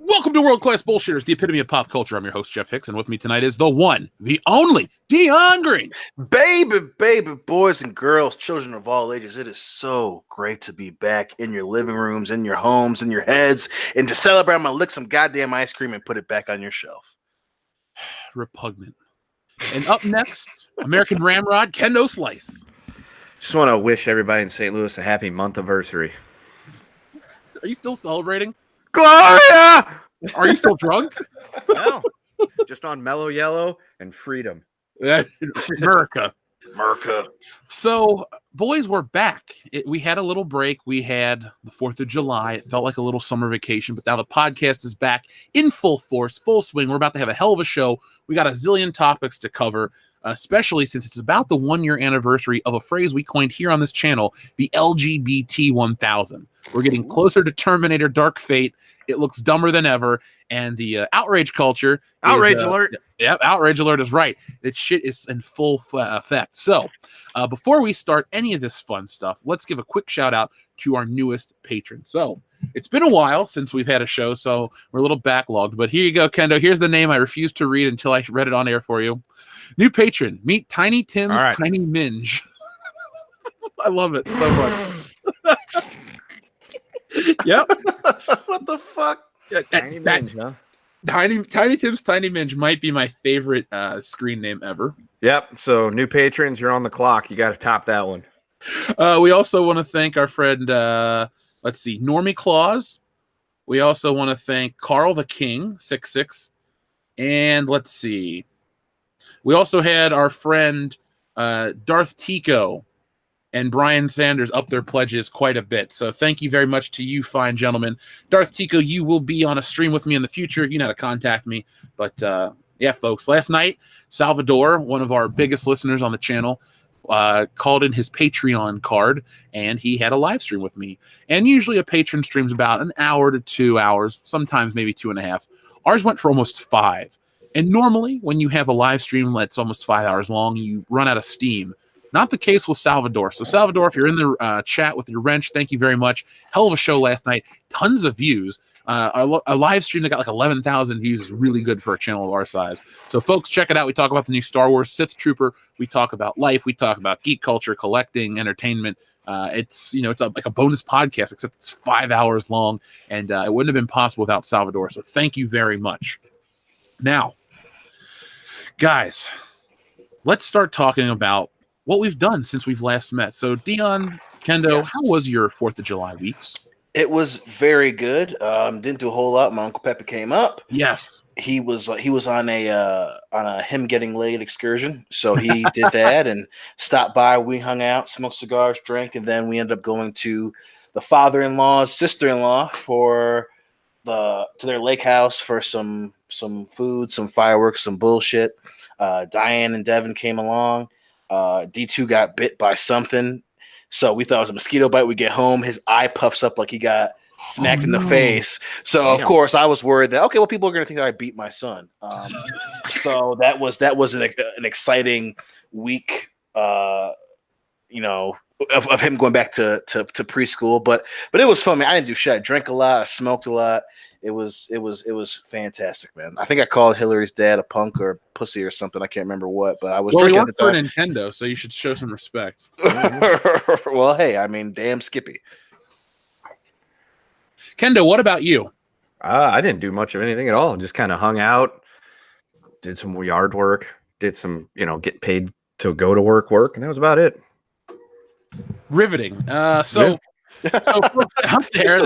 Welcome to World Class Bullshitters, the epitome of pop culture. I'm your host, Jeff Hicks, and with me tonight is the one, the only, Dion Green. Baby, boys and girls, children of all ages, it is so great to be back in your living rooms, in your homes, in your heads, and to celebrate, I'm going to lick some goddamn ice cream and put it back on your shelf. Repugnant. And up next, American Ramrod, Kendo Slice. Just want to wish everybody in St. Louis a happy month anniversary. Are you still celebrating? Gloria! Are you still drunk? No. Just on Mellow Yellow and Freedom. America. So, boys, we're back. We had a little break. We had the 4th of July. It felt like a little summer vacation, but now the podcast is back in full force, full swing. We're about to have a hell of a show. We got a zillion topics to cover, especially since it's about the 1-year anniversary of a phrase we coined here on this channel, the LGBT1000. We're getting closer to Terminator Dark Fate. It looks dumber than ever. And the outrage culture. Outrage alert. Yep, outrage alert is right. That shit is in full effect. So before we start any of this fun stuff, let's give a quick shout out to our newest patron. So it's been a while since we've had a show, so we're a little backlogged. But here you go, Kendo. Here's the name I refused to read until I read it on air for you. New patron. Meet Tiny Tim's Tiny Minge. I love it so much. Yep. What the fuck? Tiny Minge, huh? Tiny Tim's Tiny Minge might be my favorite screen name ever. Yep. So new patrons, you're on the clock. You got to top that one. We also want to thank our friend, let's see, Normie Claus. We also want to thank Carl the King, 66. And let's see. We also had our friend Darth Tico and Brian Sanders up their pledges quite a bit. So thank you very much to you fine gentlemen. Darth Tico, you will be on a stream with me in the future. You know how to contact me. But yeah, folks, last night, Salvador, one of our biggest listeners on the channel, called in his Patreon card, and he had a live stream with me. And usually a patron streams about an hour to 2 hours, sometimes maybe 2.5. Ours went for almost 5. And normally, when you have a live stream that's almost 5 hours long, you run out of steam. Not the case with Salvador. So, Salvador, if you're in the chat with your wrench, thank you very much. Hell of a show last night. Tons of views. A live stream that got like 11,000 views is really good for a channel of our size. So, folks, check it out. We talk about the new Star Wars Sith Trooper. We talk about life. We talk about geek culture, collecting, entertainment. It's like a bonus podcast, except it's 5 hours long, and it wouldn't have been possible without Salvador. So, thank you very much. Now, guys, let's start talking about what we've done since we've last met. So, Dion, Kendo, Yes. How was your 4th of July weeks? it was very good. Didn't do a whole lot. My Uncle Pepper came up. Yes. He was on a him getting laid excursion, so he did that and stopped by. We hung out, smoked cigars, drank, and then we ended up going to the father-in-law's sister-in-law to their lake house for some food, some fireworks, some bullshit. Diane and Devin came along. D2 got bit by something, so we thought it was a mosquito bite. We get home, his eye puffs up like he got smacked in the face. So of course I was worried that people are going to think that I beat my son. So that was an exciting week. Of him going back to preschool, but it was fun, man. I didn't do shit. I drank a lot. I smoked a lot. It was fantastic, man. I think I called Hillary's dad a punk or a pussy or something. I can't remember what, but I was drinking at the for time. Nintendo, so you should show some respect. Well, hey, I mean, damn Skippy. Kendo, what about you? I didn't do much of anything at all. Just kind of hung out, did some yard work, did some, get paid to go to work, and that was about it. Riveting. So folks out there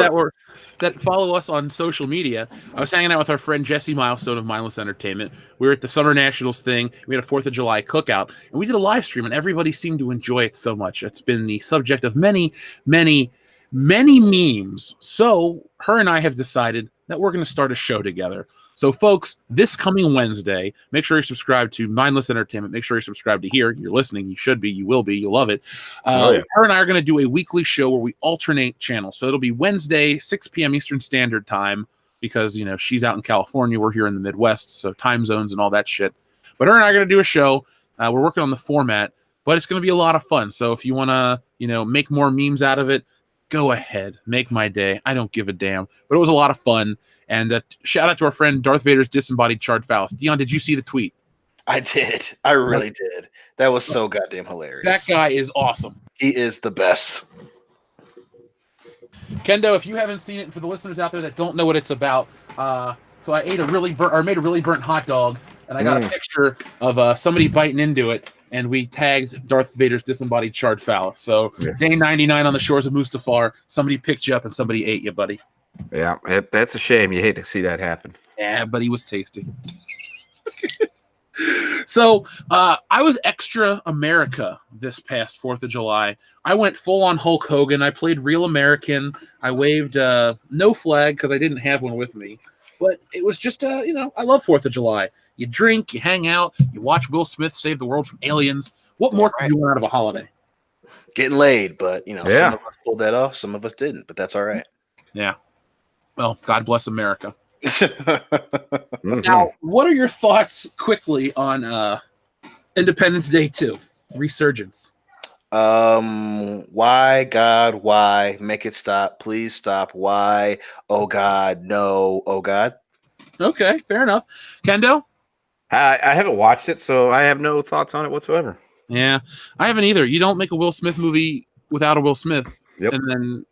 that follow us on social media, I was hanging out with our friend Jesse Milestone of Mindless Entertainment. We were at the Summer Nationals thing. We had a 4th of July cookout, and we did a live stream, and everybody seemed to enjoy it so much. It's been the subject of many, many, many memes. So her and I have decided that we're going to start a show together. So, folks, this coming Wednesday, make sure you're subscribed to Mindless Entertainment. Make sure you're subscribed to here. You're listening. You should be. You will be. You'll love it. Her and I are going to do a weekly show where we alternate channels. So it'll be Wednesday, 6 p.m. Eastern Standard Time because, she's out in California. We're here in the Midwest, so time zones and all that shit. But her and I are going to do a show. We're working on the format, but it's going to be a lot of fun. So if you want to, make more memes out of it, Go ahead, make my day. I don't give a damn. But it was a lot of fun. And shout out to our friend Darth Vader's disembodied charred phallus. Dion, did you see the tweet? I did. I really did. That was so goddamn hilarious. That guy is awesome. He is the best. Kendo, if you haven't seen it, for the listeners out there that don't know what it's about, so I made a really burnt hot dog, and I got a picture of somebody biting into it, and we tagged Darth Vader's disembodied charred phallus. So day 99 on the shores of Mustafar, somebody picked you up and somebody ate you, buddy. Yeah, that's a shame. You hate to see that happen. Yeah, but he was tasty. So I was extra America this past 4th of July. I went full on Hulk Hogan. I played real American. I waved no flag because I didn't have one with me. But it was just, I love 4th of July. You drink, you hang out, you watch Will Smith save the world from aliens. What more can you want out of a holiday? Getting laid, but, some of us pulled that off. Some of us didn't, but that's all right. Yeah. Well, God bless America. Now, what are your thoughts quickly on Independence Day 2 Resurgence? Why, God, why? Make it stop. Please stop. Why? Oh, God, no. Oh, God. Okay, fair enough. Kendo? I haven't watched it, so I have no thoughts on it whatsoever. Yeah, I haven't either. You don't make a Will Smith movie without a Will Smith and then,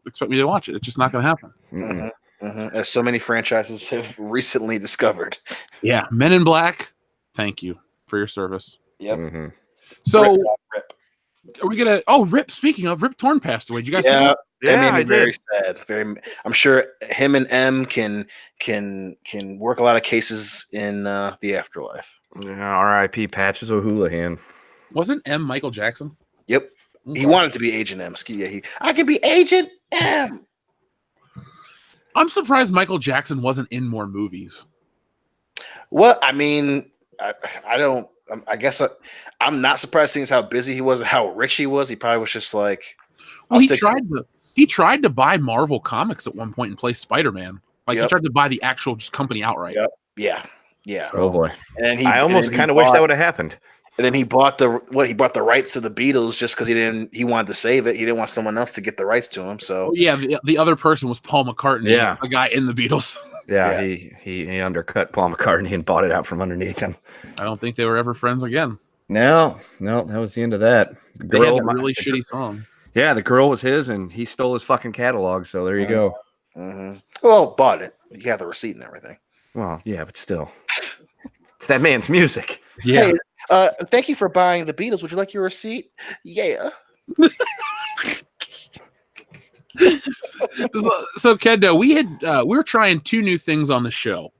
expect me to watch it. It's just not going to happen. Mm-hmm. Mm-hmm. As so many franchises have recently discovered. Yeah, Men in Black, thank you for your service. Yep. Mm-hmm. So, Rip. Are we gonna? Oh, Rip. Speaking of, Rip Torn passed away. Did you guys see that? That made me very sad. I'm sure him and M can work a lot of cases in the afterlife. Yeah, R.I.P. Patches O'Houlihan. Wasn't M Michael Jackson? Yep. Okay. He wanted to be Agent M. I can be Agent M. I'm surprised Michael Jackson wasn't in more movies. Well, I mean, I don't. I guess I'm not surprised seeing how busy he was and how rich he was. He probably was just like. Well, he tried to buy Marvel Comics at one point and play Spider-Man. Like he tried to buy the actual just company outright. Yep. Yeah. Oh boy. And I almost kind of wish that would have happened. And then he bought the rights to the Beatles just because he wanted to save it. He didn't want someone else to get the rights to him. So the other person was Paul McCartney. Yeah, a guy in the Beatles. Yeah, he undercut Paul McCartney and bought it out from underneath him. I don't think they were ever friends again. No, that was the end of that. They had a really shitty song. Yeah, the girl was his, and he stole his fucking catalog. So there you go. Mm-hmm. Well, bought it. You have the receipt and everything. Well, yeah, but still, it's that man's music. Yeah. Hey, thank you for buying the Beatles. Would you like your receipt? Yeah. So Kendo, we were trying 2 new things on the show.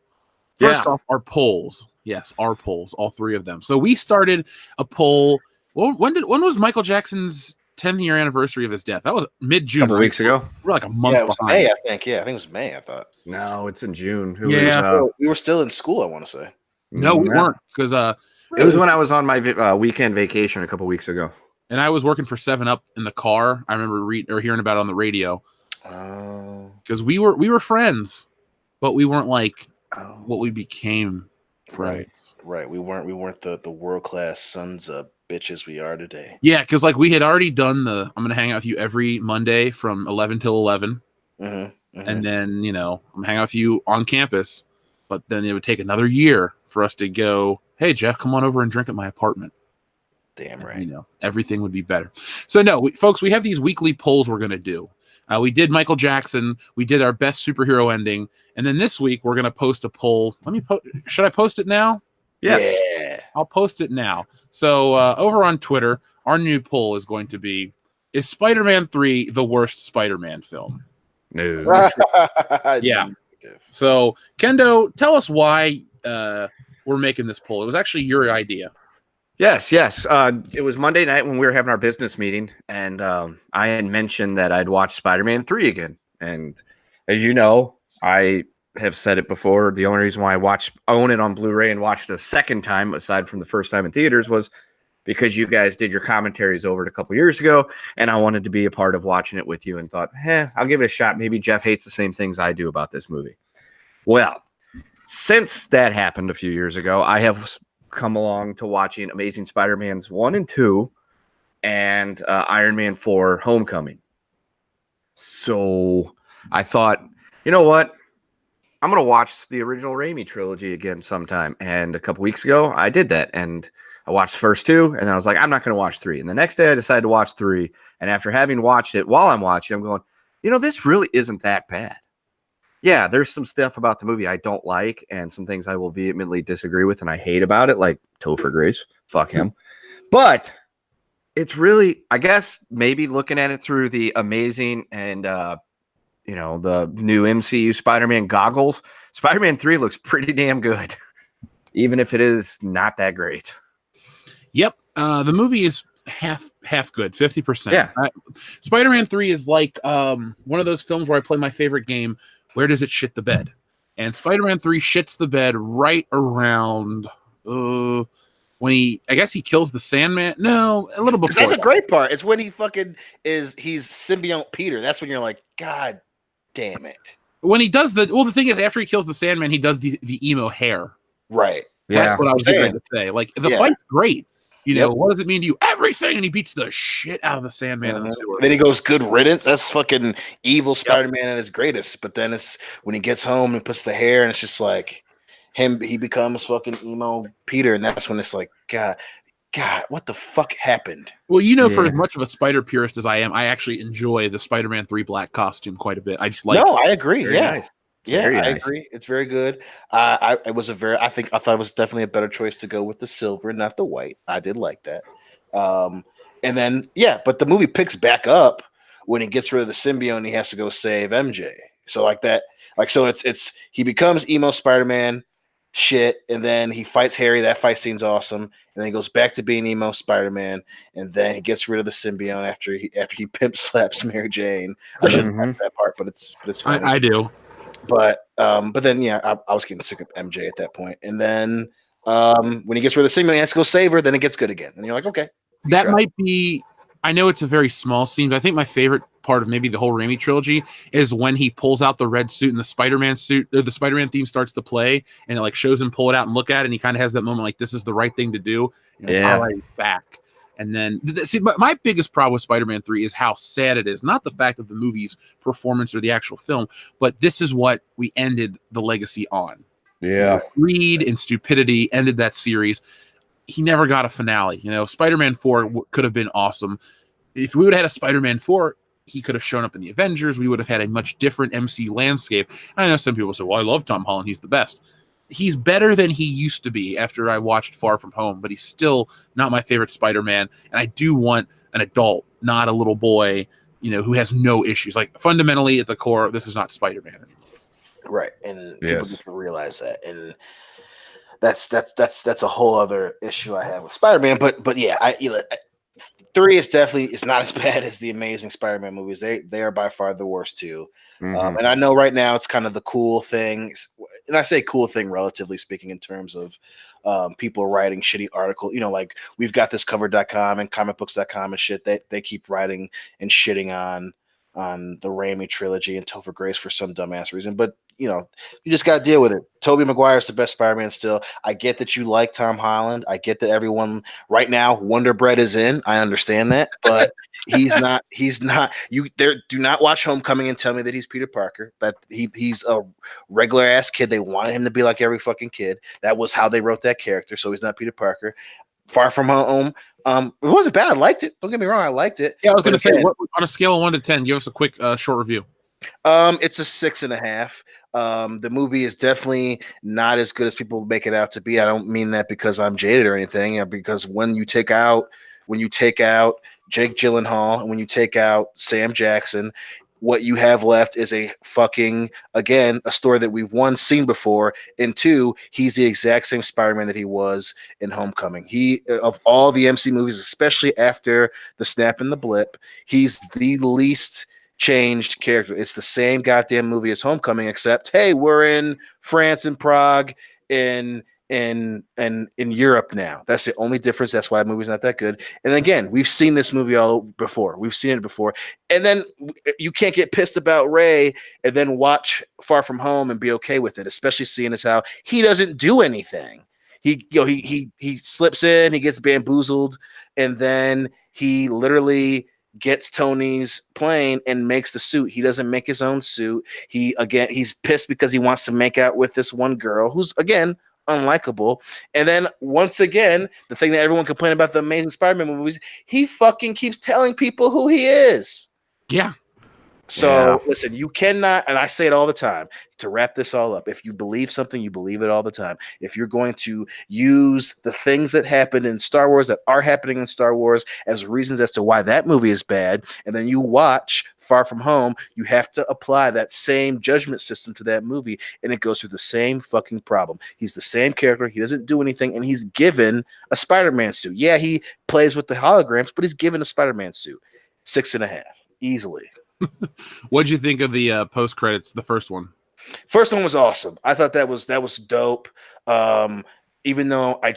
First off, our polls. Yes, our polls, all 3 of them. So we started a poll. Well, when was Michael Jackson's 10th year anniversary of his death? That was mid-June. A couple weeks ago. We're like a month it was behind. May, I think. Yeah, I think it was May. I thought. No, it's in June. We were still in school. I want to say. No, we weren't, because it was when I was on my weekend vacation a couple weeks ago, and I was working for 7-Up in the car. I remember hearing about it on the radio. Oh, because we were friends, but we weren't like what we became friends. Right. We weren't the world-class sons of bitches we are today. Yeah, because like we had already done I'm gonna hang out with you every Monday from 11 till 11, and then I'm gonna hang out with you on campus. But then it would take another year for us to go, hey, Jeff, come on over and drink at my apartment. Damn right. Everything would be better. So no, folks, we have these weekly polls we're going to do. We did Michael Jackson. We did our best superhero ending. And then this week, we're going to post a poll. Should I post it now? Yes. Yeah. I'll post it now. So over on Twitter, our new poll is going to be, is Spider-Man 3 the worst Spider-Man film? No. Yeah. So, Kendo, tell us why we're making this poll. It was actually your idea. Yes. It was Monday night when we were having our business meeting, and I had mentioned that I'd watch Spider-Man 3 again. And as you know, I have said it before, the only reason why I own it on Blu-ray and watched it a second time, aside from the first time in theaters, was because you guys did your commentaries over it a couple years ago, and I wanted to be a part of watching it with you and thought, I'll give it a shot. Maybe Jeff hates the same things I do about this movie. Well, since that happened a few years ago, I have come along to watching Amazing Spider-Man's 1 and 2 and Iron Man 4 Homecoming. So I thought, you know what? I'm going to watch the original Raimi trilogy again sometime. And a couple weeks ago, I did that. And I watched the first two. And then I was like, I'm not going to watch three. And the next day, I decided to watch three. And after having watched it, while I'm watching, I'm going, this really isn't that bad. Yeah, there's some stuff about the movie I don't like and some things I will vehemently disagree with and I hate about it, like Topher Grace. Fuck him. But it's really, I guess, maybe looking at it through the amazing and, the new MCU Spider-Man goggles, Spider-Man 3 looks pretty damn good, even if it is not that great. Yep. The movie is half good, 50%. Yeah. Spider-Man 3 is like one of those films where I play my favorite game, Where Does It Shit the Bed? And Spider-Man 3 shits the bed right around when he kills the Sandman. No, a little before. That's a great part. It's when he's symbiote Peter. That's when you're like, God damn it. When he does the thing is, after he kills the Sandman, he does the emo hair. Right. That's what I was getting ready to say. Like, the fight's great. What does it mean to you? Everything. And he beats the shit out of the Sandman in the sewer. Then he goes, good riddance. That's fucking evil Spider-Man at his greatest. But then it's when he gets home and puts the hair, and it's just like he becomes fucking emo Peter. And that's when it's like, God, what the fuck happened? Well, for as much of a spider purist as I am, I actually enjoy the Spider-Man 3 black costume quite a bit. I just like it. No, I agree. Very nice. Yeah, Very I nice. agree. It's very good. I thought it was definitely a better choice to go with the silver, not the white. I did like that. And then but the movie picks back up when he gets rid of the symbiote and he has to go save MJ. So it's he becomes emo Spider-Man shit, and then he fights Harry. That fight scene's awesome, and then he goes back to being emo Spider-Man, and then he gets rid of the symbiote after he pimp slaps Mary Jane. I shouldn't like that part, but it's funny. I do. But then I was getting sick of MJ at that point. And then when he gets rid of the symbiote, he has to go save her, then it gets good again. And you're like, okay. That might be, I know it's a very small scene, but I think my favorite part of maybe the whole Raimi trilogy is when he pulls out the red suit and the Spider-Man suit, or the Spider-Man theme starts to play, and it like shows him pull it out and look at it, and he kind of has that moment like, this is the right thing to do. Yeah. All right, back. And then, see, my biggest problem with Spider-Man 3 is how sad it is. Not the fact of the movie's performance or the actual film, but this is what we ended the legacy on. Yeah. Greed and stupidity ended that series. He never got a finale. Spider-Man 4 could have been awesome. If we would have had a Spider-Man 4, he could have shown up in the Avengers. We would have had a much different MC landscape. I know some people say, well, I love Tom Holland. He's the best. He's better than he used to be after I watched Far From Home, but he's still not my favorite Spider-Man. And I do want an adult, not a little boy, who has no issues. Like, fundamentally, at the core, this is not Spider-Man. Right. And people need to realize that. And that's a whole other issue I have with Spider-Man. But yeah, 3 is not as bad as the Amazing Spider-Man movies. They are by far the worst too. And I know right now it's kind of the cool thing, and I say cool thing relatively speaking in terms of people writing shitty articles. Like we've got this cover.com and comicbooks.com and shit. They keep writing and shitting on the Raimi trilogy and Topher Grace for some dumbass reason. But you just got to deal with it. Tobey Maguire is the best Spider-Man still. I get that you like Tom Holland. I get that everyone right now, Wonder Bread is in. I understand that, but he's not. Do not watch Homecoming and tell me that he's Peter Parker. That he's a regular ass kid. They wanted him to be like every fucking kid. That was how they wrote that character. So he's not Peter Parker. Far From Home. It wasn't bad. I liked it. Don't get me wrong. I liked it. Yeah, I was going to say, on a scale of 1 to 10, give us a quick short review. It's a 6.5. The movie is definitely not as good as people make it out to be. I don't mean that because I'm jaded or anything. Because when you take out Jake Gyllenhaal and when you take out Sam Jackson, what you have left is a story that we've seen before, and 2, he's the exact same Spider-Man that he was in Homecoming. He, of all the MC movies, especially after the snap and the blip, he's the least changed character. It's the same goddamn movie as Homecoming, except hey, we're in France and Prague in Europe now. That's the only difference. That's why the movie's not that good. And again, we've seen this movie before. We've seen it before. And then you can't get pissed about Ray and then watch Far From Home and be okay with it, especially seeing as how he doesn't do anything. He slips in, he gets bamboozled, and then he literally gets Tony's plane and makes the suit. He doesn't make his own suit. He's pissed because he wants to make out with this one girl who's again unlikable. And then once again, the thing that everyone complained about the Amazing Spider-Man movies, he fucking keeps telling people who he is. Yeah. So listen, you cannot, and I say it all the time, to wrap this all up, if you believe something, you believe it all the time. If you're going to use the things that happened in Star Wars that are happening in Star Wars as reasons as to why that movie is bad, and then you watch Far From Home, you have to apply that same judgment system to that movie, and it goes through the same fucking problem. He's the same character, he doesn't do anything, and he's given a Spider-Man suit. Yeah, he plays with the holograms, but he's given a Spider-Man suit. 6.5, easily. What'd you think of the post credits? The first one. First one was awesome. I thought that was dope. Even though I'm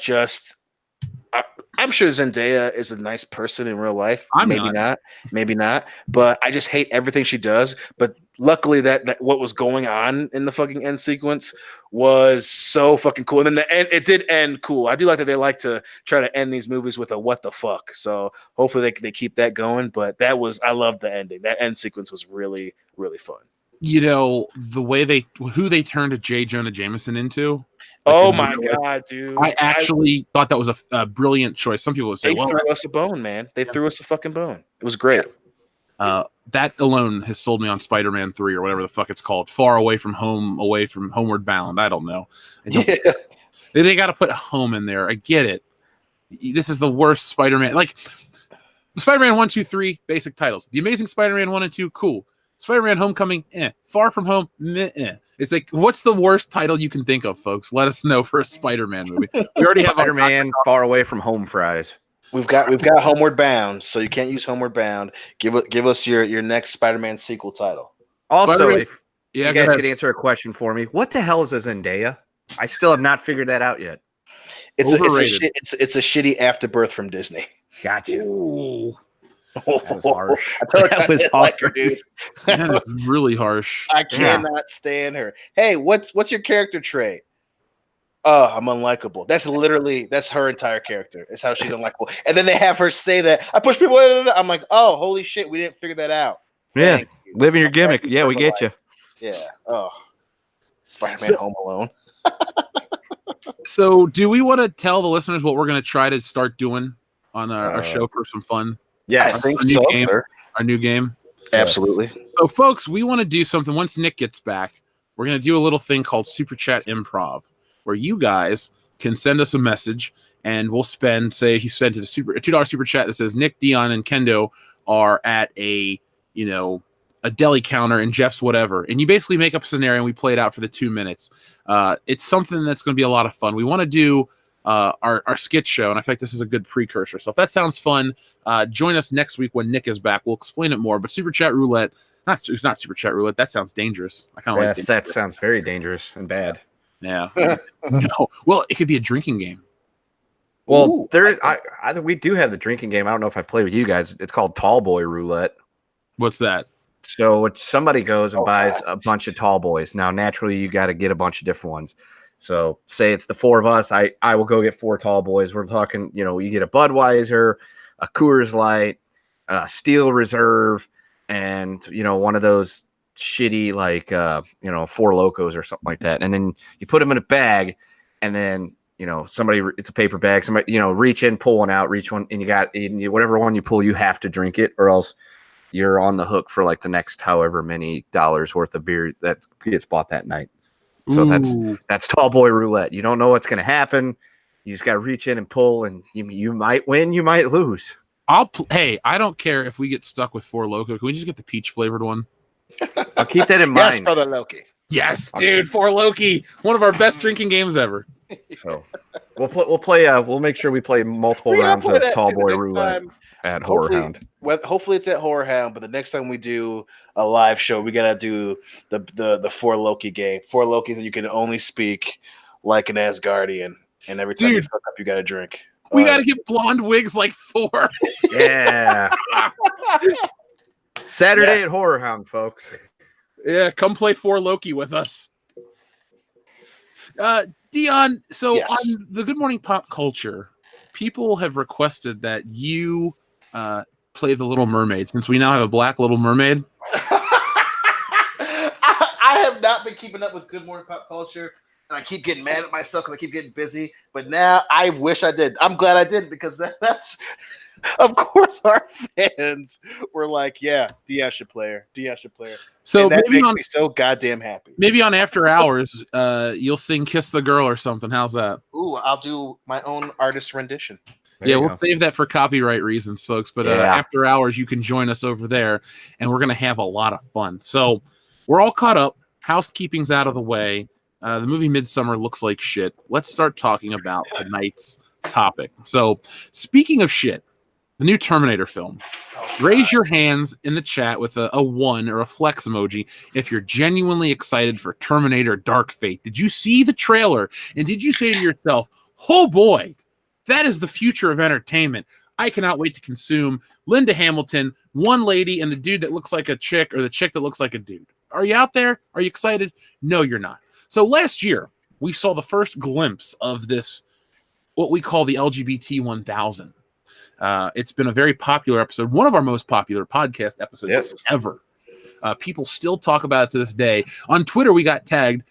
sure Zendaya is a nice person in real life. Maybe not. But I just hate everything she does. But luckily, that what was going on in the fucking end sequence was so fucking cool. And then it did end cool. I do like that they like to try to end these movies with a what the fuck. So hopefully they keep that going. But I loved the ending. That end sequence was really, really fun. You know, the way who they turned J. Jonah Jameson into. Oh my god, dude! I actually thought that was a brilliant choice. Some people would say, they threw us a bone, man. They threw us a fucking bone. It was great. That alone has sold me on Spider-Man 3 or whatever the fuck it's called. Far away from home, away from homeward bound. I don't know. They got to put home in there. I get it. This is the worst Spider-Man. Like Spider-Man 1, 2, 3, basic titles. The Amazing Spider-Man 1 and 2, cool. Spider-Man Homecoming, Far From Home, It's like, what's the worst title you can think of, folks? Let us know for a Spider-Man movie. We already have Spider-Man Far Away From Home fries. We've got Homeward Bound, so you can't use Homeward Bound. Give us your next Spider-Man sequel title. Also, if you guys could answer a question for me, what the hell is a Zendaya? I still have not figured that out yet. It's a shitty afterbirth from Disney. Gotcha. Ooh. That was harsh. That was like her, dude. That is really harsh. I cannot stand her. Hey, what's your character trait? Oh, I'm unlikable. That's her entire character. It's how she's unlikable. And then they have her say that I push people. I'm like, oh, holy shit, we didn't figure that out. Yeah, living your gimmick. Yeah, we get you. Yeah. Oh, Spider-Man Home Alone. So, do we want to tell the listeners what we're going to try to start doing on our show for some fun? Yeah, I think so. Our new game. Absolutely. So, folks, we want to do something. Once Nick gets back, we're going to do a little thing called Super Chat Improv, where you guys can send us a message, and we'll spend, say, he sent it a $2 super chat that says Nick, Dion, and Kendo are at a deli counter and Jeff's whatever, and you basically make up a scenario and we play it out for the 2 minutes. It's something that's going to be a lot of fun. We want to do our skit show, and I think this is a good precursor. So if that sounds fun, join us next week when Nick is back. We'll explain it more. But Super Chat Roulette, it's not Super Chat Roulette. That sounds dangerous. I kind of like that. Sounds very dangerous and bad. Yeah. No. Well, it could be a drinking game. Well, we do have the drinking game. I don't know if I've played with you guys. It's called Tall Boy Roulette. What's that? So somebody goes and buys a bunch of tall boys. Now, naturally, you got to get a bunch of different ones. So say it's the four of us. I will go get 4 tall boys. We're talking, you get a Budweiser, a Coors Light, a Steel Reserve, and, one of those shitty, like, 4 Locos or something like that. And then you put them in a bag, and then, it's a paper bag. Somebody, reach in, pull one out, reach one, and whatever one you pull, you have to drink it, or else you're on the hook for like the next however many dollars worth of beer that gets bought that night. So that's Tall Boy Roulette. You don't know what's going to happen. You just got to reach in and pull, and you might win, you might lose. Hey, I don't care if we get stuck with 4 Loco. Can we just get the peach flavored one? I'll keep that in mind. Yes, Brother Loki. Yes, dude, 4 Loki. One of our best drinking games ever. So we'll make sure we play multiple rounds of Tall Boy Roulette at Horror Hound. Hopefully it's at Horror Hound, but the next time we do a live show, we gotta do the 4 Loki game. 4 Lokis, and you can only speak like an Asgardian, and every time you fuck up, you gotta drink. We gotta get blonde wigs like Thor. Yeah. Saturday at Horror Hound, folks. Yeah, come play 4 Loki with us. Dion, so on the Good Morning Pop Culture, people have requested that you play the Little Mermaid since we now have a black Little Mermaid? I have not been keeping up with Good Morning Pop Culture, and I keep getting mad at myself because I keep getting busy. But now I wish I did. I'm glad I did because that's, of course, our fans were like, "Yeah, Dion should play her. Dion should play her." So and that maybe makes me so goddamn happy. Maybe on After Hours, you'll sing "Kiss the Girl" or something. How's that? Ooh, I'll do my own artist rendition. Yeah, we'll save that for copyright reasons, folks. But After Hours, you can join us over there, and we're going to have a lot of fun. So we're all caught up. Housekeeping's out of the way. The movie Midsummer looks like shit. Let's start talking about tonight's topic. So speaking of shit, the new Terminator film. Raise your hands in the chat with a 1 or a flex emoji if you're genuinely excited for Terminator Dark Fate. Did you see the trailer? And did you say to yourself, oh boy, that is the future of entertainment. I cannot wait to consume Linda Hamilton, one lady, and the dude that looks like a chick or the chick that looks like a dude. Are you out there? Are you excited? No, you're not. So last year, we saw the first glimpse of this, what we call the LGBT1000. It's been a very popular episode, one of our most popular podcast episodes ever. People still talk about it to this day. On Twitter, we got tagged.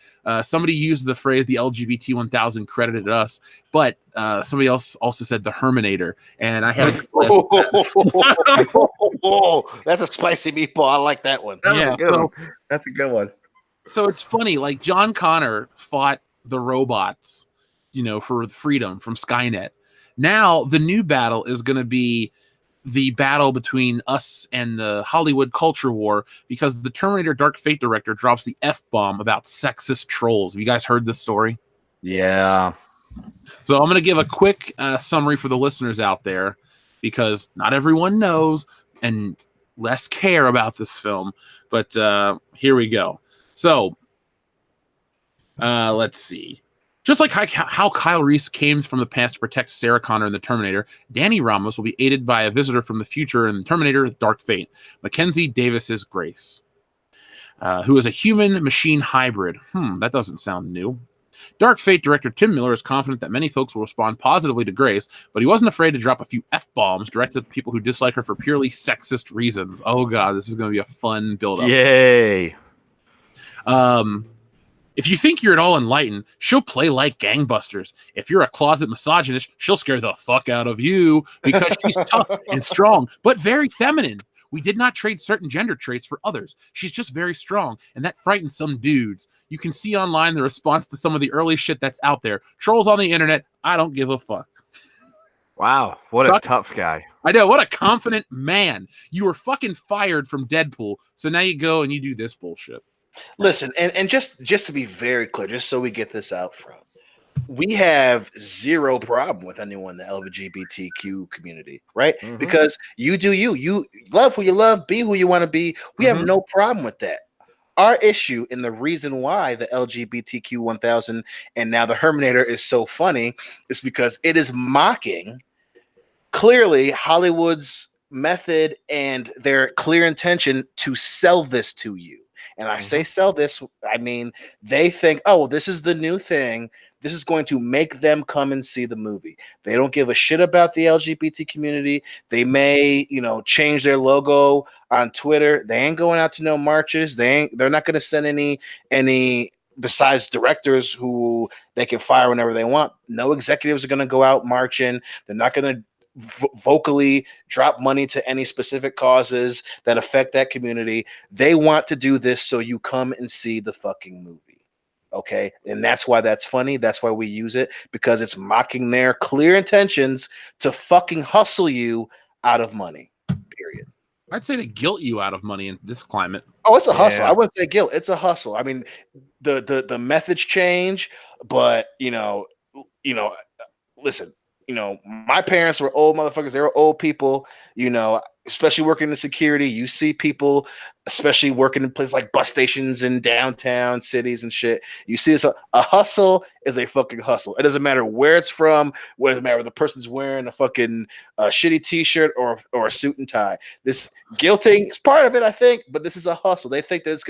Somebody used the phrase the LGBT1000 credited us, but somebody else also said the Herminator, and I had that's a spicy meatball. I like that one. That's a good one. So it's funny, like John Connor fought the robots, for freedom from Skynet. Now the new battle is going to be the battle between us and the Hollywood culture war because the Terminator Dark Fate director drops the F-bomb about sexist trolls. Have you guys heard this story? Yeah. So I'm going to give a quick summary for the listeners out there because not everyone knows and less care about this film. But here we go. So let's see. Just like how Kyle Reese came from the past to protect Sarah Connor in the Terminator, Danny Ramos will be aided by a visitor from the future in the Terminator Dark Fate, Mackenzie Davis's Grace, who is a human-machine hybrid. That doesn't sound new. Dark Fate director Tim Miller is confident that many folks will respond positively to Grace, but he wasn't afraid to drop a few F-bombs directed at the people who dislike her for purely sexist reasons. Oh god, this is going to be a fun build-up. Yay! If you think you're at all enlightened, she'll play like gangbusters. If you're a closet misogynist, she'll scare the fuck out of you because she's tough and strong, but very feminine. We did not trade certain gender traits for others. She's just very strong, and that frightens some dudes. You can see online the response to some of the early shit that's out there. Trolls on the internet, I don't give a fuck. Wow, what a tough guy. I know, what a confident man. You were fucking fired from Deadpool, so now you go and you do this bullshit. Listen, and just to be very clear, just so we get this out front, we have zero problem with anyone in the LGBTQ community, right? Mm-hmm. Because you do you love who you love, be who you want to be. We have no problem with that. Our issue and the reason why the LGBTQ 1000 and now the Herminator is so funny is because it is mocking clearly Hollywood's method and their clear intention to sell this to you. And I say sell this, I mean, they think, oh, this is the new thing. This is going to make them come and see the movie. They don't give a shit about the LGBT community. They may, change their logo on Twitter. They ain't going out to no marches. They're not going to send any besides directors who they can fire whenever they want. No executives are going to go out marching. They're not going to vocally drop money to any specific causes that affect that community. They want to do this so you come and see the fucking movie. Okay. And that's why that's funny. That's why we use it, because it's mocking their clear intentions to fucking hustle you out of money. Period. I'd say to guilt you out of money in this climate. Oh, it's a hustle. I wouldn't say guilt. It's a hustle. I mean, the methods change, but listen, my parents were old motherfuckers. They were old people, especially working in security. You see people, especially working in places like bus stations in downtown cities and shit. You see this, a hustle is a fucking hustle. It doesn't matter where it's from. What doesn't matter if the person's wearing a fucking shitty t-shirt or a suit and tie. This guilting is part of it, I think, but this is a hustle. They think that it's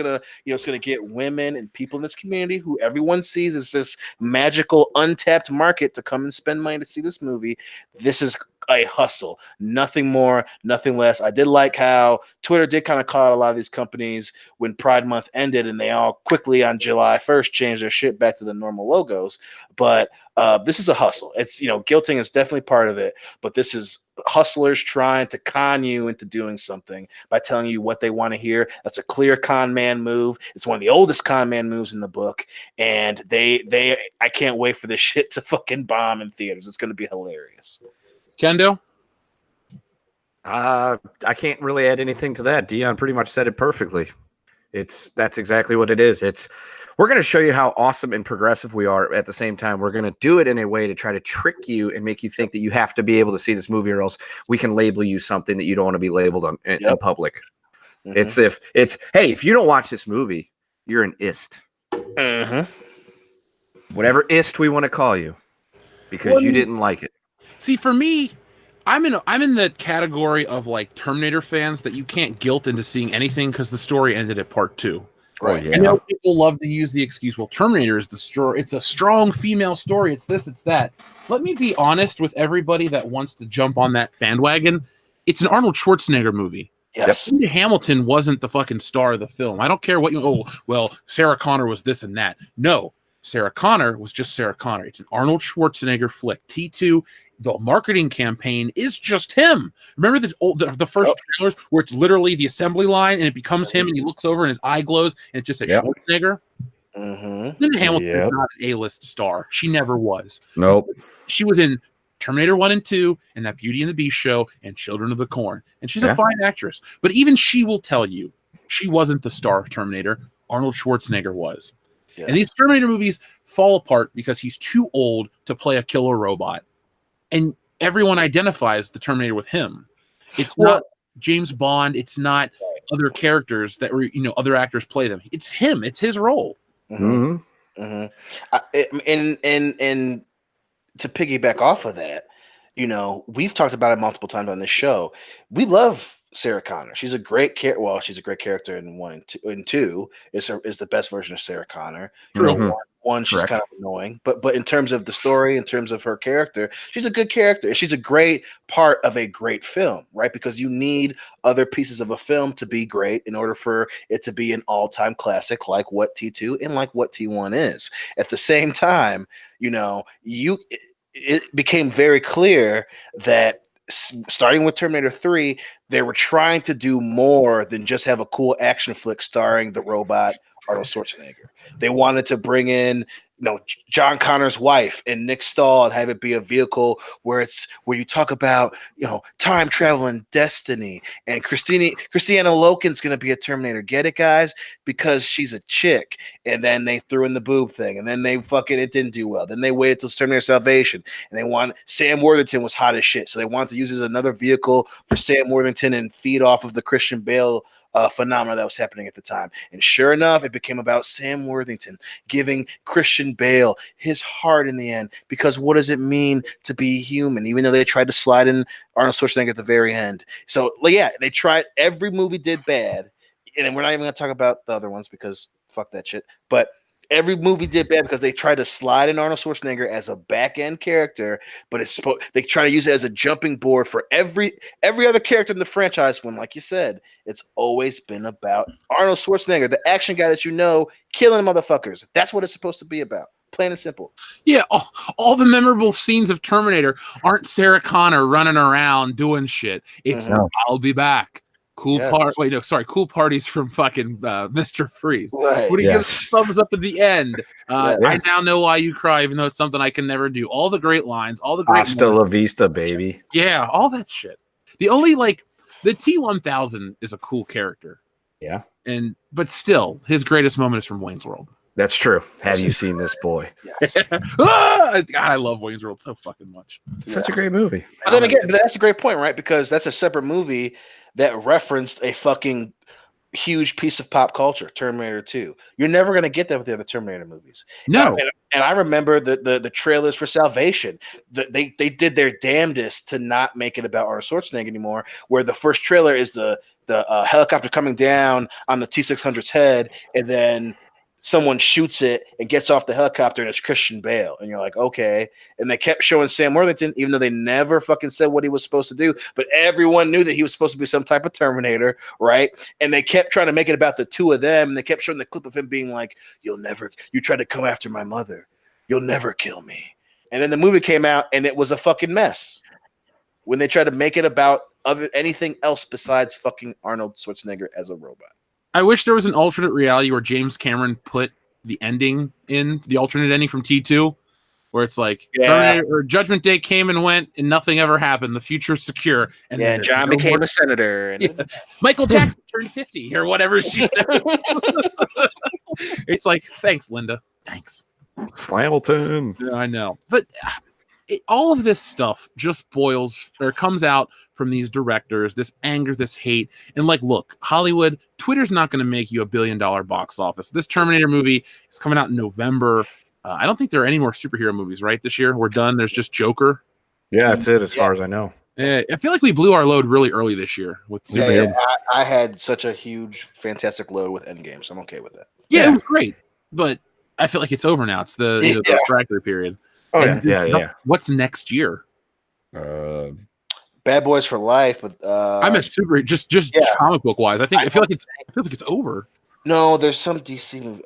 gonna get women and people in this community who everyone sees as this magical untapped market to come and spend money to see this movie. This is a hustle, nothing more, nothing less. I did like how Twitter did kind of call out a lot of these companies when Pride Month ended, and they all quickly on July 1st changed their shit back to the normal logos. But this is a hustle. It's, guilting is definitely part of it, but this is hustlers trying to con you into doing something by telling you what they want to hear. That's a clear con man move. It's one of the oldest con man moves in the book, and I can't wait for this shit to fucking bomb in theaters. It's going to be hilarious. Kendo? I can't really add anything to that. Dion pretty much said it perfectly. That's exactly what it is. We're going to show you how awesome and progressive we are. At the same time, we're going to do it in a way to try to trick you and make you think that you have to be able to see this movie, or else we can label you something that you don't want to be labeled in public. Mm-hmm. Hey, if you don't watch this movie, you're an ist. Mm-hmm. Whatever ist we want to call you, because you didn't like it. See, for me, I'm in the category of like Terminator fans that you can't guilt into seeing anything because the story ended at part 2. Right. I know people love to use the excuse, well, Terminator is the story. It's a strong female story. It's this, it's that. Let me be honest with everybody that wants to jump on that bandwagon. It's an Arnold Schwarzenegger movie. Yes. Linda Hamilton wasn't the fucking star of the film. I don't care what Sarah Connor was this and that. No, Sarah Connor was just Sarah Connor. It's an Arnold Schwarzenegger flick. T2. The marketing campaign is just him. Remember the first trailers where it's literally the assembly line and it becomes him and he looks over and his eye glows and it just says Schwarzenegger? Mm-hmm. Linda Hamilton is not an A-list star. She never was. Nope. She was in Terminator 1 and 2 and that Beauty and the Beast show and Children of the Corn. And she's a fine actress. But even she will tell you she wasn't the star of Terminator. Arnold Schwarzenegger was. Yeah. And these Terminator movies fall apart because he's too old to play a killer robot. And everyone identifies the Terminator with him. It's not James Bond. It's not other characters that were, other actors play them. It's him. It's his role. Mm-hmm. Mm-hmm. And to piggyback off of that, we've talked about it multiple times on this show. We love Sarah Connor. She's a great character. Well, she's a great character in 1 and 2. And 2 is the best version of Sarah Connor. Mm-hmm. One, she's kind of annoying, but in terms of the story, in terms of her character, she's a good character. She's a great part of a great film, right? Because you need other pieces of a film to be great in order for it to be an all-time classic, like what T2 and like what T1 is. At the same time, it became very clear that starting with Terminator 3, they were trying to do more than just have a cool action flick starring the robot Arnold Schwarzenegger. They wanted to bring in, John Connor's wife and Nick Stahl and have it be a vehicle where you talk about, time travel and destiny. And Christina Loken's going to be a Terminator. Get it, guys? Because she's a chick. And then they threw in the boob thing. And then it didn't do well. Then they waited till Terminator Salvation. And Sam Worthington was hot as shit. So they wanted to use it as another vehicle for Sam Worthington and feed off of the Christian Bale phenomena that was happening at the time. And sure enough, it became about Sam Worthington giving Christian Bale his heart in the end, because what does it mean to be human, even though they tried to slide in Arnold Schwarzenegger at the very end. So they tried. Every movie did bad, and we're not even going to talk about the other ones because fuck that shit, but every movie did bad because they tried to slide in Arnold Schwarzenegger as a back-end character, but they try to use it as a jumping board for every other character in the franchise, when, like you said, it's always been about Arnold Schwarzenegger, the action guy that killing motherfuckers. That's what it's supposed to be about. Plain and simple. Yeah, all the memorable scenes of Terminator aren't Sarah Connor running around doing shit. It's I'll be back. Cool parties from fucking Mr. Freeze. Right. When he gives thumbs up at the end, I now know why you cry, even though it's something I can never do. All the great lines, all the great Hasta la vista, baby. Yeah, all that shit. The only the T1000 is a cool character. Yeah. But still, his greatest moment is from Wayne's World. That's true. Have you seen this boy? Yes. God, I love Wayne's World so fucking much. It's such a great movie. But then again, that's a great point, right? Because that's a separate movie that referenced a fucking huge piece of pop culture, Terminator 2. You're never going to get that with the other Terminator movies. No. And I remember the trailers for Salvation. They did their damnedest to not make it about Arnold Schwarzenegger anymore, where the first trailer is the helicopter coming down on the T-600's head, and then someone shoots it and gets off the helicopter, and it's Christian Bale, and you're like, okay. And they kept showing Sam Worthington, even though they never fucking said what he was supposed to do, but everyone knew that he was supposed to be some type of Terminator, right? And they kept trying to make it about the two of them, and they kept showing the clip of him being like, you tried to come after my mother, you'll never kill me. And then the movie came out, and it was a fucking mess when they tried to make it about anything else besides fucking Arnold Schwarzenegger as a robot. I wish there was an alternate reality where James Cameron put the ending in, the alternate ending from T2, where it's like Terminator, or Judgment Day came and went and nothing ever happened. The future's secure. And then John became a senator. And Michael Jackson turned 50 or whatever she said. It's like, thanks, Linda. Thanks. Slamilton. Yeah, I know. But all of this stuff just comes out from these directors, this anger, this hate. And like, look, Hollywood, Twitter's not going to make you $1 billion box office. This Terminator movie is coming out in November. I don't think there are any more superhero movies, right? This year we're done. There's just Joker. Yeah, that's it as far as I know. Yeah, I feel like we blew our load really early this year with superhero. Yeah, I had such a huge, fantastic load with Endgame, so I'm okay with that. Yeah, it was great. But I feel like it's over now. It's the refractory period. Oh, yeah. What's next year? Bad Boys for Life, but I meant super just comic book wise. I feel like it feels like it's over. No, there's some DC movie.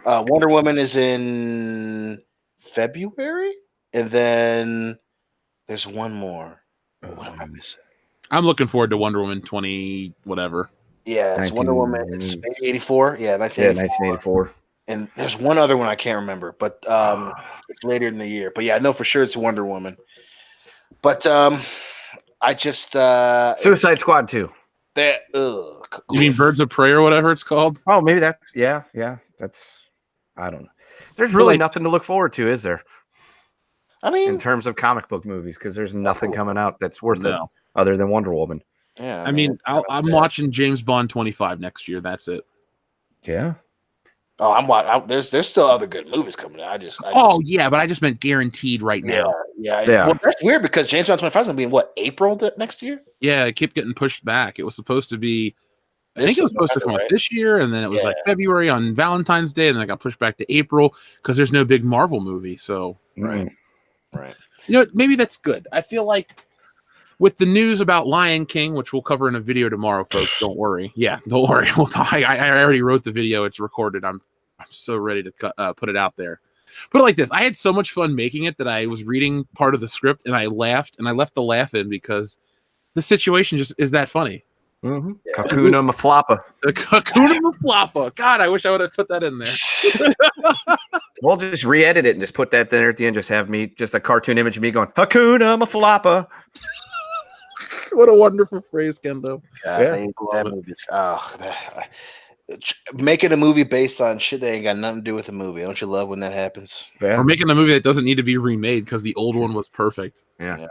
Wonder Woman is in February, and then there's one more. What am I missing? I'm looking forward to Wonder Woman 20 whatever. Yeah, it's Wonder Woman. It's maybe 84. Yeah, 1984. And there's one other one I can't remember, but it's later in the year. But yeah, I know for sure it's Wonder Woman. But I just Suicide Squad 2. That you mean Birds of Prey or whatever it's called? Oh, maybe that's that's I don't know. There's really nothing to look forward to, is there? I mean, in terms of comic book movies, because there's nothing coming out that's worth it other than Wonder Woman. Yeah, I mean I'm watching James Bond 25 next year. That's it. Yeah. Oh, I'm watching. There's still other good movies coming out. But I just meant guaranteed right now. Yeah. Well, that's weird because James Bond 25 is going to be in what, April next year? Yeah, it kept getting pushed back. It was supposed to be, I think it was supposed to come out this year, and then it was like February on Valentine's Day, and then it got pushed back to April because there's no big Marvel movie. So right. You know, maybe that's good. I feel like with the news about Lion King, which we'll cover in a video tomorrow, folks, don't worry. Yeah, don't worry. We'll talk. I already wrote the video. It's recorded. I'm so ready to put it out there. Put it like this. I had so much fun making it that I was reading part of the script and I laughed, and I left the laugh in because the situation just is that funny. Mm-hmm. Yeah. Hakuna Maflapa. Hakuna Maflapa. God, I wish I would have put that in there. We'll just re-edit it and just put that there at the end. Just have me, just a cartoon image of me going, Hakuna Maflapa. What a wonderful phrase, Kendo. Making a movie based on shit that ain't got nothing to do with the movie. Don't you love when that happens? Yeah. Or making a movie that doesn't need to be remade because the old one was perfect. Yeah.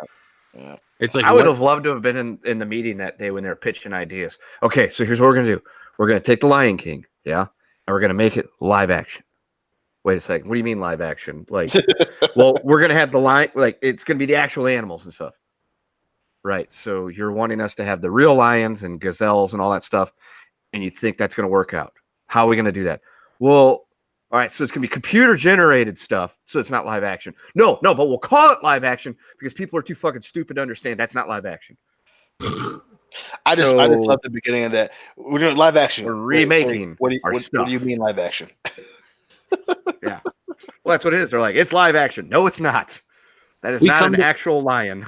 It's like I would have loved to have been in the meeting that day when they were pitching ideas. Okay, so here's what we're gonna do. We're gonna take the Lion King, and we're gonna make it live action. Wait a second. What do you mean live action? Like, well, we're gonna have the lion, like it's gonna be the actual animals and stuff. Right. So you're wanting us to have the real lions and gazelles and all that stuff, and you think that's going to work out. How are we going to do that? Well, all right, so it's going to be computer-generated stuff, so it's not live action. No, but we'll call it live action because people are too fucking stupid to understand that's not live action. I just love the beginning of that. We're doing live action. We're remaking what do you mean live action? Yeah. Well, that's what it is. They're like, it's live action. No, it's not. That is not an actual lion.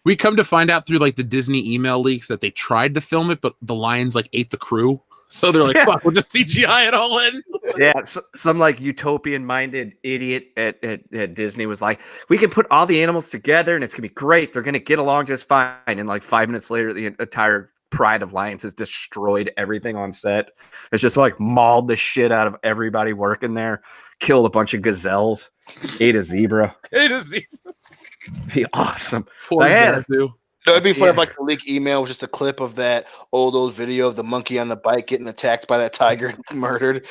We come to find out through like the Disney email leaks that they tried to film it, but the lions like ate the crew. So they're like, fuck, we'll just CGI it all in. Yeah, some like utopian-minded idiot at Disney was like, we can put all the animals together and it's going to be great. They're going to get along just fine. And like 5 minutes later, the entire pride of lions has destroyed everything on set. It's just like mauled the shit out of everybody working there, killed a bunch of gazelles, ate a zebra. Be awesome. It'd be funny if like the leak email was just a clip of that old video of the monkey on the bike getting attacked by that tiger and murdered.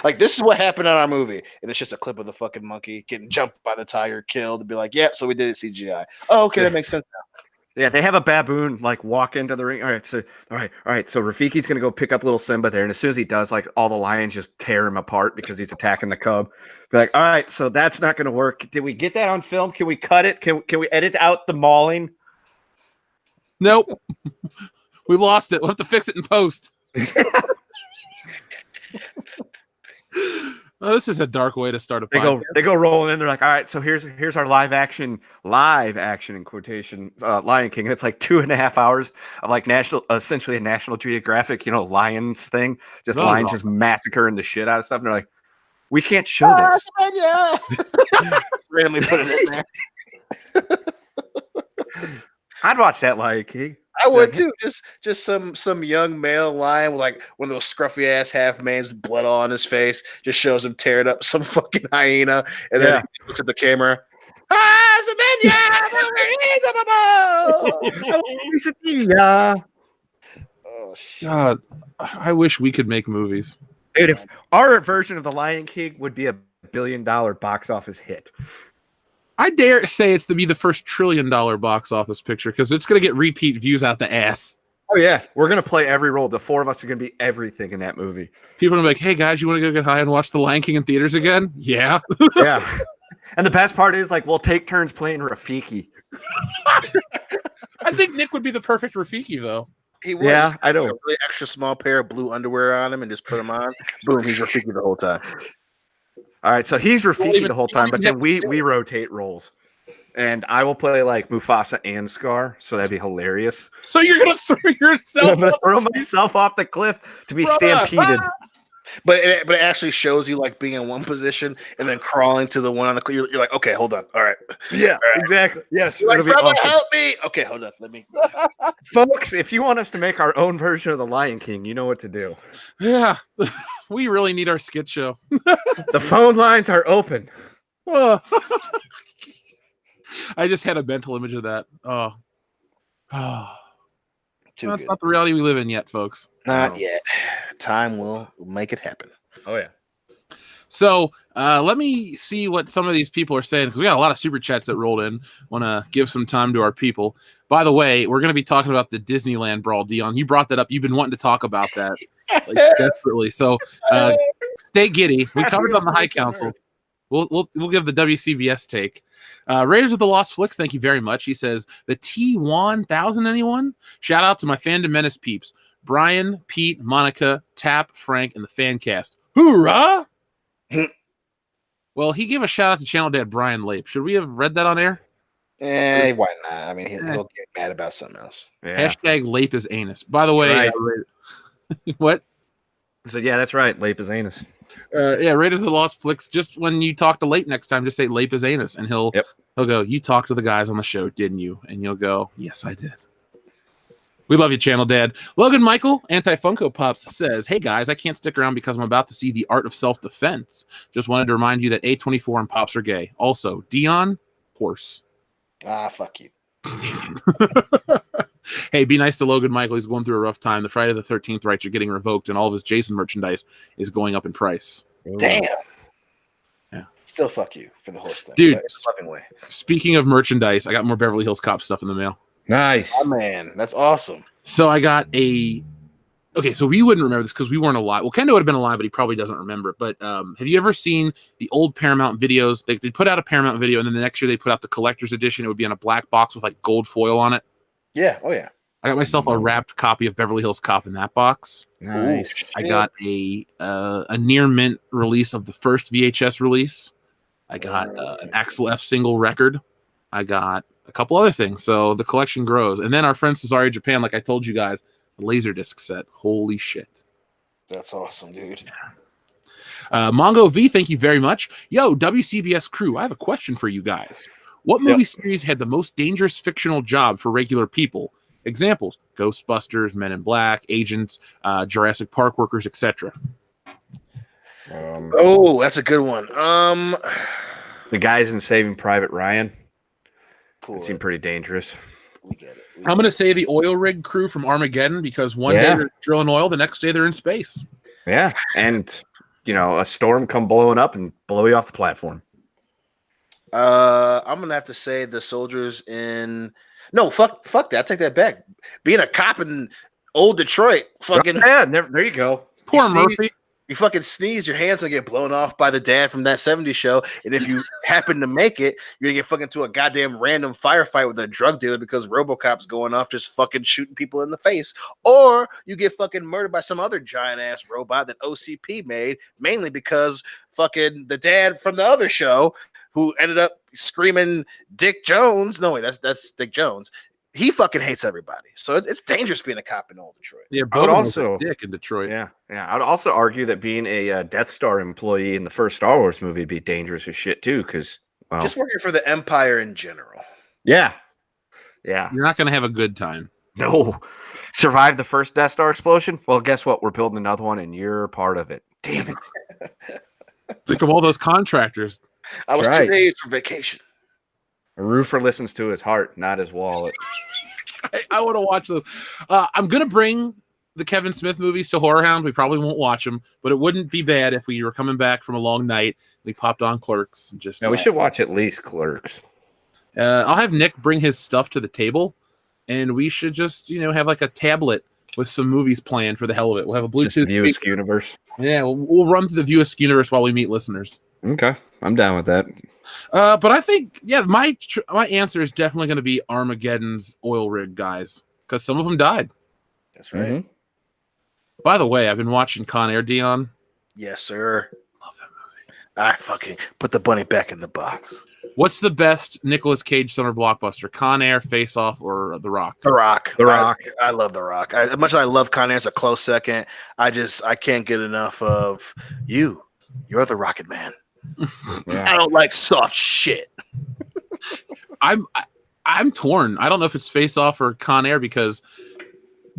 Like, this is what happened on our movie, and it's just a clip of the fucking monkey getting jumped by the tiger, killed, and be like, "Yeah, so we did it CGI." Oh, okay, that makes sense now. Yeah, they have a baboon like walk into the ring. All right. So Rafiki's gonna go pick up little Simba there, and as soon as he does, like all the lions just tear him apart because he's attacking the cub. Be like, all right, so that's not gonna work. Did we get that on film? Can we cut it? Can we edit out the mauling? Nope. We lost it. We'll have to fix it in post. Oh, this is a dark way to start a podcast. They go rolling in. They're like, all right, so here's our live action in quotation Lion King. And it's like 2.5 hours of like essentially a National Geographic, lions thing. Just lions just massacring the shit out of stuff. And they're like, we can't show this. Yeah. Randomly put it in there. I'd watch that Lion King. I would too. Just some young male lion with like one of those scruffy ass half mans with blood all on his face. Just shows him tearing up some fucking hyena, and then he looks at the camera. Oh shit. God, I wish we could make movies. Dude, if our version of the Lion King would be a $1 billion box office hit. I dare say it's to be the first $1 trillion box office picture because it's going to get repeat views out the ass. Oh, yeah. We're going to play every role. The four of us are going to be everything in that movie. People are going to be like, hey, guys, you want to go get high and watch The Lion King in theaters again? Yeah. Yeah. And the best part is, like, we'll take turns playing Rafiki. I think Nick would be the perfect Rafiki, though. He was. Yeah, I know. A really extra small pair of blue underwear on him and just put them on. Boom, he's Rafiki the whole time. All right, so he's Rafiki the whole time, but then we rotate roles. And I will play like Mufasa and Scar, so that'd be hilarious. So you're gonna throw yourself? I'm gonna throw myself off the cliff to be stampeded. But it actually shows you like being in one position and then crawling to the one on the cliff. You're like, okay, hold on. All right. Yeah, all right. Exactly. Yes, you're it'll like, be brother, awesome. help me. Okay, hold on. Let me. Folks, if you want us to make our own version of the Lion King, you know what to do. Yeah, we really need our skit show. The phone lines are open. I just had a mental image of that. That's not the reality we live in yet, folks. Not yet. Time will make it happen. Oh, yeah. So let me see what some of these people are saying, because we got a lot of super chats that rolled in. Want to give some time to our people. By the way, we're going to be talking about the Disneyland Brawl. Dion, you brought that up. You've been wanting to talk about that desperately. So stay giddy. We covered it on the High Council. We'll give the WCBS take. Raiders of the Lost Flicks, thank you very much. He says, the T1000, anyone? Shout out to my Fandom Menace peeps. Brian, Pete, Monica, Tap, Frank, and the fan cast. Hoorah! Well, he gave a shout out to Channel Dad Brian Lape. Should we have read that on air? Why not? I mean, he'll get mad about something else. Yeah. Hashtag Lape is anus. By the way, what? So yeah, that's right. Lape is anus. Raiders of the Lost Flicks. Just when you talk to Lape next time, just say Lape is anus, and he'll go, you talked to the guys on the show, didn't you? And you'll go, yes, I did. We love you, Channel Dad. Logan Michael, Anti-Funko Pops, says, hey, guys, I can't stick around because I'm about to see The Art of Self-Defense. Just wanted to remind you that A24 and Pops are gay. Also, Dion, horse. Fuck you. Hey, be nice to Logan Michael. He's going through a rough time. The Friday the 13th rights are getting revoked, and all of his Jason merchandise is going up in price. Damn. Yeah. Still fuck you for the horse thing. Dude, loving way. Speaking of merchandise, I got more Beverly Hills Cop stuff in the mail. Nice. Oh, man. That's awesome. So I got so we wouldn't remember this because we weren't alive. Well, Kendo would have been alive, but he probably doesn't remember. But have you ever seen the old Paramount videos? They put out a Paramount video, and then the next year they put out the collector's edition. It would be in a black box with like gold foil on it. Yeah. Oh, yeah. I got myself a wrapped copy of Beverly Hills Cop in that box. Nice. I got a near mint release of the first VHS release. I got an Axel F single record. I got a couple other things. So the collection grows. And then our friend Cesario Japan, like I told you guys, the Laserdisc set. Holy shit. That's awesome, dude. Mongo V, thank you very much. Yo, WCBS crew, I have a question for you guys. What movie series had the most dangerous fictional job for regular people? Examples: Ghostbusters, Men in Black, Agents, Jurassic Park workers, etc. That's a good one. The guys in Saving Private Ryan. Cool. It seemed pretty dangerous. We get it. I'm going to say the oil rig crew from Armageddon, because one day they're drilling oil, the next day they're in space. Yeah, and a storm come blowing up and blow you off the platform. I'm gonna have to say the soldiers in No, fuck that. I take that back. Being a cop in old Detroit, fucking Yeah, there you go. Poor sneeze- Murphy. You fucking sneeze, your hand's gonna get blown off by the dad from that 70s show. And if you happen to make it, you're gonna get fucking to a goddamn random firefight with a drug dealer because RoboCop's going off just fucking shooting people in the face. Or you get fucking murdered by some other giant ass robot that OCP made, mainly because fucking the dad from the other show who ended up screaming Dick Jones. No, wait, that's Dick Jones. He fucking hates everybody. So it's dangerous being a cop in old Detroit. Yeah, I would Bowden was also a dick in Detroit. Yeah. I would also argue that being a Death Star employee in the first Star Wars movie would be dangerous as shit too. Because Just working for the Empire in general. yeah, You're not going to have a good time. no, survive the first Death Star explosion. Well, guess what? We're building another one, and you're part of it. Damn it! Think of all those contractors. I was That's 2 right. days from vacation. A roofer listens to his heart, not his wallet. I want to watch those. I'm going to bring the Kevin Smith movies to Horror Hound. We probably won't watch them, but it wouldn't be bad if we were coming back from a long night. We popped on Clerks. And just No, we should watch at least Clerks. I'll have Nick bring his stuff to the table, and we should just have like a tablet with some movies planned for the hell of it. We'll have a Bluetooth View speaker. universe. Yeah, we'll run through the View universe while we meet listeners. Okay, I'm down with that. But I think, my answer is definitely going to be Armageddon's oil rig guys, because some of them died. That's right. Mhm. By the way, I've been watching Con Air, Dion. Yes, sir. Love that movie. I fucking put the bunny back in the box. What's the best Nicolas Cage summer blockbuster? Con Air, Face Off, or The Rock? The Rock. The Rock. I love The Rock. As much as I love Con Air, it's a close second. I can't get enough of you. You're the Rocket Man. Yeah. I don't like soft shit. I'm torn. I don't know if it's Face Off or Con Air because,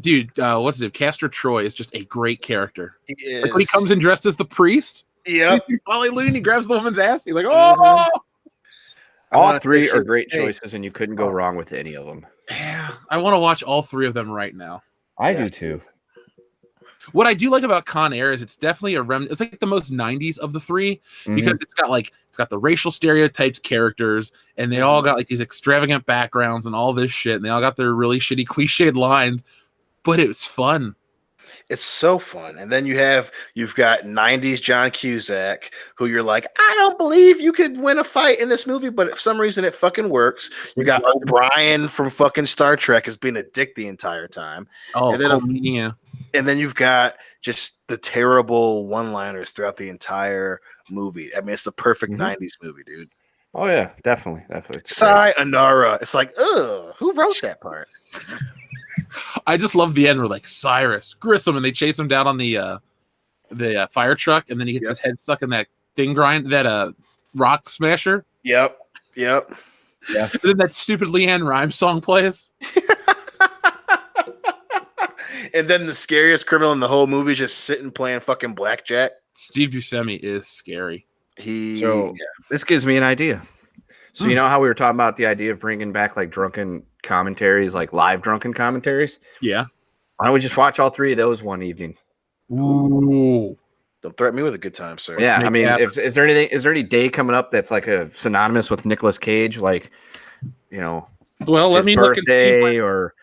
dude, what's it? Castor Troy is just a great character. He is. Like when he comes in dressed as the priest, Yep. he's Ollie Loon, he grabs the woman's ass. He's like, oh, All three are great choices, and you couldn't go wrong with any of them. yeah. I want to watch all three of them right now. I do too. What I do like about Con Air is it's definitely a remnant. It's like the most 90s of the three because it's got the racial stereotyped characters and they all got like these extravagant backgrounds and all this shit. And they all got their really shitty cliched lines, but it was fun. It's so fun. And then you've got 90s John Cusack, who you're like, I don't believe you could win a fight in this movie, but for some reason it fucking works. You got O'Brien from fucking Star Trek as being a dick the entire time. Oh, And then yeah. And then you've got just the terrible one-liners throughout the entire movie. I mean, it's the perfect 90s movie, dude. Oh yeah, definitely. It's great. Sayonara. It's like, ugh, who wrote that part? I just love the end where like Cyrus, Grissom, and they chase him down on the fire truck, and then he gets his head stuck in that rock smasher. Yep. Yeah. And then that stupid Leanne Rimes song plays. And then the scariest criminal in the whole movie is just sitting playing fucking blackjack. Steve Buscemi is scary. This gives me an idea. So you know how we were talking about the idea of bringing back like drunken commentaries, like live drunken commentaries? Yeah. Why don't we just watch all three of those one evening? Ooh. Don't threaten me with a good time, sir. Yeah, I mean, is there any day coming up that's like a synonymous with Nicolas Cage, like Well, let me look and birthday see. or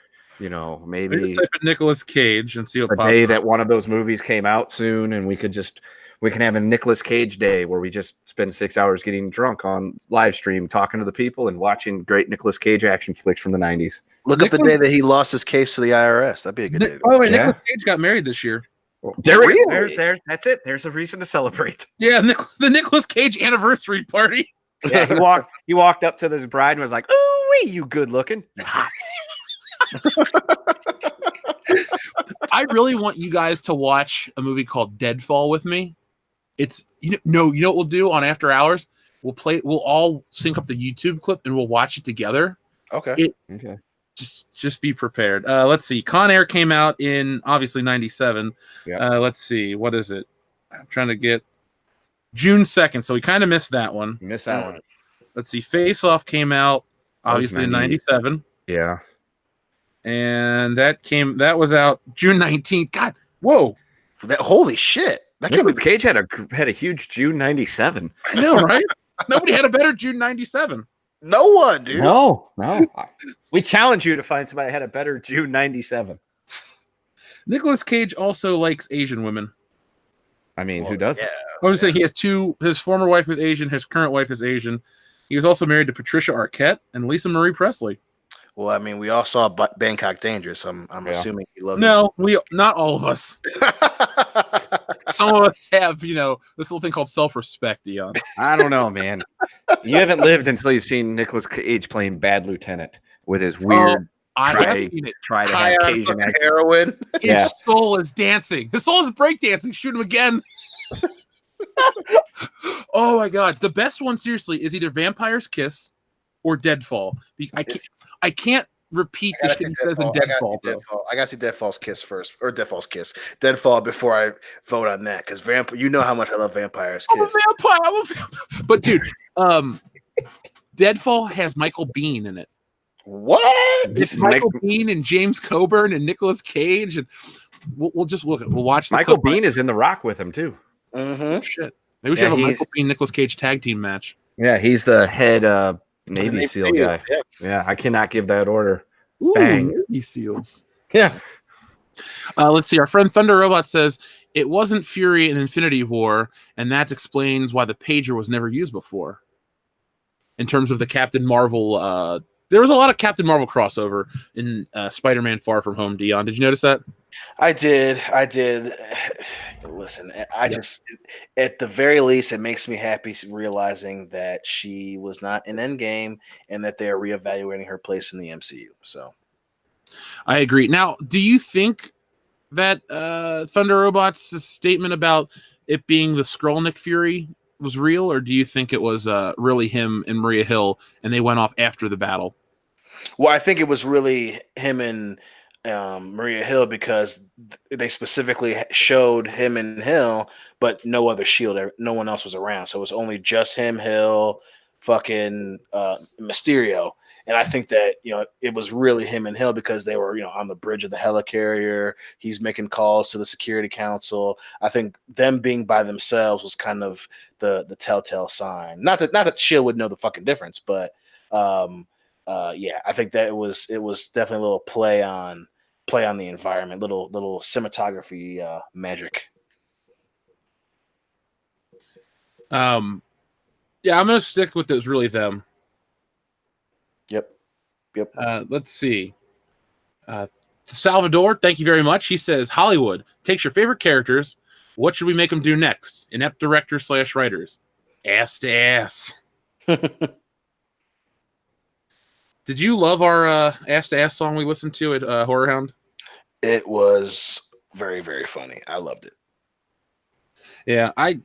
maybe Just type in Nicolas Cage and see what a pops day up. that one of those movies came out soon, and we can have a Nicolas Cage day where we just spend 6 hours getting drunk on live stream, talking to the people and watching great Nicolas Cage action flicks from the 90s. Look up the day that he lost his case to the IRS. That'd be a good day. Oh, wait, Nicolas Cage got married this year. That's it. There's a reason to celebrate. Yeah, the Nicolas Cage anniversary party. Yeah, he walked up to this bride and was like, "Ooh, you good looking, you hot." I really want you guys to watch a movie called Deadfall with me. It's you know what we'll do on After Hours? We'll all sync up the YouTube clip and we'll watch it together. Okay. Okay. Just be prepared. Let's see. Con Air came out in obviously 97. Yeah. Let's see. What is it? I'm trying to get June 2nd. So we kind of missed that one. You missed that one. Let's see. Face Off came out obviously in 97. Yeah. And that was out June 19th. God, whoa. Holy shit. That can't be Nicolas Cage had a huge June 97. I know, right? Nobody had a better June 97. No one, dude. No. We challenge you to find somebody that had a better June 97. Nicolas Cage also likes Asian women. I mean, who doesn't? Yeah. I was saying he has two. His former wife was Asian. His current wife is Asian. He was also married to Patricia Arquette and Lisa Marie Presley. Well, I mean, we all saw Bangkok Dangerous. I'm assuming he loves. No, not all of us. Some of us have, this little thing called self-respect, Dion. I don't know, man. You haven't lived until you've seen Nicolas Cage playing Bad Lieutenant with his weird. I have seen it. Try to have Cajun heroin. His soul is dancing. His soul is breakdancing. Shoot him again. Oh my god, the best one seriously is either Vampire's Kiss or Deadfall. I can't repeat the shit he says in Deadfall. I gotta see Deadfall's Kiss first, or Deadfall's Kiss, Deadfall before I vote on that. Because you know how much I love Vampire's Kiss. I'm a vampire. But dude, Deadfall has Michael Biehn in it. What? It's Michael Biehn and James Coburn and Nicolas Cage, and we'll watch. Michael Biehn is in The Rock with him too. Mm-hmm. Shit, maybe we should have a Michael Biehn Nicolas Cage tag team match. Yeah, he's the head Navy SEAL guy. Yeah, I cannot give that order. Ooh, Bang. Navy SEALs. Yeah. Let's see. Our friend Thunder Robot says it wasn't Fury in Infinity War, and that explains why the pager was never used before. In terms of the Captain Marvel, there was a lot of Captain Marvel crossover in Spider-Man Far From Home. Dion, did you notice that? I did. Listen, just, at the very least, it makes me happy realizing that she was not in Endgame and that they are reevaluating her place in the MCU. So, I agree. Now, do you think that Thunder Robot's statement about it being the Skrull Nick Fury was real, or do you think it was really him and Maria Hill, and they went off after the battle? Well, I think it was really him and Maria Hill, because they specifically showed him and Hill, but no other Shield, no one else was around, so it was only just him, Hill, fucking Mysterio, and I think that it was really him and Hill because they were on the bridge of the helicarrier. He's making calls to the Security Council. I think them being by themselves was kind of the telltale sign. Not that Shield would know the fucking difference, but yeah, I think that it was definitely a little play on the environment, little cinematography magic. Yeah, I'm gonna stick with it was really them. Yep. Let's see. Salvador, thank you very much. He says Hollywood takes your favorite characters. What should we make them do next? Inept directors / writers. Ass to ass. Did you love our ass to ass song we listened to at Horror Hound? It was very, very funny. I loved it. Yeah, I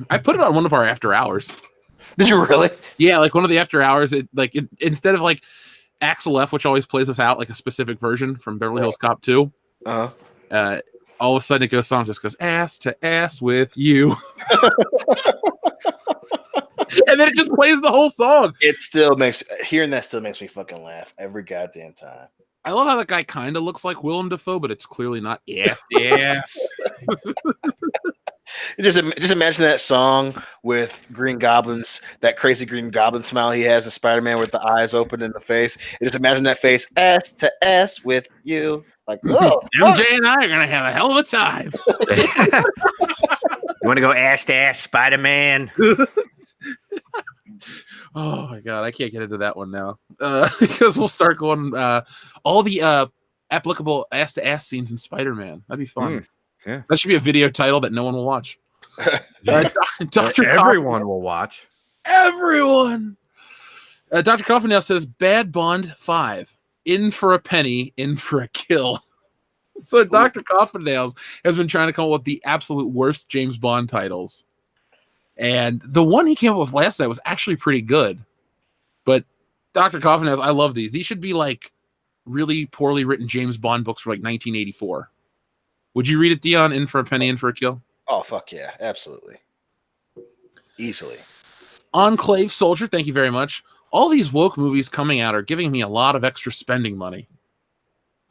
put it on one of our after hours. Did you really? Yeah, like one of the after hours. It instead of like Axel F, which always plays us out like a specific version from Beverly Hills Cop 2. All of a sudden it goes song just goes ass to ass with you. And then it just plays the whole song. Hearing that still makes me fucking laugh every goddamn time. I love how that guy kind of looks like Willem Dafoe, but it's clearly not ass to ass. Just imagine that song with Green Goblin's, that crazy Green Goblin smile he has in Spider-Man with the eyes open in the face. And just imagine that face, ass to ass with you. Like, oh, MJ and I are going to have a hell of a time. You want to go ass to ass, Spider-Man? Oh, my God. I can't get into that one now. Because we'll start going all the applicable ass to ass scenes in Spider-Man. That'd be fun. Yeah. That should be a video title that no one will watch. Dr. Everyone will watch. Everyone. Dr. Coffin now says Bad Bond 5. In for a penny, in for a kill. So Dr. Coffindales has been trying to come up with the absolute worst James Bond titles. And the one he came up with last night was actually pretty good. But Dr. Coffindales, I love these. These should be like really poorly written James Bond books from like 1984. Would you read it, Dion? In for a penny, in for a kill? Oh, fuck yeah. Absolutely. Easily. Enclave Soldier, thank you very much. All these woke movies coming out are giving me a lot of extra spending money.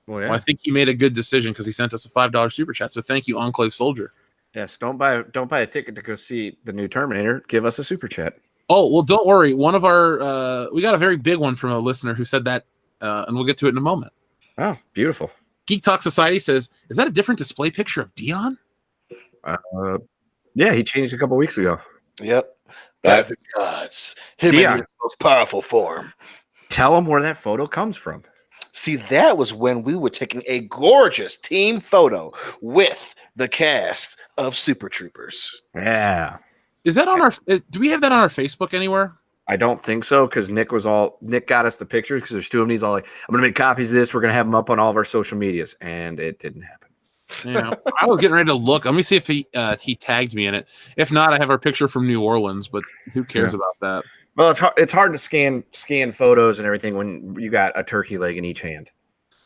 Well, yeah. Well, I think he made a good decision because he sent us a $5 super chat. So thank you, Enclave Soldier. Yes, don't buy a ticket to go see the new Terminator. Give us a super chat. Oh, well, don't worry. One of our we got a very big one from a listener who said that, and we'll get to it in a moment. Oh, beautiful. Geek Talk Society says, "Is that a different display picture of Dion?" Yeah, he changed a couple weeks ago. Yep. By the gods, him in his most powerful form. Tell him where that photo comes from. See, that was when we were taking a gorgeous team photo with the cast of Super Troopers. Yeah. Is that on our? Do we have that on our Facebook anywhere? I don't think so, because Nick got us the pictures because there's two of them. He's all like, I'm gonna make copies of this. We're gonna have them up on all of our social medias, and it didn't happen. Yeah, I was getting ready to look. Let me see if he tagged me in it. If not, I have our picture from New Orleans, but who cares about that? Well, it's hard to scan photos and everything when you got a turkey leg in each hand.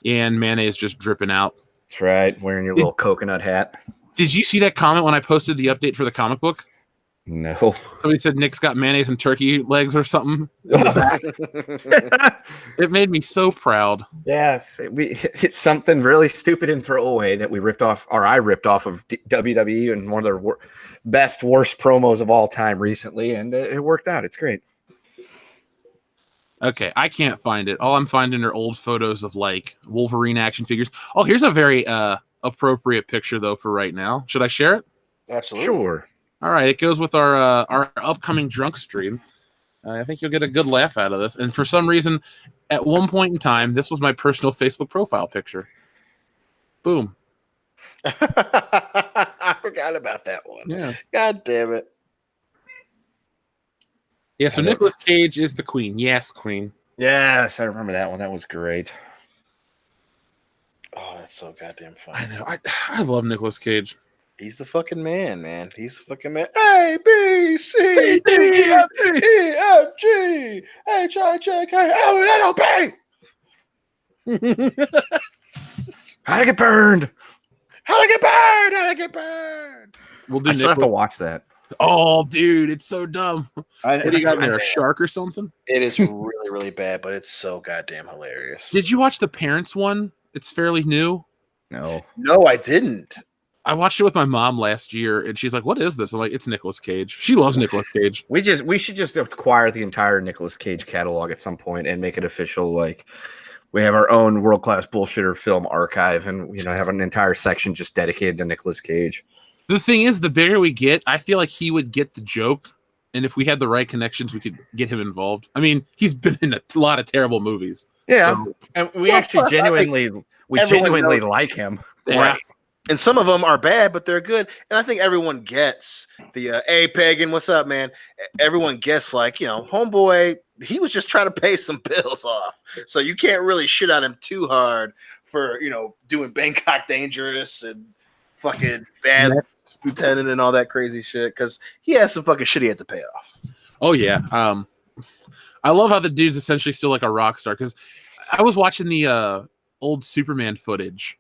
And mayonnaise just dripping out. That's right, wearing your little coconut hat. Did you see that comment when I posted the update for the comic book? No. Somebody said Nick's got mayonnaise and turkey legs or something in the back. It made me so proud. Yeah, it's something really stupid and throwaway that we ripped off, or I ripped off of WWE and one of their worst promos of all time recently, and it worked out. It's great. Okay, I can't find it. All I'm finding are old photos of like Wolverine action figures. Oh, here's a very appropriate picture though for right now. Should I share it? Absolutely. Sure. All right, it goes with our upcoming drunk stream. I think you'll get a good laugh out of this. And for some reason, at one point in time, this was my personal Facebook profile picture. Boom. I forgot about that one. Yeah. God damn it. Yeah, so Nicolas Cage is the queen. Yes, queen. Yes, I remember that one. That was great. Oh, that's so goddamn funny. I know. I love Nicolas Cage. He's the fucking man. He's the fucking man. A, B, C, D, F, E, F, G, H, I, J, K, L, N, O, P. How'd I get burned? How'd I get burned? We'll do I still have to watch that. Oh, dude, it's so dumb. What do you got there? A shark or something? It is really, really bad, but it's so goddamn hilarious. Did you watch the Parents one? It's fairly new. No, I didn't. I watched it with my mom last year, and she's like, "What is this?" I'm like, "It's Nicolas Cage." She loves Nicolas Cage. We should just acquire the entire Nicolas Cage catalog at some point and make it official. Like, we have our own world-class bullshitter film archive, and have an entire section just dedicated to Nicolas Cage. The thing is, the bigger we get, I feel like he would get the joke, and if we had the right connections, we could get him involved. I mean, he's been in a lot of terrible movies. Yeah, so, and we actually genuinely like him. Yeah. Right. And some of them are bad, but they're good. And I think everyone gets the, hey, Pagan, what's up, man? Everyone gets, like, homeboy, he was just trying to pay some bills off. So you can't really shit on him too hard for, doing Bangkok Dangerous and fucking Bad Lieutenant and all that crazy shit, because he has some fucking shit he had to pay off. Oh, yeah. I love how the dude's essentially still like a rock star, because I was watching the old Superman footage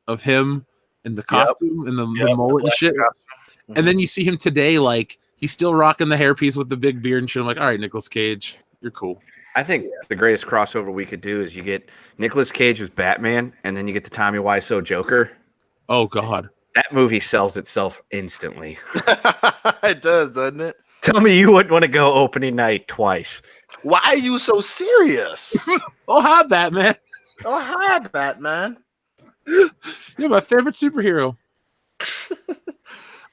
of him in the costume and the mullet and shit. Mm-hmm. And then you see him today, like, he's still rocking the hairpiece with the big beard and shit. I'm like, all right, Nicolas Cage, you're cool. I think the greatest crossover we could do is you get Nicolas Cage with Batman, and then you get the Tommy Wiseau Joker. Oh, God. That movie sells itself instantly. It does, doesn't it? Tell me you wouldn't want to go opening night twice. Why are you so serious? Oh, hi, Batman. Oh, hi, Batman. You're my favorite superhero.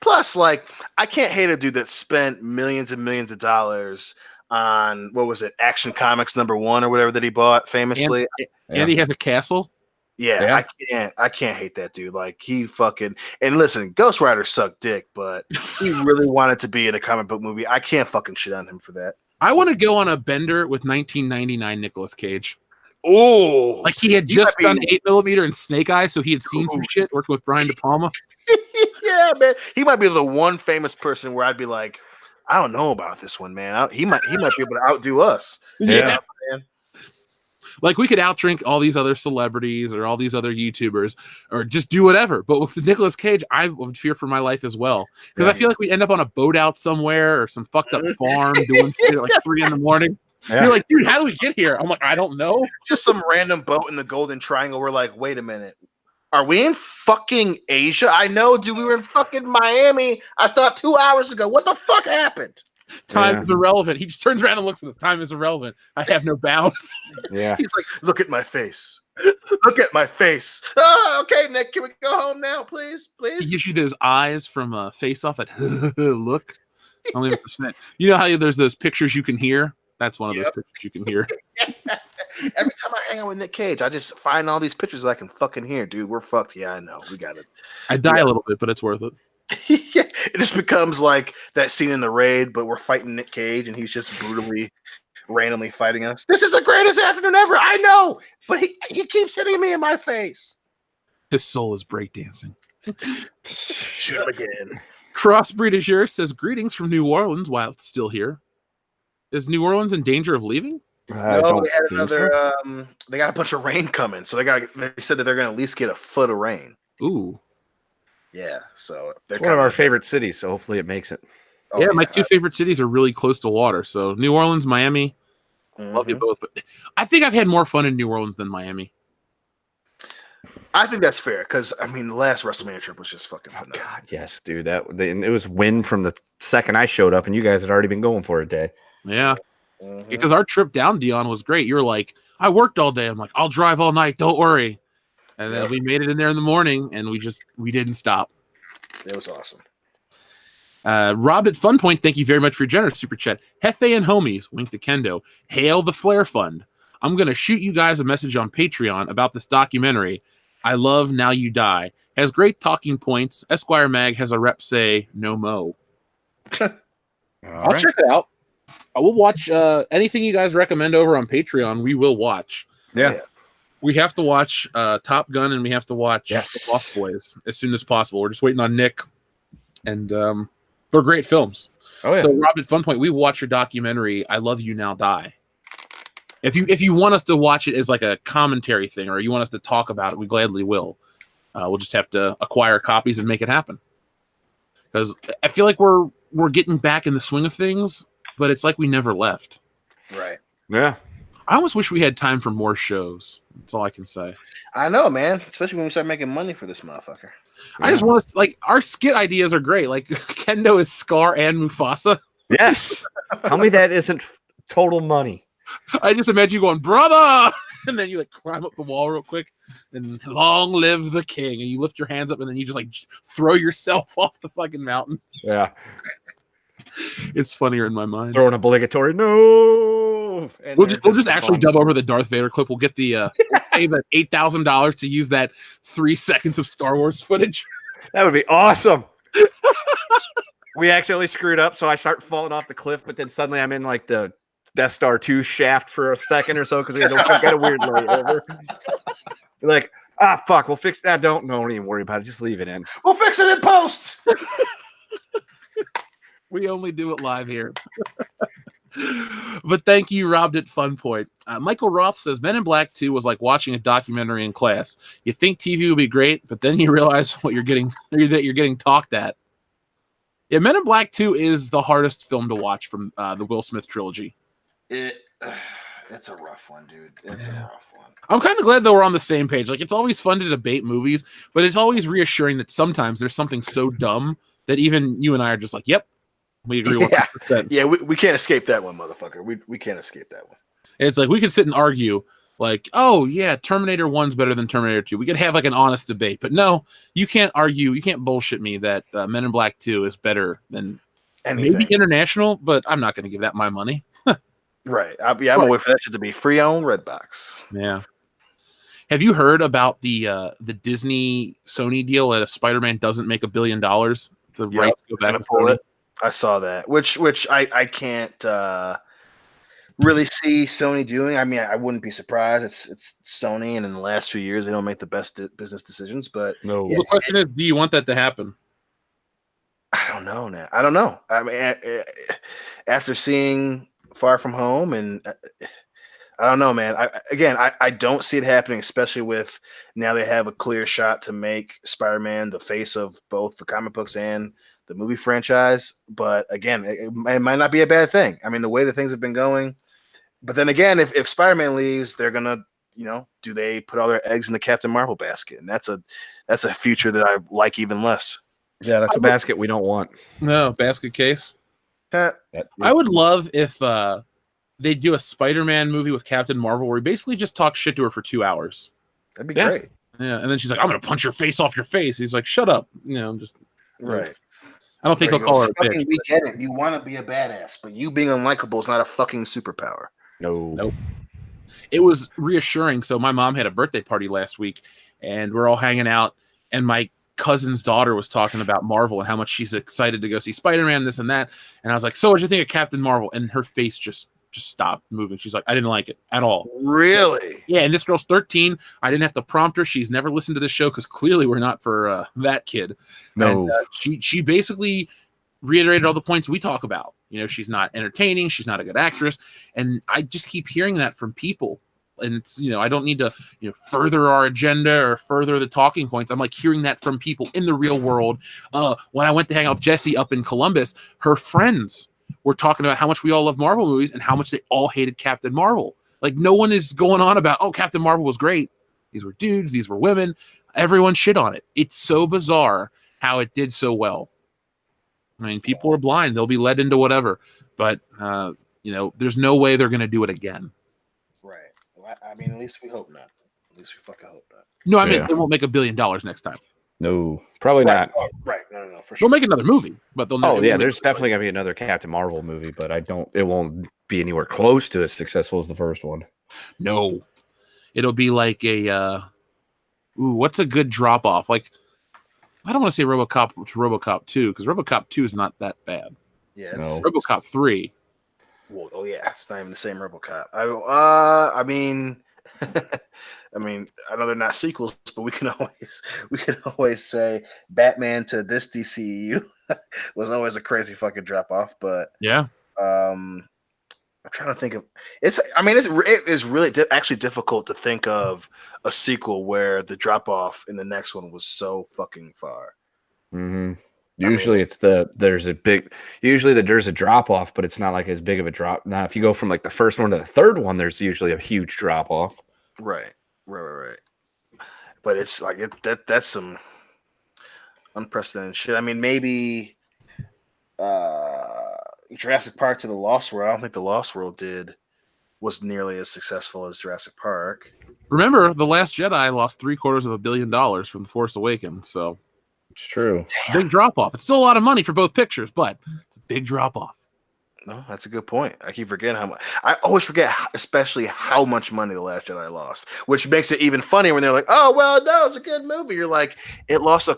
Plus, like, I can't hate a dude that spent millions and millions of dollars on, what was it, Action Comics #1 or whatever that he bought famously. And he has a castle. Yeah, I can't hate that dude. Like, he fucking, and listen, Ghost Rider sucked dick, but he really wanted to be in a comic book movie. I can't fucking shit on him for that. I want to go on a bender with 1999 Nicolas Cage. Oh, like he had just done 8mm and Snake Eyes, so he had seen some shit working with Brian De Palma. Yeah, man, he might be the one famous person where I'd be like, I don't know about this one, man. He might be able to outdo us. Yeah, man. Like, we could outdrink all these other celebrities or all these other YouTubers or just do whatever. But with Nicolas Cage, I would fear for my life as well, because I feel like we end up on a boat out somewhere or some fucked up farm doing shit at like 3 a.m. Yeah. You're like, dude, how do we get here? I'm like, I don't know. Just some random boat in the Golden Triangle. We're like, wait a minute. Are we in fucking Asia? I know, dude. We were in fucking Miami. I thought 2 hours ago. What the fuck happened? Time is irrelevant. He just turns around and looks at us. Time is irrelevant. I have no bounds. Yeah. He's like, look at my face. Look at my face. Oh, okay, Nick, can we go home now, please? He Please? gives you those eyes from Face Off that look. Only percent. You know how there's those pictures you can hear? That's one of those pictures you can hear. Every time I hang out with Nic Cage, I just find all these pictures that I can fucking hear. Dude, we're fucked. Yeah, I know. We got it. I die a little bit, but it's worth it. Yeah, it just becomes like that scene in The Raid, but we're fighting Nic Cage, and he's just brutally, randomly fighting us. This is the greatest afternoon ever. I know, but he keeps hitting me in my face. His soul is breakdancing. Shoot him again. Crossbreed Azure says, greetings from New Orleans while it's still here. Is New Orleans in danger of leaving? No, they had another. They got a bunch of rain coming, so they said that they're going to at least get a foot of rain. Ooh. Yeah, so it's one of our favorite cities, so hopefully it makes it. Oh, yeah, my two favorite cities are really close to water. So New Orleans, Miami. Love you both. But I think I've had more fun in New Orleans than Miami. I think that's fair because the last WrestleMania trip was just fucking fun. Oh, God, yes, dude. It was win from the second I showed up, and you guys had already been going for a day. Yeah, because our trip down, Dion, was great. You were like, I worked all day. I'm like, I'll drive all night. Don't worry. And then we made it in there in the morning, and we didn't stop. It was awesome. Robbed at Fun Point, thank you very much for your generous super chat. Hefe and homies, wink to Kendo. Hail the Flair Fund. I'm going to shoot you guys a message on Patreon about this documentary. I love Now You Die. Has great talking points. Esquire Mag has a rep say, no mo. I'll check it out. I will watch anything you guys recommend over on Patreon. We will watch. Yeah. We have to watch Top Gun and we have to watch The Lost Boys as soon as possible. We're just waiting on Nick. And they're great films. Oh, yeah. So, Rob, at Fun Point, we watch your documentary, I Love You Now Die. If you want us to watch it as like a commentary thing or you want us to talk about it, we gladly will. We'll just have to acquire copies and make it happen. Because I feel like we're getting back in the swing of things, but it's like we never left. Right. Yeah. I almost wish we had time for more shows. That's all I can say. I know, man. Especially when we start making money for this motherfucker. I just want to, like, our skit ideas are great. Like, Kendo is Scar and Mufasa. Yes. Tell me that isn't total money. I just imagine you going, brother! And then you, like, climb up the wall real quick. And long live the king. And you lift your hands up and then you just, like, throw yourself off the fucking mountain. Yeah. It's funnier in my mind. Throw an obligatory no. We'll just actually dub over the Darth Vader clip. We'll get the pay the $8,000 to use that 3 seconds of Star Wars footage. That would be awesome. We accidentally screwed up, so I start falling off the cliff, but then suddenly I'm in like the Death Star 2 shaft for a second or so because we got a weird layover. You're like, fuck, we'll fix that. Don't even worry about it. Just leave it in. We'll fix it in post. We only do it live here. But thank you, Robbed at Fun Point. Michael Roth says, Men in Black 2 was like watching a documentary in class. You think TV would be great, but then you realize what you're getting talked at. Yeah, Men in Black 2 is the hardest film to watch from the Will Smith trilogy. It's a rough one, dude. It's a rough one. I'm kind of glad that we're on the same page. Like, it's always fun to debate movies, but it's always reassuring that sometimes there's something so dumb that even you and I are just like, yep, we agree 100%. Yeah, we can't escape that one, motherfucker. We can't escape that one. It's like we could sit and argue, like, oh, yeah, Terminator 1's better than Terminator 2. We could have, like, an honest debate. But no, you can't argue. You can't bullshit me that Men in Black 2 is better than maybe International, but I'm not going to give that my money. Right. I'm going to wait for that shit to be free on Redbox. Yeah. Have you heard about the Disney Sony deal that if Spider-Man doesn't make $1 billion, the rights go back to Sony? I saw that, which I can't really see Sony doing. I mean, I wouldn't be surprised. It's Sony, and in the last few years, they don't make the best business decisions. But no, the question is, do you want that to happen? I don't know, man. I don't know. I mean, after seeing Far From Home, and I don't know, man. I don't see it happening, especially with now they have a clear shot to make Spider-Man the face of both the comic books and the movie franchise. But again, it might not be a bad thing. I mean, the way that things have been going. But then again, if Spider-Man leaves, they're gonna, do they put all their eggs in the Captain Marvel basket? And that's a future that I like even less. Yeah, that's a basket we don't want. No, basket case. I would love if they do a Spider-Man movie with Captain Marvel where he basically just talks shit to her for 2 hours. That'd be great. Yeah, and then she's like, "I'm gonna punch your face off your face." He's like, "Shut up," just right. I don't think he'll call her a bitch. We get it. You want to be a badass, but you being unlikable is not a fucking superpower. Nope. It was reassuring. So my mom had a birthday party last week, and we're all hanging out, and my cousin's daughter was talking about Marvel and how much she's excited to go see Spider-Man, this and that. And I was like, "So what'd you think of Captain Marvel?" And her face just stopped moving. She's like, "I didn't like it at all." Really? Yeah, and this girl's 13. I didn't have to prompt her. She's never listened to this show because clearly we're not for that kid. No. And, she basically reiterated all the points we talk about. She's not entertaining. She's not a good actress. And I just keep hearing that from people. And it's, I don't need to, further our agenda or further the talking points. I'm like hearing that from people in the real world. When I went to hang out with Jessie up in Columbus, her friends were talking about how much we all love Marvel movies and how much they all hated Captain Marvel. Like, no one is going on about, "Oh, Captain Marvel was great. These were dudes. These were women." Everyone shit on it. It's so bizarre how it did so well. I mean, people are blind. They'll be led into whatever. But, there's no way they're going to do it again. Right. Well, I mean, at least we hope not. At least we fucking hope not. No, I mean, they won't make $1 billion next time. No, probably not. Oh, right. No, for sure. They'll make another movie, but they'll. There's definitely gonna be another Captain Marvel movie, but it won't be anywhere close to as successful as the first one. No, it'll be like a. What's a good drop off? Like, I don't want to say RoboCop to RoboCop 2 because RoboCop 2 is not that bad. Yeah, no. RoboCop 3. Well, it's not even the same RoboCop. I mean. I mean, I know they're not sequels, but we can always say Batman to this DCEU was always a crazy fucking drop off. But yeah, I'm trying to think of it is really actually difficult to think of a sequel where the drop off in the next one was so fucking far. Mm-hmm. Usually there's a drop off, but it's not like as big of a drop. Now, if you go from like the first one to the third one, there's usually a huge drop off. Right. But it's like that's some unprecedented shit. I mean, maybe Jurassic Park to the Lost World. I don't think the Lost World was nearly as successful as Jurassic Park. Remember, The Last Jedi lost $750 million from The Force Awakens, so it's true. Big drop off. It's still a lot of money for both pictures, but it's a big drop off. No, that's a good point. I keep forgetting how much. I always forget, especially how much money The Last Jedi lost, which makes it even funnier when they're like, "Oh, well, no, it's a good movie." You're like, it lost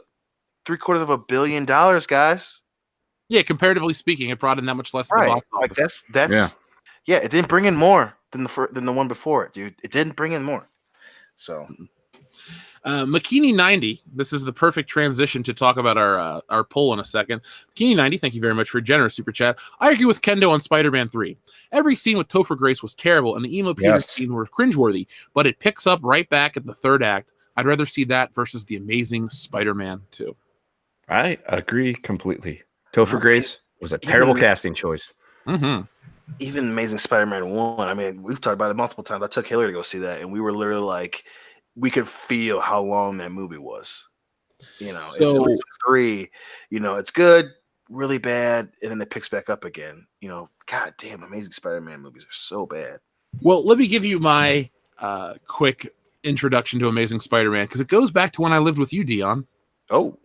$750 million, guys. Yeah, comparatively speaking, it brought in that much less. Right, the box office. Like that's yeah. It didn't bring in more than the one before it, dude. It didn't bring in more. So. McKinney 90. This is the perfect transition to talk about our poll in a second. McKinney 90, thank you very much for a generous super chat. I agree with Kendo on Spider-Man 3. Every scene with Topher Grace was terrible, and the emo Peter scene were cringeworthy, but it picks up right back at the third act. I'd rather see that versus the Amazing Spider-Man 2. I agree completely. Topher Grace was a terrible casting choice. Mm-hmm. Even Amazing Spider-Man 1. I mean, we've talked about it multiple times. I took Hillary to go see that, and we were literally like, we could feel how long that movie was. So, it's 3. It's good, really bad, and then it picks back up again. God damn, Amazing Spider-Man movies are so bad. Well, let me give you my quick introduction to Amazing Spider-Man because it goes back to when I lived with you, Dion. Oh.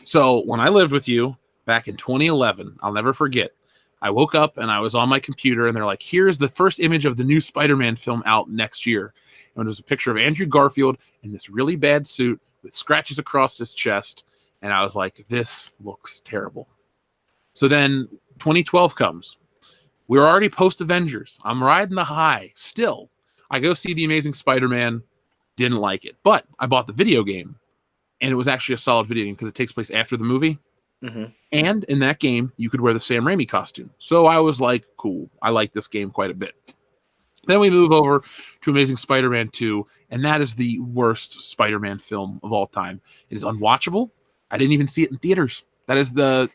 So when I lived with you back in 2011, I'll never forget. I woke up and I was on my computer and they're like, here's the first image of the new Spider-Man film out next year. And there's a picture of Andrew Garfield in this really bad suit with scratches across his chest. And I was like, this looks terrible. So then 2012 comes. We're already post-Avengers. I'm riding the high. Still, I go see The Amazing Spider-Man. Didn't like it. But I bought the video game. And it was actually a solid video game because it takes place after the movie. Mm-hmm. And in that game, you could wear the Sam Raimi costume. So I was like, cool. I like this game quite a bit. Then we move over to Amazing Spider-Man 2, and that is the worst Spider-Man film of all time. It is unwatchable. I didn't even see it in theaters. That is the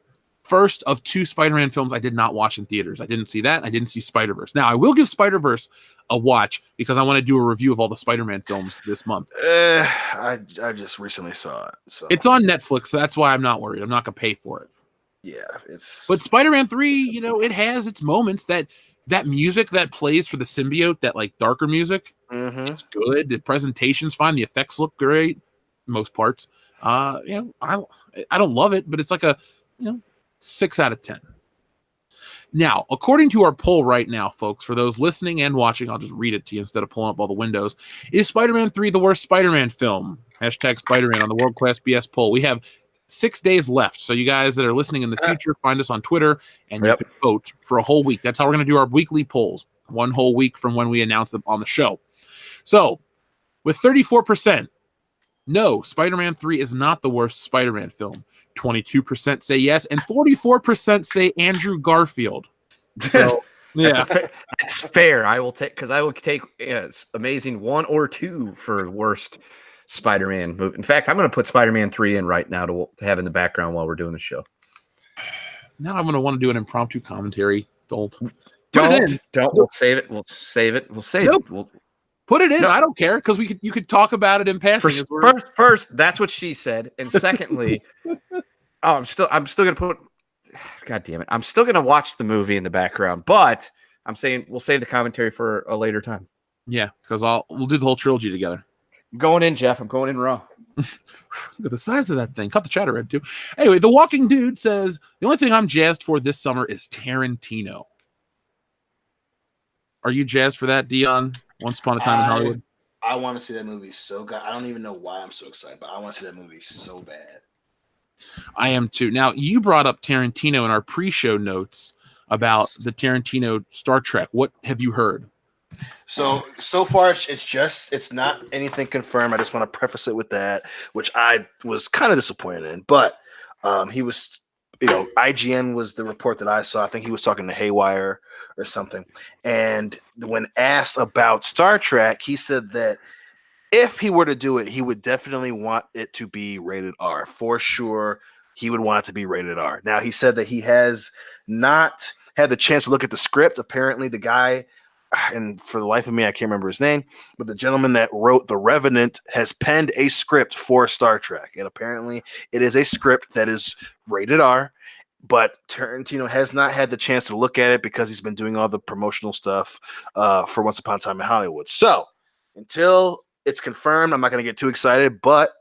first of 2 Spider-Man films I did not watch in theaters. I didn't see that. I didn't see Spider-Verse. Now, I will give Spider-Verse a watch because I want to do a review of all the Spider-Man films this month. I just recently saw it. So it's on Netflix, so that's why I'm not worried. I'm not going to pay for it. Yeah, it's. But Spider-Man 3, you know, it has its moments. That music that plays for the symbiote, that like darker music, it's good. The presentation's fine. The effects look great, most parts. You know, I don't love it, but it's like a 6 out of 10. Now, according to our poll right now, folks, for those listening and watching, I'll just read it to you instead of pulling up all the windows. Is Spider-Man 3 the worst Spider-Man film? Hashtag Spider-Man on the World Class BS poll. We have 6 days left. So you guys that are listening in the future, find us on Twitter and you can vote for a whole week. That's how we're going to do our weekly polls. One whole week from when we announce them on the show. So with 34%, no, Spider-Man 3 is not the worst Spider-Man film. 22% say yes, and 44% say Andrew Garfield. So, yeah. That's fair. I will take, because I will take it's Amazing 1 or 2 for worst Spider-Man movie. In fact, I'm going to put Spider-Man 3 in right now to have in the background while we're doing the show. Now I'm going to want to do an impromptu commentary. Don't. We'll save it. We'll save it. We'll put it in. No. I don't care because you could talk about it in passing. First, that's what she said, and secondly, I'm still gonna put. God damn it! I'm still gonna watch the movie in the background, but I'm saying we'll save the commentary for a later time. Yeah, because we'll do the whole trilogy together. I'm going in, Jeff. I'm going in raw. Look at the size of that thing. Cut the chatter red too. Anyway, the Walking Dude says the only thing I'm jazzed for this summer is Tarantino. Are you jazzed for that, Dion? Once Upon a Time in Hollywood. I want to see that movie so good. I don't even know why I'm so excited, but I want to see that movie so bad. I am too. Now, you brought up Tarantino in our pre-show notes about the Tarantino Star Trek. What have you heard? So far, it's not anything confirmed. I just want to preface it with that, which I was kind of disappointed in. But he was, IGN was the report that I saw. I think he was talking to Haywire or something. And when asked about Star Trek, he said that if he were to do it, he would definitely want it to be rated R. For sure, he would want it to be rated R. Now, he said that he has not had the chance to look at the script. Apparently, the guy, and for the life of me, I can't remember his name, but the gentleman that wrote The Revenant has penned a script for Star Trek. And apparently, it is a script that is rated R. But Tarantino has not had the chance to look at it because he's been doing all the promotional stuff for Once Upon a Time in Hollywood. So until it's confirmed, I'm not going to get too excited. But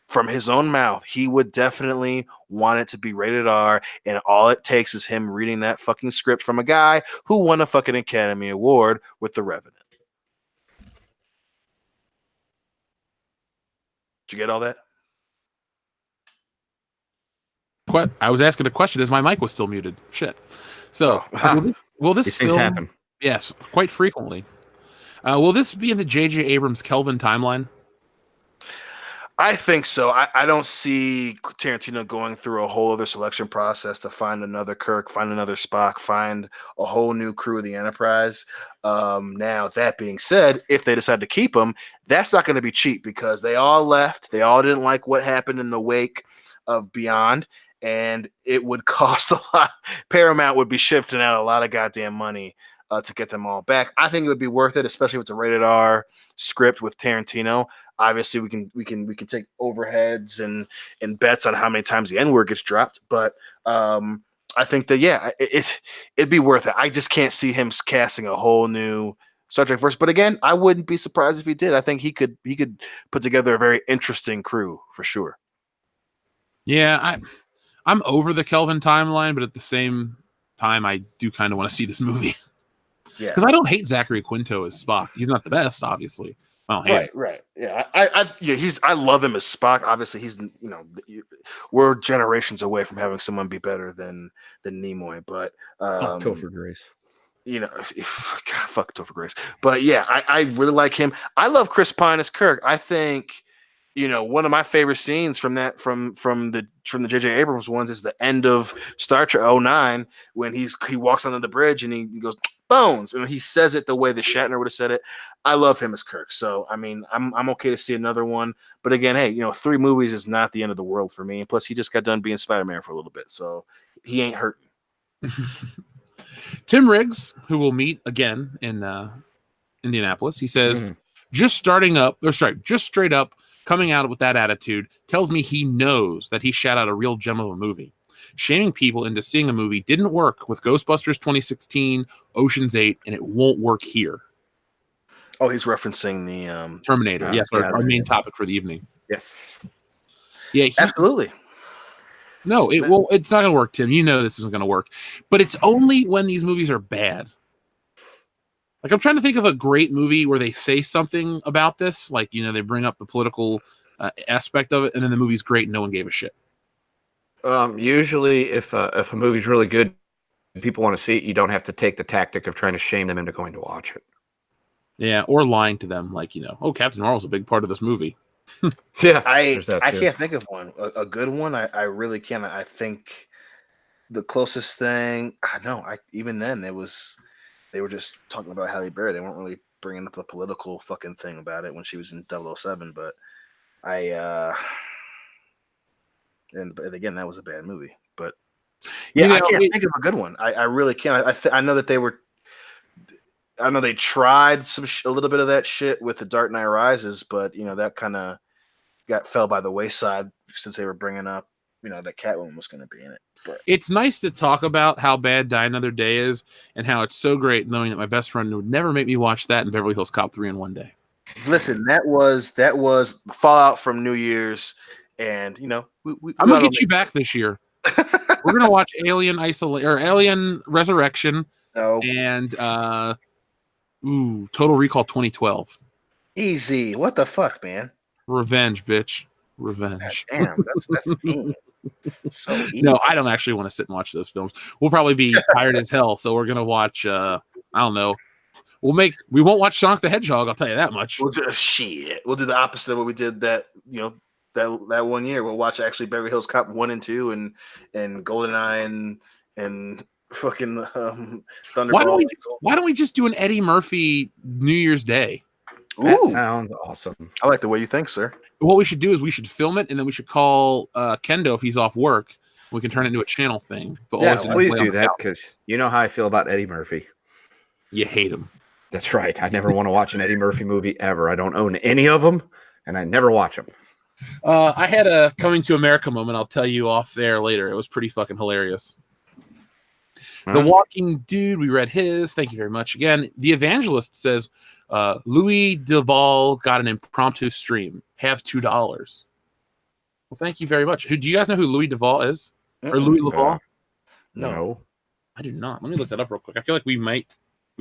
from his own mouth, he would definitely want it to be rated R. And all it takes is him reading that fucking script from a guy who won a fucking Academy Award with The Revenant. Did you get all that? I was asking a question as my mic was still muted. Shit. So, will this film happen? Yes, quite frequently. Will this be in the J.J. Abrams Kelvin timeline? I think so. I don't see Tarantino going through a whole other selection process to find another Kirk, find another Spock, find a whole new crew of the Enterprise. Now, that being said, if they decide to keep him, that's not going to be cheap because they all left. They all didn't like what happened in the wake of Beyond. And it would cost a lot. Paramount would be shifting out a lot of goddamn money to get them all back. I think it would be worth it, especially if it's a rated R script with Tarantino. Obviously, we can take overheads and bets on how many times the N-word gets dropped. But I think that it'd be worth it. I just can't see him casting a whole new Star Trek verse. But again, I wouldn't be surprised if he did. I think he could put together a very interesting crew for sure. Yeah, I'm over the Kelvin timeline, but at the same time, I do kind of want to see this movie. Yeah, because I don't hate Zachary Quinto as Spock. He's not the best, obviously. I don't hate him. Right. Yeah, I love him as Spock. Obviously, he's we're generations away from having someone be better than Nimoy. But Topher Grace. God, fuck Topher Grace. But yeah, I really like him. I love Chris Pine as Kirk. I think. One of my favorite scenes from the J.J. Abrams ones is the end of Star Trek 09 when he walks onto the bridge and he goes bones and he says it the way that Shatner would have said it. I love him as Kirk, so I mean I'm okay to see another one. But again, hey, 3 movies is not the end of the world for me. And plus, he just got done being Spider-Man for a little bit, so he ain't hurting. Tim Riggs, who we'll meet again in Indianapolis, he says, just straight up. Coming out with that attitude tells me he knows that he shot out a real gem of a movie. shaming people into seeing a movie didn't work with Ghostbusters 2016, Ocean's 8, and it won't work here. Oh, he's referencing the Terminator. Yes, our main topic for the evening. Yes. Yeah, absolutely. No, it won't. It's not going to work, Tim. You know this isn't going to work. But it's only when these movies are bad. Like, I'm trying to think of a great movie where they say something about this. Like, you know, they bring up the political aspect of it, and then the movie's great and no one gave a shit. Usually, if a movie's really good, people want to see it, you don't have to take the tactic of trying to shame them into going to watch it. Yeah, or lying to them. Like, you know, oh, Captain Marvel's a big part of this movie. Yeah, I can't think of one. A good one. I really can't. I think the closest thing. Even then they were just talking about Halle Berry. They weren't really bringing up the political fucking thing about it when she was in 007. But and again, that was a bad movie. But yeah, I can't think of a good one. I really can't. I know that they were. I know they tried a little bit of that shit with The Dark Knight Rises, but you know that kind of fell by the wayside since they were bringing up, you know, that Catwoman was going to be in it. But it's nice to talk about how bad Die Another Day is and how it's so great knowing that my best friend would never make me watch that in Beverly Hills Cop 3 in one day. Listen, that was fallout from New Year's, and you know I'm gonna get you back this year. We're gonna watch Alien Resurrection. No. And Total Recall 2012. Easy. What the fuck, man? Revenge, bitch. Revenge. God damn, that's mean. So easy. No, I don't actually want to sit and watch those films. We'll probably be tired as hell, so we're gonna watch. I don't know. We won't watch Sonic the Hedgehog. I'll tell you that much. We'll do the opposite of what we did that 1 year. We'll watch actually Beverly Hills Cop 1 and 2 and GoldenEye and fucking Thunderball. Why don't we just do an Eddie Murphy New Year's Day? That sounds awesome. I like the way you think, sir. What we should do is we should film it, and then we should call Kendo if he's off work. We can turn it into a channel thing. But yeah, please do that, because you know how I feel about Eddie Murphy. You hate him. That's right. I never want to watch an Eddie Murphy movie ever. I don't own any of them, and I never watch them. I had a Coming to America moment. I'll tell you off there later. It was pretty fucking hilarious. The Walking Dude, we read his. Thank you very much. Again, The Evangelist says, Louis Duval got an impromptu stream. Have $2. Well, thank you very much. Do you guys know who Louis Duval is? Or Louis Duval? No. I do not. Let me look that up real quick. I feel like we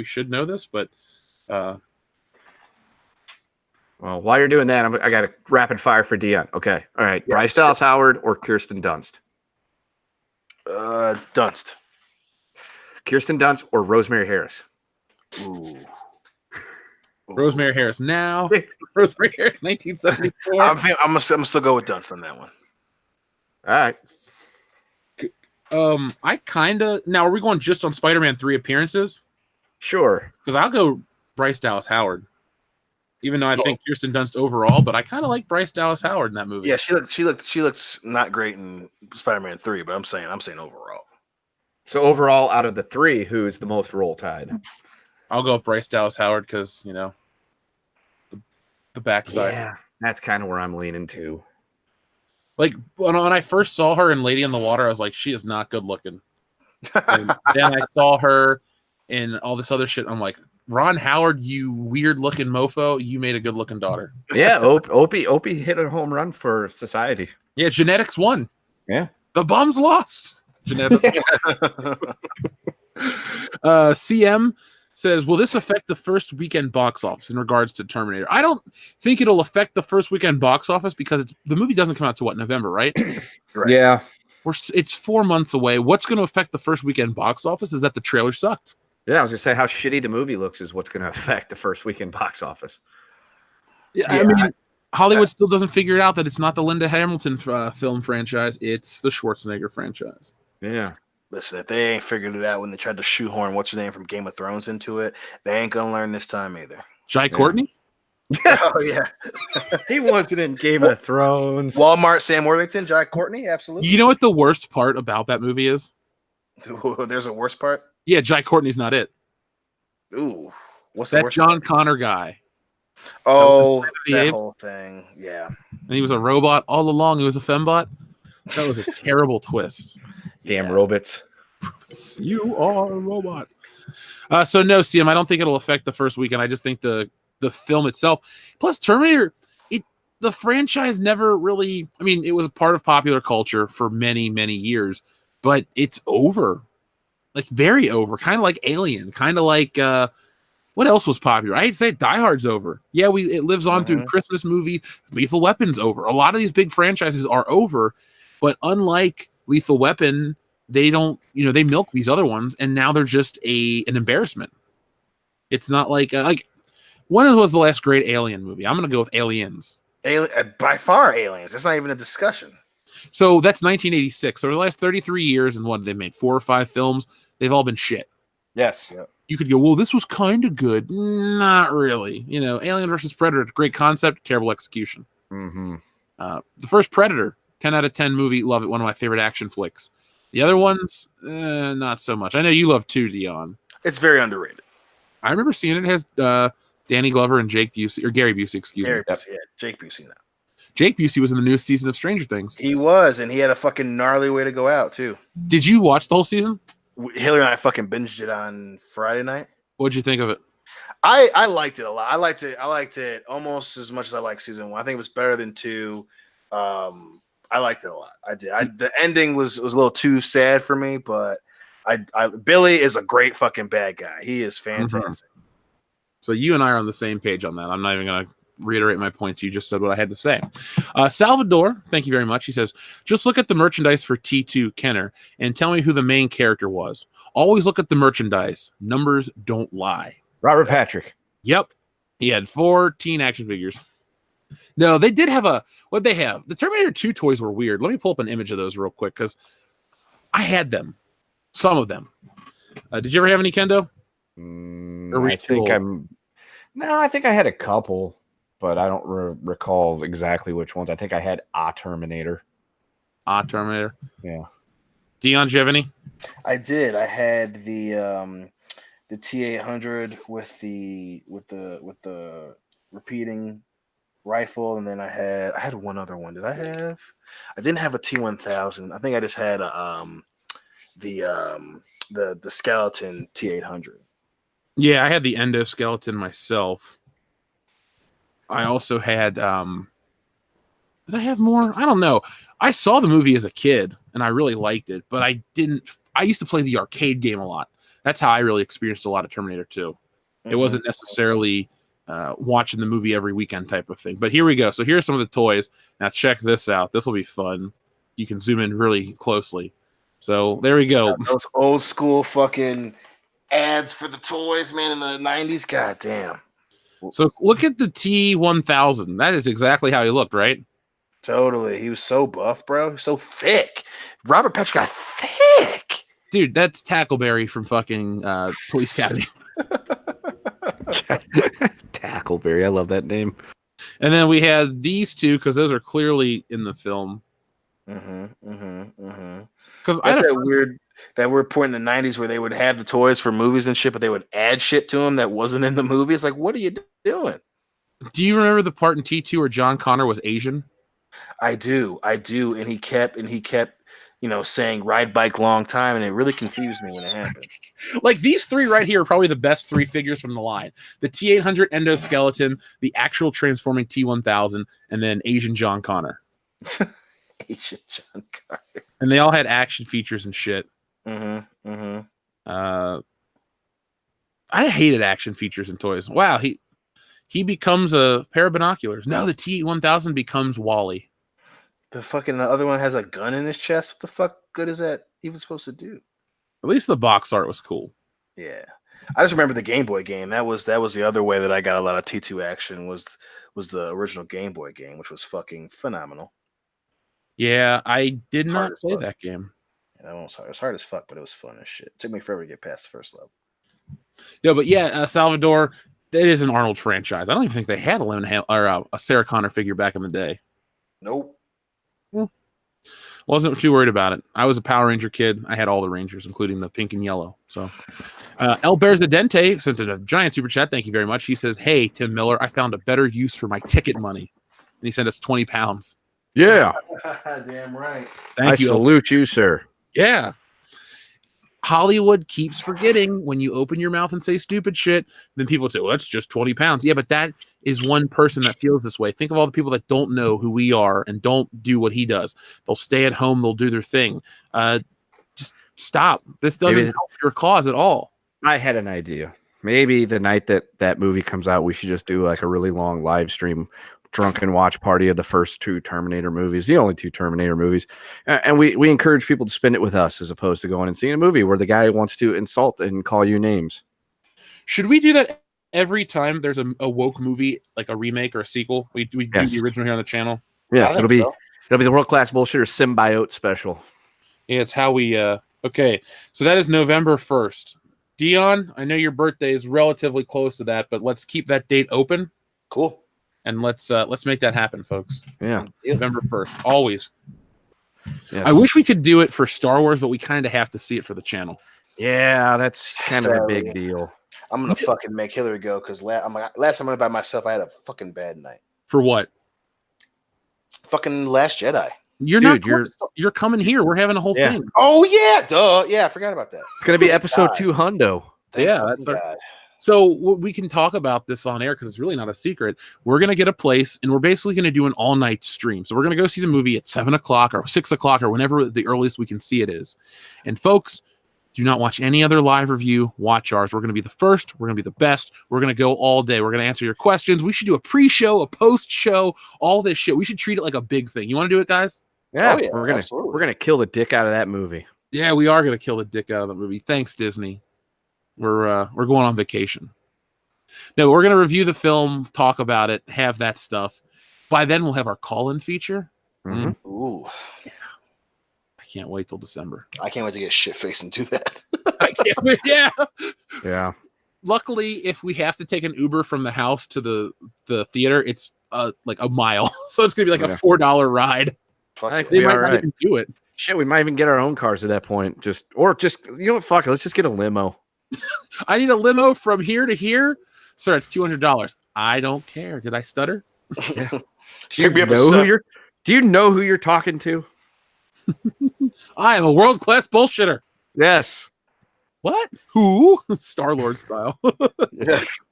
should know this, but... Well, while you're doing that, I got a rapid fire for Dion. Okay. All right. Yeah, Bryce Dallas Howard or Kirsten Dunst? Dunst. Kirsten Dunst or Rosemary Harris? Ooh. Rosemary Harris now. Rosemary Harris, 1974. I'm gonna still go with Dunst on that one. All right. I kind of now. Are we going just on Spider-Man 3 appearances? Sure. Because I'll go Bryce Dallas Howard, even though I think Kirsten Dunst overall. But I kind of like Bryce Dallas Howard in that movie. Yeah, she looks not great in Spider-Man 3, but I'm saying overall. So overall, out of the three, who's the most Roll Tide? I'll go with Bryce Dallas Howard because, you know, the backside. Yeah, that's kind of where I'm leaning to. Like, when I first saw her in Lady in the Water, I was like, she is not good looking. And then I saw her in all this other shit. I'm like, Ron Howard, you weird looking mofo, you made a good looking daughter. Yeah, Opie hit a home run for society. Yeah, genetics won. Yeah. The bums lost. CM says, will this affect the first weekend box office in regards to Terminator? I don't think it'll affect the first weekend box office because the movie doesn't come out to November, right? Right. Yeah. It's 4 months away. What's going to affect the first weekend box office is that the trailer sucked. Yeah, I was going to say how shitty the movie looks is what's going to affect the first weekend box office. Yeah, I mean, Hollywood still doesn't figure it out that it's not the Linda Hamilton film franchise. It's the Schwarzenegger franchise. Yeah. Listen, if they ain't figured it out when they tried to shoehorn what's her name from Game of Thrones into it, they ain't gonna learn this time either. Jai Courtney? Oh yeah. He wasn't in Game of Thrones. Walmart, Sam Worthington, Jai Courtney, absolutely. You know what the worst part about that movie is? There's a worst part? Yeah, Jai Courtney's not it. Ooh. What's that the worst John part? Connor guy? Oh, that whole thing. Yeah. And he was a robot all along. He was a fembot. That was a terrible twist. Damn robots. You are a robot. So no, CM, I don't think it'll affect the first weekend. I just think the film itself, plus Terminator, the franchise never really. I mean, it was a part of popular culture for many, many years, but it's over, like very over. Kind of like Alien. Kind of like what else was popular? I'd say Die Hard's over. Yeah, it lives on through the Christmas movie. Lethal Weapon's over. A lot of these big franchises are over, but unlike Lethal Weapon, they don't, they milk these other ones, and now they're just an embarrassment. It's not like when was the last great Alien movie? I'm gonna go with Aliens. By far, Aliens. That's not even a discussion. So that's 1986. So the last 33 years, and what they made 4 or 5 films. They've all been shit. Yes. Yep. You could go, well, this was kind of good. Not really. Alien versus Predator, great concept, terrible execution. Mm-hmm. The first Predator, 10 out of 10 movie, love it. One of my favorite action flicks. The other ones, not so much. I know you love 2, Dion. It's very underrated. I remember seeing it. It has Danny Glover and Jake Busey, or Gary Busey, excuse me. Busey, yeah, Jake Busey now. Jake Busey was in the newest season of Stranger Things. He was, and he had a fucking gnarly way to go out, too. Did you watch the whole season? Hillary and I fucking binged it on Friday night. What'd you think of it? I liked it a lot. I liked it almost as much as I liked season 1. I think it was better than 2. I liked it a lot. I did. The ending was a little too sad for me, but Billy is a great fucking bad guy. He is fantastic. Mm-hmm. So you and I are on the same page on that. I'm not even going to reiterate my points. You just said what I had to say. Salvador, thank you very much. He says, just look at the merchandise for T2 Kenner and tell me who the main character was. Always look at the merchandise. Numbers don't lie. Robert Patrick. Yep. He had 14 action figures. No, they did have what'd they have? The Terminator 2 toys were weird. Let me pull up an image of those real quick because I had them. Some of them. Did you ever have any, Kendo? I think I had a couple, but I don't recall exactly which ones. I think I had a Terminator. Terminator. Yeah. Dion, did you have any? I did. I had the T800 with the repeating rifle, and then I had one other one. Did I have? I didn't have a T1000. I think I just had the skeleton T800. Yeah, I had the endoskeleton myself. I also had did I have more? I don't know. I saw the movie as a kid and I really liked it, but I used to play the arcade game a lot. That's how I really experienced a lot of Terminator 2. It wasn't necessarily watching the movie every weekend type of thing. But here we go. So here's some of the toys. Now check this out. This will be fun. You can zoom in really closely. So there we go. Those old school fucking ads for the toys, man, in the 90s. God damn. So look at the T1000. That is exactly how he looked, right? Totally. He was so buff, bro. So thick. Robert Patrick got thick. Dude, that's Tackleberry from fucking Police Academy. Tackleberry. I love that name. And then we had these two because those are clearly in the film. Because I that weird point in the 90s where they would have the toys for movies and shit, but they would add shit to them that wasn't in the movie. It's like, what are you doing? Do you remember the part in T2 where John Connor was Asian? I do. And he kept, saying ride bike long time, and it really confused me when it happened. Like these 3 right here are probably the best 3 figures from the line. The T800 endoskeleton, the actual transforming T1000, and then Asian John Connor. Asian John Connor. And they all had action features and shit. I hated action features in toys. Wow, he becomes a pair of binoculars. No, the T1000 becomes Wally. The other one has a gun in his chest. What the fuck good is that even supposed to do? At least the box art was cool. Yeah. I just remember the Game Boy game. That was the other way that I got a lot of T2 action was the original Game Boy game, which was fucking phenomenal. Yeah, I did not play that game. Yeah, that one was hard. It was hard as fuck, but it was fun as shit. It took me forever to get past the first level. Yeah, but yeah, Salvador, that is an Arnold franchise. I don't even think they had a Sarah Connor figure back in the day. Nope. Wasn't too worried about it. I was a Power Ranger kid. I had all the Rangers, including the pink and yellow. So, El Bears Dente sent a giant super chat. Thank you very much. He says, "Hey, Tim Miller, I found a better use for my ticket money," and he sent us 20 pounds. Yeah. Damn right. Thank you. Salute you, sir. Yeah. Hollywood keeps forgetting when you open your mouth and say stupid shit, then people say, well, that's just 20 pounds. Yeah, but that is one person that feels this way. Think of all the people that don't know who we are and don't do what he does. They'll stay at home. They'll do their thing. Just stop. This doesn't help your cause at all. I had an idea. Maybe the night that movie comes out, we should just do like a really long live stream drunken watch party of the first 2 Terminator movies, the only 2 Terminator movies. And we encourage people to spend it with us as opposed to going and seeing a movie where the guy wants to insult and call you names. Should we do that every time there's a woke movie, like a remake or a sequel? We do the original here on the channel? Yes, it'll be the World Class Bullshitter Symbiote special. Yeah, it's how we okay. So that is November 1st. Dion, I know your birthday is relatively close to that, but let's keep that date open. Cool. And let's make that happen, folks. Yeah. November 1st. Always. Yes. I wish we could do it for Star Wars, but we kind of have to see it for the channel. Yeah, that's kind of a big deal. I'm gonna fucking make Hillary go because last time I went by myself, I had a fucking bad night. For what? Fucking Last Jedi. You're coming here. We're having a whole thing. Oh yeah, duh. Yeah, I forgot about that. It's gonna be episode 2 hundo. Yeah, that's our. So we can talk about this on air because it's really not a secret. We're going to get a place and we're basically going to do an all-night stream. So we're going to go see the movie at 7 o'clock or 6 o'clock or whenever the earliest we can see it is. And folks, do not watch any other live review. Watch ours. We're going to be the first. We're going to be the best. We're going to go all day. We're going to answer your questions. We should do a pre-show, a post-show, all this shit. We should treat it like a big thing. You want to do it, guys? Yeah, we're gonna kill the dick out of that movie. Yeah, we are going to kill the dick out of that movie. Thanks, Disney. We're going on vacation. No, we're going to review the film, talk about it, have that stuff. By then, we'll have our call-in feature. Mm-hmm. Ooh. I can't wait till December. I can't wait to get shit-faced and do that. I can't wait. Yeah. Yeah. Luckily, if we have to take an Uber from the house to the theater, it's like a mile. So it's going to be like a $4 ride. They might not even do it. Shit, we might even get our own cars at that point. Just you know what? Fuck it. Let's just get a limo. I need a limo from here to here. Sir, it's $200. I don't care. Did I stutter? Yeah. Do you know who you're talking to? I am a world-class bullshitter. Yes. What? Who? Star-Lord style. All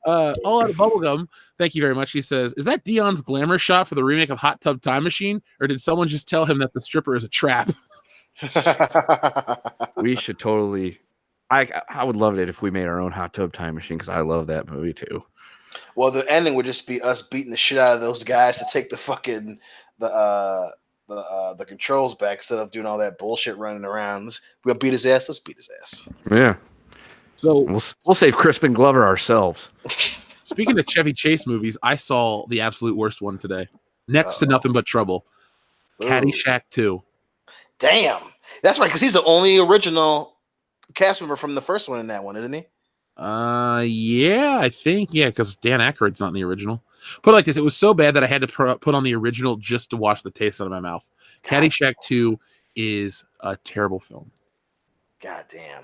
out of bubblegum. Thank you very much. He says, is that Dion's glamour shot for the remake of Hot Tub Time Machine? Or did someone just tell him that the stripper is a trap? We should totally... I would love it if we made our own Hot Tub Time Machine because I love that movie too. Well, the ending would just be us beating the shit out of those guys to take the fucking the controls back instead of doing all that bullshit running around. We'll beat his ass. Let's beat his ass. Yeah. So we'll save Crispin Glover ourselves. Speaking of Chevy Chase movies, I saw the absolute worst one today. Next to Nothing But Trouble. Caddyshack 2. Damn. That's right, because he's the only original cast member from the first one in that one, isn't he? Yeah, I think. Yeah, because Dan Aykroyd's not in the original. Put it like this, it was so bad that I had to put on the original just to wash the taste out of my mouth. Caddyshack 2 is a terrible film. God damn.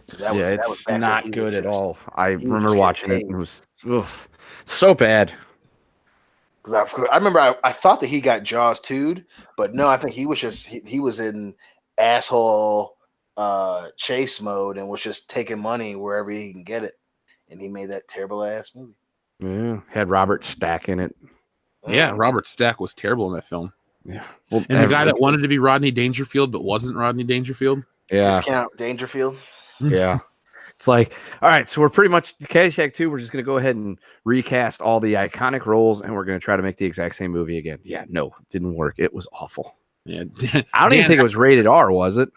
It's not good at all. I remember watching it and it was so bad. Because I remember I thought that he got Jaws 2'd, but no, I think he was just he was in asshole chase mode and was just taking money wherever he can get it, and he made that terrible ass movie. Yeah, had Robert Stack in it. Yeah, Robert Stack was terrible in that film. Yeah, and the guy that wanted to be Rodney Dangerfield but wasn't Rodney Dangerfield. Yeah, Discount Dangerfield. Yeah, it's like, all right, so we're pretty much Caddyshack 2. We're just gonna go ahead and recast all the iconic roles, and we're gonna try to make the exact same movie again. Yeah, no, it didn't work. It was awful. Yeah, I don't even think it was rated R, was it?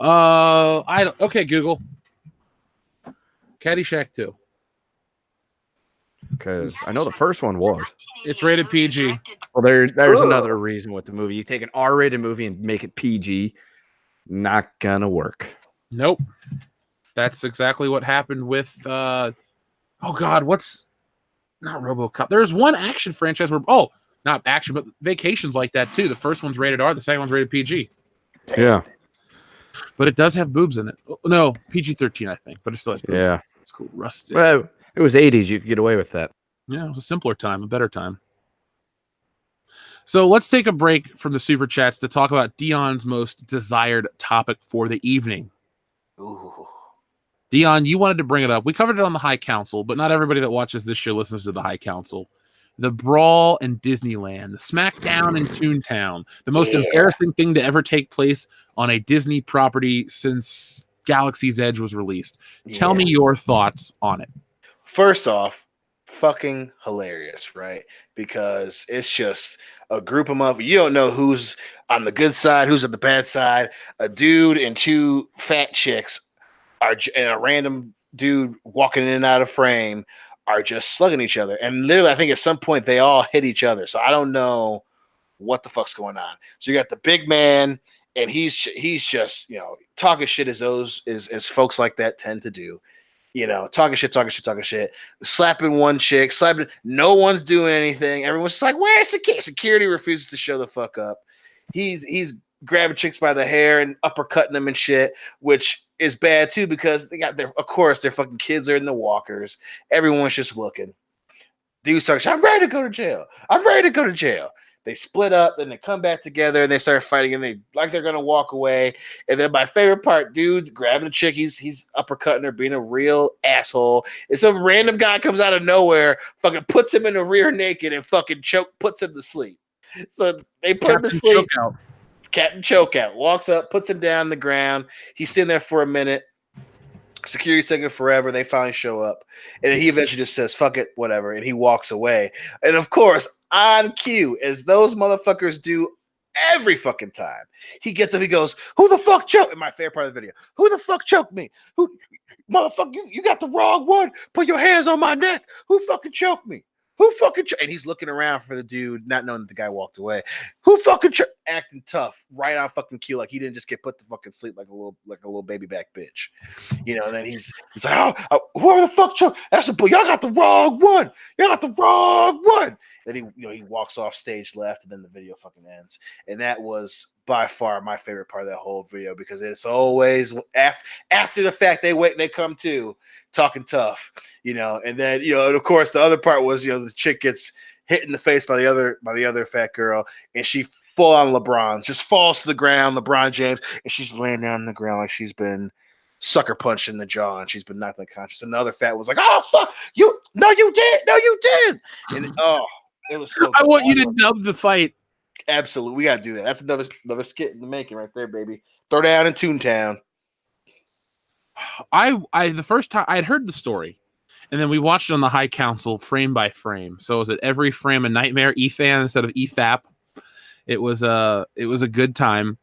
I don't. Okay, Google. Caddyshack 2. Because I know the first one was. It's rated PG. Well, there's another reason with the movie. You take an R-rated movie and make it PG, not gonna work. Nope. That's exactly what happened with. Oh God, what's not RoboCop? There's one action franchise where not action, but Vacations like that too. The first one's rated R. The second one's rated PG. Yeah. But it does have boobs in it. No, PG-13, I think. But it still has boobs. Yeah. It's cool. Rusty. Well, it was 80s. You could get away with that. Yeah, it was a simpler time, a better time. So let's take a break from the super chats to talk about Dion's most desired topic for the evening. Ooh. Dion, you wanted to bring it up. We covered it on the High Council, but not everybody that watches this show listens to the High Council. The Brawl in Disneyland, the Smackdown in Toontown, the most embarrassing thing to ever take place on a Disney property since Galaxy's Edge was released. Tell me your thoughts on it. First off, fucking hilarious, right? Because it's just a group of motherfuckers. You don't know who's on the good side, who's on the bad side. A dude and two fat chicks and a random dude walking in and out of frame are just slugging each other. And literally, I think at some point they all hit each other. So I don't know what the fuck's going on. So you got the big man, and he's just, talking shit as folks like that tend to do. Talking shit, slapping one chick, no one's doing anything. Everyone's just like, where's security? Security refuses to show the fuck up. He's grabbing chicks by the hair and uppercutting them and shit, which is bad too, because they got their fucking kids are in the walkers. Everyone's just looking. Dude starts, I'm ready to go to jail. They split up, then they come back together, and they start fighting, and they're gonna walk away. And then my favorite part, dude's grabbing a chick, he's uppercutting her, being a real asshole. And some random guy comes out of nowhere, fucking puts him in the rear naked, and fucking puts him to sleep. So they put him to sleep. Captain Chokeout walks up, puts him down on the ground. He's sitting there for a minute. Security's taking forever. They finally show up. And then he eventually just says, fuck it, whatever. And he walks away. And of course, on cue, as those motherfuckers do every fucking time, he gets up, he goes, who the fuck choked? In my favorite part of the video, who the fuck choked me? Who, motherfucker, you got the wrong one. Put your hands on my neck. Who fucking choked me? Who fucking and he's looking around for the dude, not knowing that the guy walked away. Who fucking acting tough right on fucking cue, like he didn't just get put to fucking sleep like a little baby back bitch, And then he's like, whoever the fuck choked, that's the boy. Y'all got the wrong one. Then he walks off stage left, and then the video fucking ends. And that was by far my favorite part of that whole video, because it's always after the fact they come to talking tough, and then and of course the other part was the chick gets hit in the face by the other fat girl, and she full on LeBron just falls to the ground, LeBron James, and she's laying down on the ground like she's been sucker punched in the jaw and she's been knocked unconscious. And the other fat was like, oh fuck you, no you did, and it was so I want you to dub the fight. Absolutely, we gotta do that. That's another skit in the making right there, baby. Throw down in Toontown. The first time I had heard the story, and then we watched it on the High Council frame by frame. So was it every frame a nightmare, EFAN instead of EFAP? It was a good time,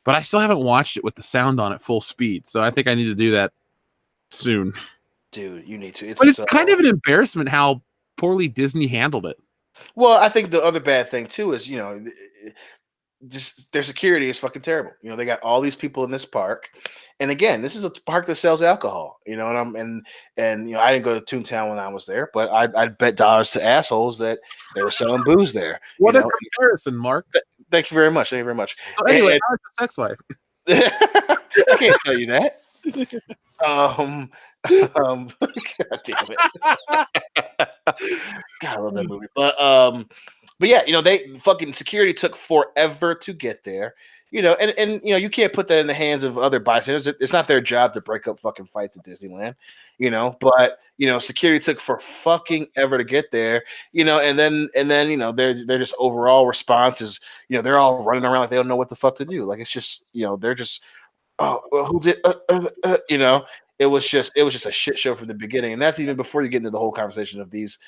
but I still haven't watched it with the sound on at full speed. So I think I need to do that soon. Dude, you need to. It's kind of an embarrassment how poorly Disney handled it. Well, I think the other bad thing too is, just their security is fucking terrible. They got all these people in this park, and again, this is a park that sells alcohol. And I didn't go to Toontown when I was there, but I'd bet dollars to assholes that they were selling booze there. What a comparison, Mark! Thank you very much. So anyway, how's the sex life? I can't tell you that. God damn it! God, I love that movie. But yeah, they fucking security took forever to get there. And you can't put that in the hands of other bystanders. It's not their job to break up fucking fights at Disneyland. But security took for fucking ever to get there. And then their just overall response is they're all running around like they don't know what the fuck to do. Like it's just they're just who did It was just a shit show from the beginning, and that's even before you get into the whole conversation of these,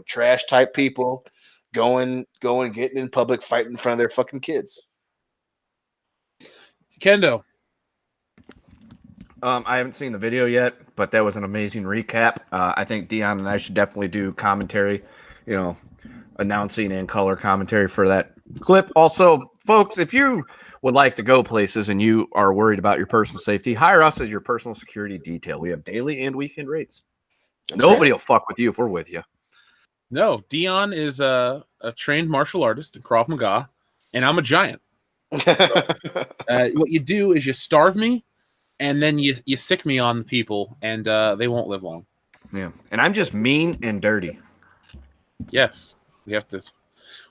trash type people going, getting in public, fighting in front of their fucking kids. Kendo, I haven't seen the video yet, but that was an amazing recap. I think Dion and I should definitely do commentary, announcing and color commentary for that clip. Also, folks, if you would like to go places and you are worried about your personal safety, hire us as your personal security detail. We have daily and weekend rates. Nobody will fuck with you if we're with you. No, Dion is a trained martial artist in Krav Maga, and I'm a giant. So, what you do is you starve me, and then you sick me on people, and they won't live long. Yeah, and I'm just mean and dirty. Yes, we have to.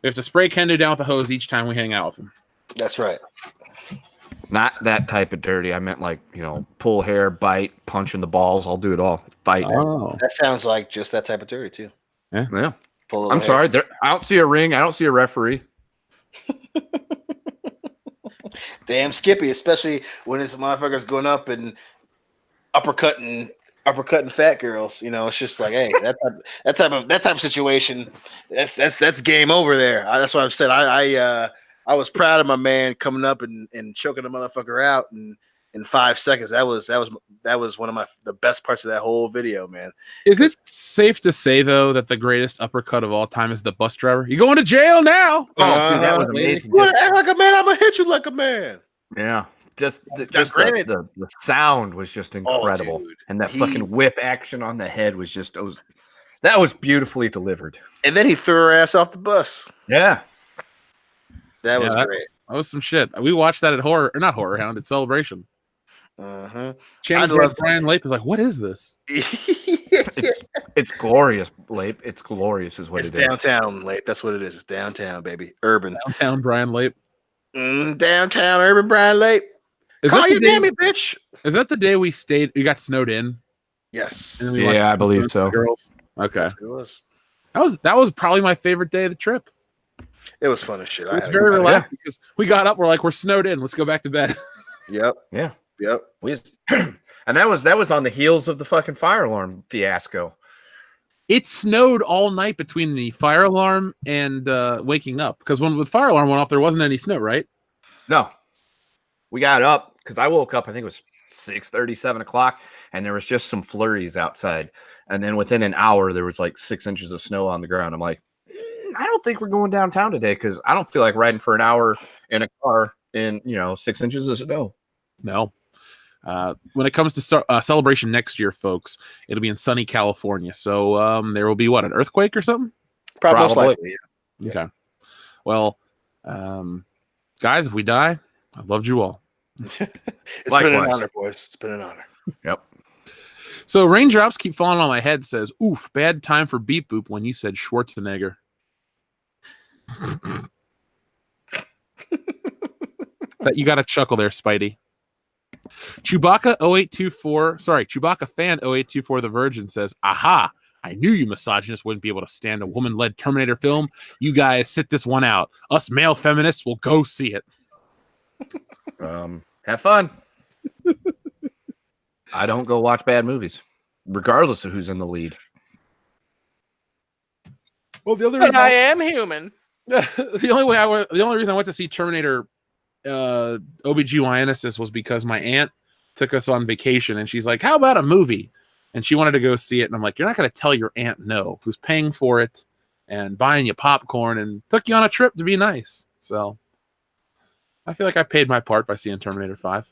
We have to spray Kendo down with a hose each time we hang out with him. That's right. Not that type of dirty. I meant like, pull hair, bite, punch in the balls. I'll do it all. Fight. Oh. That sounds like just that type of dirty too. Yeah. Pull I'm sorry. I don't see a ring. I don't see a referee. Damn Skippy, especially when this motherfucker's going up and uppercutting fat girls. It's just like, hey, that type of situation. That's game over there. That's what I've said. I was proud of my man coming up and choking the motherfucker out in 5 seconds. That was one of the best parts of that whole video, man. Is it safe to say though that the greatest uppercut of all time is the bus driver? You going to jail now? Oh, dude, that was amazing. You act like a man, I'm gonna hit you like a man. Yeah. Just granted, the sound was just incredible. And that fucking whip action on the head was just that was beautifully delivered. And then he threw her ass off the bus. Yeah. That was great. That was some shit. We watched that at Not Horror Hound, at Celebration. Channel Brian Lape is like, what is this? It's glorious, Lape. It's glorious is what it is. It's downtown, Lape. That's what it is. It's downtown, baby. Urban. Downtown Brian Lape. Downtown urban Brian Lape. Call your mammy, bitch. Is that the day we got snowed in? Yes. Yeah, I believe so. Girls. Okay. It was. That was probably my favorite day of the trip. It was fun as shit. It was very relaxing because we got up. We're snowed in. Let's go back to bed. Yep. Yeah. Yep. And that was on the heels of the fucking fire alarm fiasco. It snowed all night between the fire alarm and waking up because when the fire alarm went off, there wasn't any snow, right? No. We got up because I woke up. I think it was 6:30, 7 o'clock, and there was just some flurries outside. And then within an hour, there was like 6 inches of snow on the ground. I'm like, I don't think we're going downtown today because I don't feel like riding for an hour in a car in 6 inches of snow. No. When it comes to Celebration next year, folks, it'll be in sunny California. So there will be an earthquake or something? Probably. Most likely, yeah. Okay. Well, guys, if we die, I loved you all. It's been an honor, boys. It's been an honor. Yep. So raindrops keep falling on my head says, oof, bad time for beep boop when you said Schwarzenegger. That you got to chuckle there, Spidey. Chewbacca fan 0824 The Virgin says, aha, I knew you misogynists wouldn't be able to stand a woman-led Terminator film. You guys sit this one out. Us male feminists will go see it. Have fun. I don't go watch bad movies, regardless of who's in the lead. Well, the other reason I am human. The only reason I went to see Terminator OBGYN was because my aunt took us on vacation and she's like, how about a movie? And she wanted to go see it. And I'm like, you're not going to tell your aunt no, who's paying for it and buying you popcorn and took you on a trip to be nice. So I feel like I paid my part by seeing Terminator 5.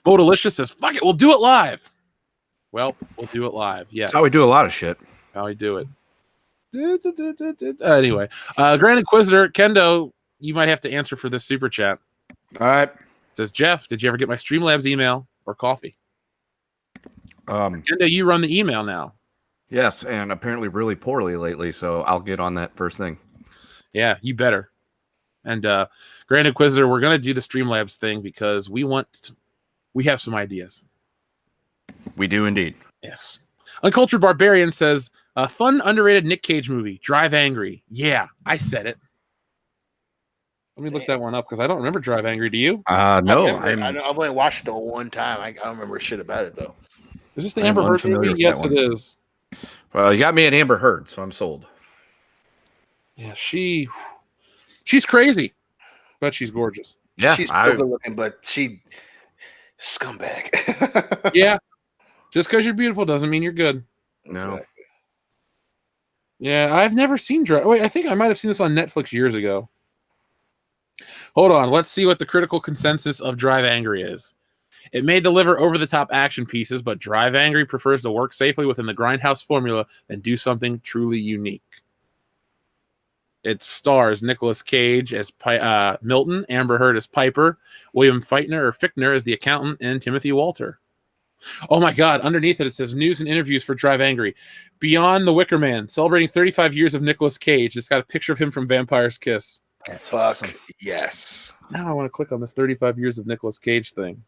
Mo Delicious says, fuck it, we'll do it live. Well, we'll do it live. Yes. That's how we do a lot of shit. How we do it. Anyway, Grand Inquisitor, Kendo, you might have to answer for this super chat. All right. It says, Jeff, did you ever get my Streamlabs email or coffee? Kendo, you run the email now. Yes, and apparently really poorly lately, so I'll get on that first thing. Yeah, you better. And Grand Inquisitor, we're going to do the Streamlabs thing because we have some ideas. We do indeed. Yes. Uncultured Barbarian says, a fun, underrated Nic Cage movie, Drive Angry. Yeah, I said it. Let me look that one up because I don't remember Drive Angry. Do you? No. I've only watched it the one time. I don't remember shit about it, though. Is this the Amber Heard movie? Yes, it is. Well, you got me at Amber Heard, so I'm sold. Yeah, she's crazy, but she's gorgeous. Yeah, she's still good looking, but she scumbag. Yeah, just because you're beautiful doesn't mean you're good. No. Exactly. Yeah, I've never seen Drive. Wait, I think I might have seen this on Netflix years ago. Hold on, let's see what the critical consensus of Drive Angry is. It may deliver over-the-top action pieces, but Drive Angry prefers to work safely within the Grindhouse formula and do something truly unique. It stars Nicolas Cage as Milton, Amber Heard as Piper, William Fichtner as the accountant, and Timothy Walter. Oh my God! Underneath it says news and interviews for Drive Angry. Beyond the Wicker Man, celebrating 35 years of Nicolas Cage. It's got a picture of him from Vampire's Kiss. That's Fuck awesome. yes. Now I want to click on this 35 years of Nicolas Cage thing.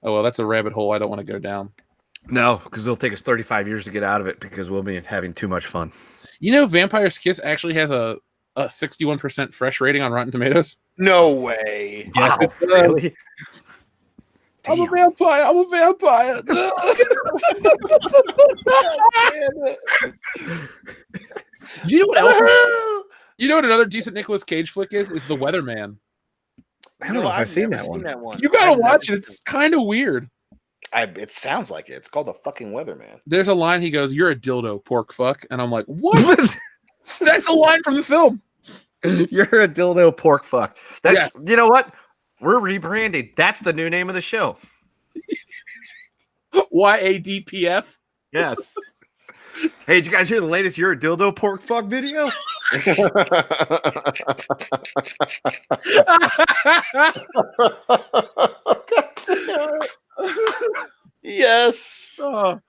Oh well, that's a rabbit hole I don't want to go down. No, because it'll take us 35 years to get out of it because we'll be having too much fun. You know, Vampire's Kiss actually has a 61% fresh rating on Rotten Tomatoes. No way. Yes, it does. Really? I'm a vampire. I'm a vampire. You know what else? You know what another decent Nicolas Cage flick is? Is The Weatherman. I don't know if I've seen that one. You gotta watch it. It's kind of weird. It sounds like it. It's called The fucking Weatherman. There's a line he goes, "You're a dildo, pork fuck," and I'm like, "What?" That's a line from the film. You're a dildo pork fuck. That's Yes. You know what? We're rebranding. That's the new name of the show. YADPF. Yes. Hey, did you guys hear the latest "You're a dildo pork fuck" video? Yes. Oh.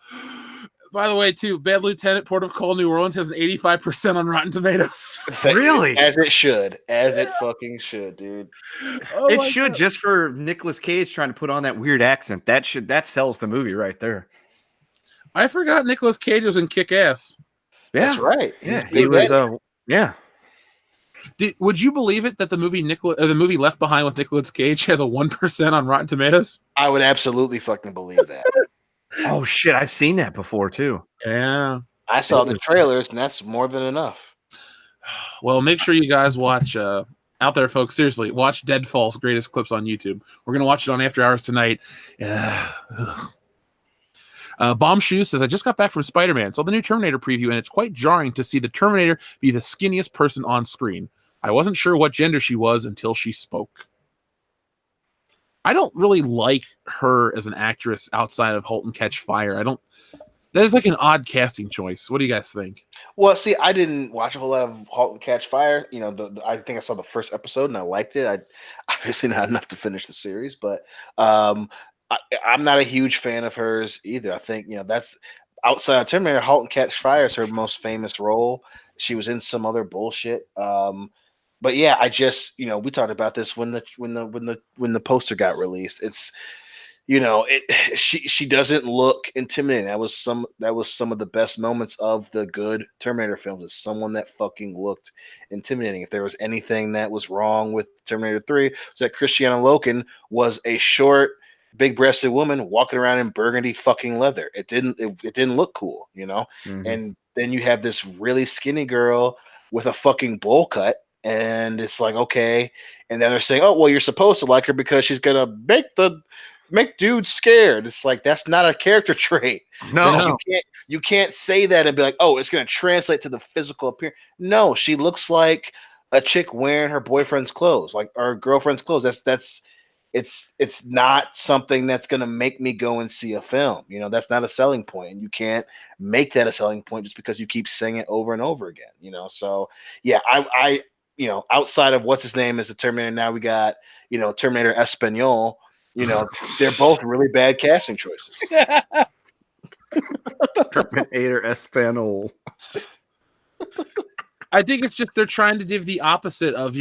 By the way, too, Bad Lieutenant, Port of Call, New Orleans has an 85% on Rotten Tomatoes. Really? As it should. As it fucking should, dude. Oh It my should, God. just for Nicolas Cage trying to put on that weird accent. That sells the movie right there. I forgot Nicolas Cage was in Kick-Ass. That's right. Yeah, He's he was. good. Yeah. Would you believe it that the movie Left Behind with Nicolas Cage has a 1% on Rotten Tomatoes? I would absolutely fucking believe that. Oh shit, I've seen that before too. Yeah. I saw the trailers, and that's more than enough. Well, make sure you guys watch out there, folks. Seriously, watch Deadfall's greatest clips on YouTube. We're gonna watch it on After Hours tonight. Bomb Shoe says, I just got back from Spider-Man, saw the new Terminator preview, and it's quite jarring to see the Terminator be the skinniest person on screen. I wasn't sure what gender she was until she spoke. I don't really like her as an actress outside of *Halt and Catch Fire*. That is like an odd casting choice. What do you guys think? Well, see, I didn't watch a whole lot of *Halt and Catch Fire*. You know, I think I saw the first episode and I liked it. I obviously not enough to finish the series, but I'm not a huge fan of hers either. I think that's outside of Terminator. *Halt and Catch Fire* is her most famous role. She was in some other bullshit. But yeah, I just we talked about this when the poster got released. It's she doesn't look intimidating. That was some of the best moments of the good Terminator films. Is someone that fucking looked intimidating. If there was anything that was wrong with Terminator 3, it was that Christiana Loken was a short, big-breasted woman walking around in burgundy fucking leather. It didn't look cool, Mm-hmm. And then you have this really skinny girl with a fucking bowl cut. And it's like, okay. And then they're saying, oh, well, you're supposed to like her because she's going to make dudes scared. It's like, that's not a character trait. No. You can't say that and be like, oh, it's going to translate to the physical appearance. No, she looks like a chick wearing her boyfriend's clothes, like or girlfriend's clothes. It's not something that's going to make me go and see a film. That's not a selling point. And you can't make that a selling point just because you keep saying it over and over again, So yeah, I outside of what's his name is the Terminator, now we got, Terminator Espanol, they're both really bad casting choices. Terminator Espanol. I think it's just they're trying to give the opposite of,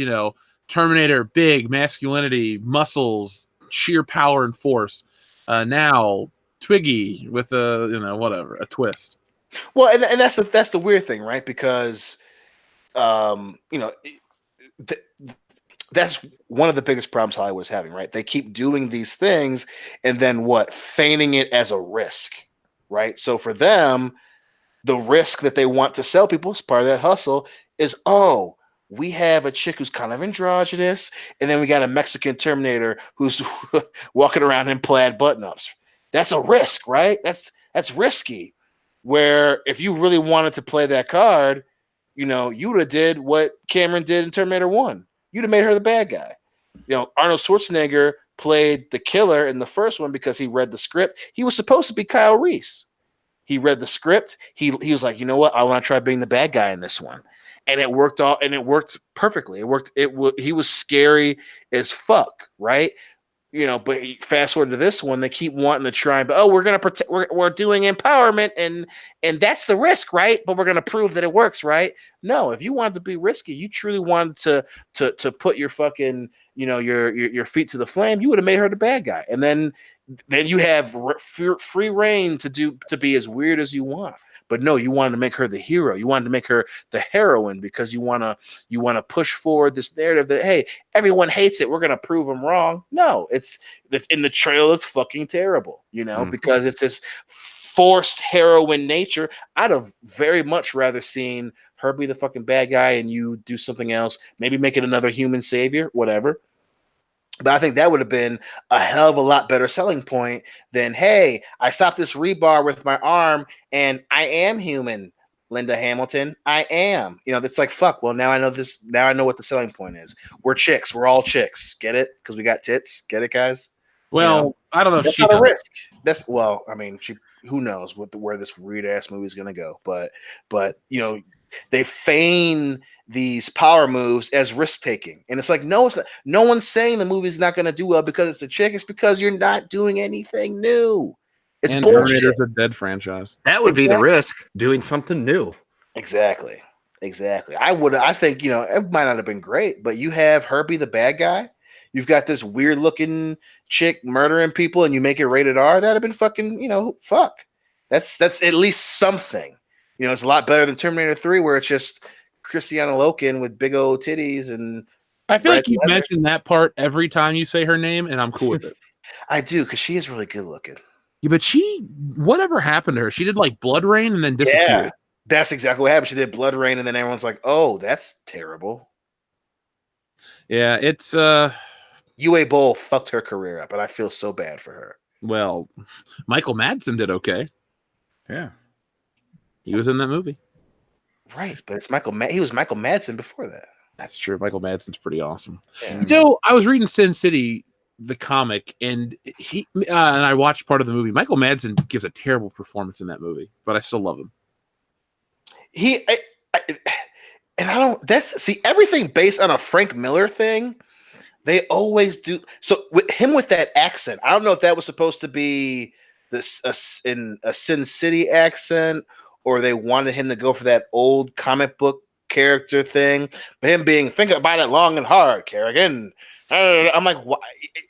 Terminator, big, masculinity, muscles, sheer power and force. Now, Twiggy with a twist. Well, and that's the weird thing, right? Because, that's one of the biggest problems Hollywood is having, right? They keep doing these things and then feigning it as a risk, right? So for them, the risk that they want to sell people as part of that hustle is, oh, we have a chick who's kind of androgynous, and then we got a Mexican Terminator who's walking around in plaid button-ups. That's a risk, right? That's risky. Where if you really wanted to play that card, you would have did what Cameron did in Terminator 1. You'd have made her the bad guy. Arnold Schwarzenegger played the killer in the first one because he read the script. He was supposed to be Kyle Reese. He read the script. He was like, you know what? I want to try being the bad guy in this one. And it worked perfectly. It worked. He was scary as fuck, right? but fast forward to this one, they keep wanting to try, but we're gonna protect. We're doing empowerment, and that's the risk, right? But we're gonna prove that it works, right? No, if you wanted to be risky, you truly wanted to put your fucking your feet to the flame, you would have made her the bad guy, and then you have free reign to be as weird as you want. But no, you wanted to make her the hero. You wanted to make her the heroine because you want to push forward this narrative that, hey, everyone hates it. We're going to prove them wrong. No, it's in the trailer looks fucking terrible, because it's this forced heroine nature. I'd have very much rather seen her be the fucking bad guy and you do something else, maybe make it another human savior, whatever. But I think that would have been a hell of a lot better selling point than, hey, I stopped this rebar with my arm and I am human, Linda Hamilton. I am. That's like, fuck. Well, now I know this. Now I know what the selling point is. We're chicks. We're all chicks. Get it? Because we got tits. Get it, guys? Well, I don't know if that's she not does. a risk. Who knows where this weird ass movie is going to go. But they feign these power moves as risk taking, and it's like, no, it's not. No one's saying the movie's not going to do well because it's a chick. It's because you're not doing anything new. It's and bullshit. Terminator's a dead franchise. That would be the risk, doing something new. Exactly. I think it might not have been great, but you have her be the bad guy. You've got this weird looking chick murdering people, and you make it rated R. That'd have been fucking fuck. That's at least something. It's a lot better than Terminator 3, where it's just Christiana Loken with big old titties. And I feel like you mention that part every time you say her name, and I'm cool with it. I do, because she is really good looking. Yeah, but whatever happened to her? She did like Blood Rain and then disappeared. Yeah, that's exactly what happened. She did Blood Rain, and then everyone's like, "Oh, that's terrible." Yeah, it's UA Bowl fucked her career up, and I feel so bad for her. Well, Michael Madsen did okay. Yeah. He was in that movie. Right, but it's he was Michael Madsen before that. That's true. Michael Madsen's pretty awesome. Yeah. I was reading Sin City, the comic, and and I watched part of the movie. Michael Madsen gives a terrible performance in that movie, but I still love him. Everything based on a Frank Miller thing, they always do. So with that accent, I don't know if that was supposed to be in a Sin City accent, or they wanted him to go for that old comic book character thing. But him being, think about it long and hard, Kerrigan. I'm like, why?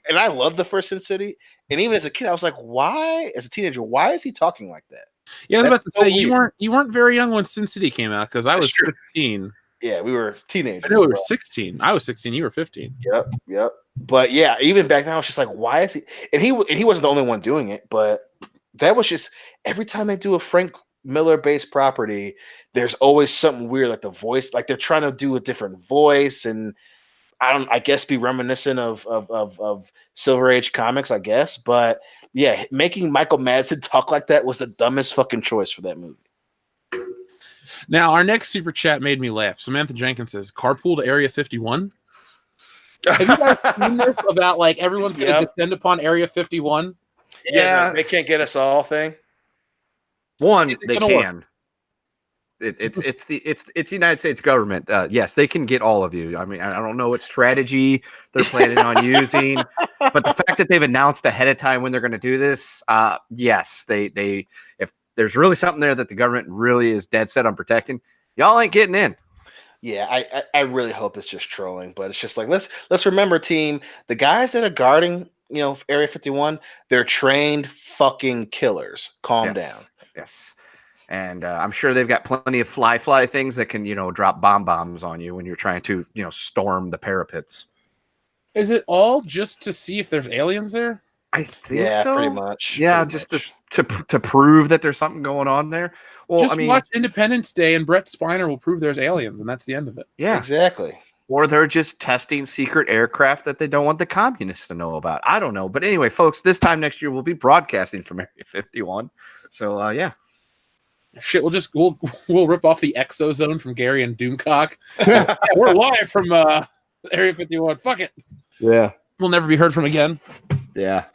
And I love the first Sin City. And even as a kid, I was like, why? As a teenager, why is he talking like that? Yeah, I was about to say, you weren't very young when Sin City came out, because I was 15. Yeah, we were teenagers. I know we were 16. I was 16. You were 15. Yep. But yeah, even back then, I was just like, why is he? And he wasn't the only one doing it, but that was just, every time they do a Frank Miller-based property, there's always something weird, like the voice, like they're trying to do a different voice, and I guess be reminiscent of Silver Age comics, I guess. But yeah, making Michael Madsen talk like that was the dumbest fucking choice for that movie. Now, our next super chat made me laugh. Samantha Jenkins says, "Carpool to Area 51." Have you guys seen this about like everyone's going to descend upon Area 51? Yeah, they can't get us all thing. One, they can. It's the United States government. Yes, they can get all of you. I mean, I don't know what strategy they're planning on using, but the fact that they've announced ahead of time when they're going to do this, yes, they if there's really something there that the government really is dead set on protecting, y'all ain't getting in. Yeah, I really hope it's just trolling, but it's just like, let's remember, team, the guys that are guarding, Area 51, they're trained fucking killers. Calm down. Yes. And I'm sure they've got plenty of fly things that can, drop bombs on you when you're trying to, storm the parapets. Is it all just to see if there's aliens there? I think so. Pretty much. Yeah, just to prove that there's something going on there. Well, just watch Independence Day and Brett Spiner will prove there's aliens, and that's the end of it. Yeah, exactly. Or they're just testing secret aircraft that they don't want the communists to know about. I don't know. But anyway, folks, this time next year we'll be broadcasting from Area 51. So, yeah. Shit, we'll rip off the exozone from Gary and Doomcock. Yeah, we're live from Area 51. Fuck it. Yeah. We'll never be heard from again. Yeah.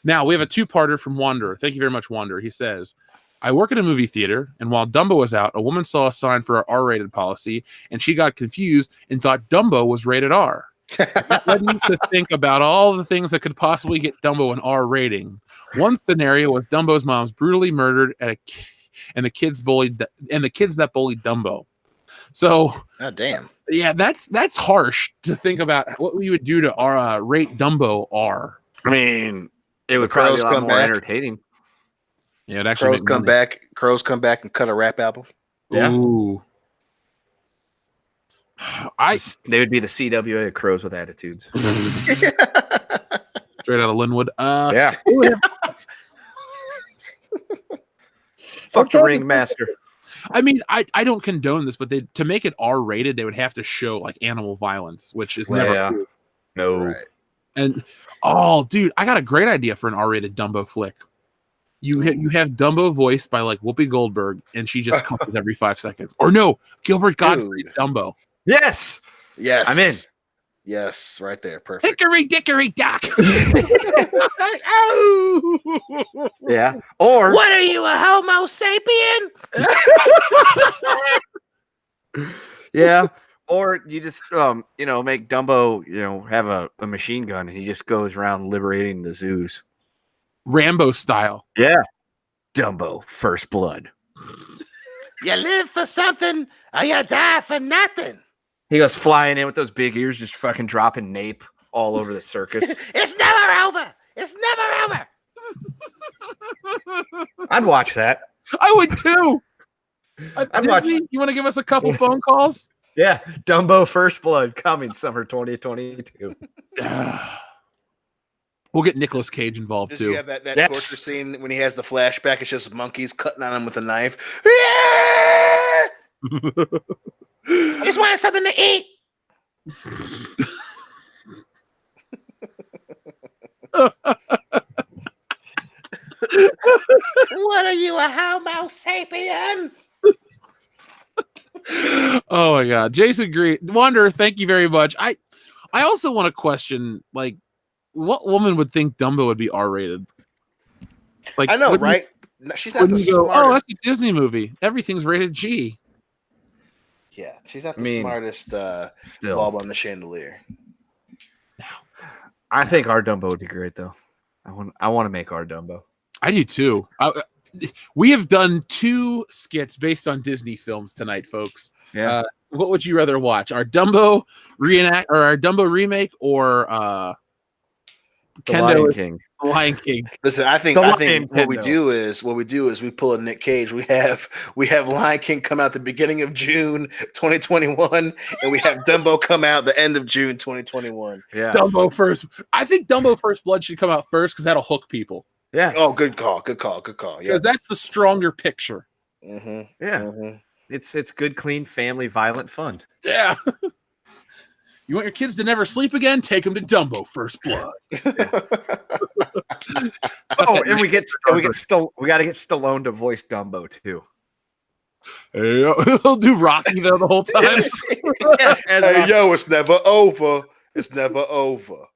Now, we have a two-parter from Wanderer. Thank you very much, Wanderer. He says, "I work at a movie theater, and while Dumbo was out, a woman saw a sign for our R-rated policy, and she got confused and thought Dumbo was rated R. That led me to think about all the things that could possibly get Dumbo an R rating. One scenario was Dumbo's mom's brutally murdered and the kids that bullied Dumbo. So, God damn. Yeah, that's harsh to think about what we would do to rate Dumbo R. I mean, it would probably be a lot more entertaining. Yeah, it actually Crows come back and cut a rap album. Yeah. Ooh. They would be the CWA of Crows with attitudes. Straight out of Linwood. Yeah. Fuck the ringmaster. I mean, I don't condone this, but to make it R rated, they would have to show like animal violence, which is never cool. No. Right. And dude, I got a great idea for an R rated Dumbo flick. You have Dumbo voiced by like Whoopi Goldberg, and she just comes every 5 seconds. Or no, Gilbert Gottfried's Dumbo. Yes. I'm in. Yes, right there. Perfect. Hickory dickory dock. Yeah. Or what are you, a Homo sapien? Yeah. Or you just make Dumbo, have a machine gun and he just goes around liberating the zoos. Rambo style. Yeah. Dumbo, First Blood. You live for something or you die for nothing. He goes flying in with those big ears, just fucking dropping nape all over the circus. It's never over. It's never over. I'd watch that. I would too. Disney, you want to give us a couple phone calls? Yeah. Dumbo First Blood coming summer 2022. We'll get Nicolas Cage involved too. You have that torture scene when he has the flashback. It's just monkeys cutting on him with a knife. I just wanted something to eat. What are you, a Homo sapien? Oh my God, Jason Green, Wanderer, thank you very much. I also want to question, like, what woman would think Dumbo would be R-rated? Like, I know, right? She's not the smartest. Oh, that's a Disney movie. Everything's rated G. Yeah, she's not the smartest bulb on the chandelier. I think our Dumbo would be great, though. I want to make our Dumbo. I do too. We have done 2 skits based on Disney films tonight, folks. Yeah. What would you rather watch? Our Dumbo our Dumbo remake, or Lion King? Lion King. Listen, I think what we do is we pull a Nic Cage. We have Lion King come out the beginning of June 2021, and we have Dumbo come out the end of June 2021. Yeah. Dumbo first. I think Dumbo First Blood should come out first because that'll hook people. Yeah. Oh, good call. Yeah. Because that's the stronger picture. Mm-hmm. Yeah. Mm-hmm. It's good, clean, family, violent fun. Yeah. You want your kids to never sleep again? Take them to Dumbo First Blood. And we got to get Stallone to voice Dumbo too. Hey, he'll do Rocky though the whole time. Yes. Hey, yo, it's never over. It's never over.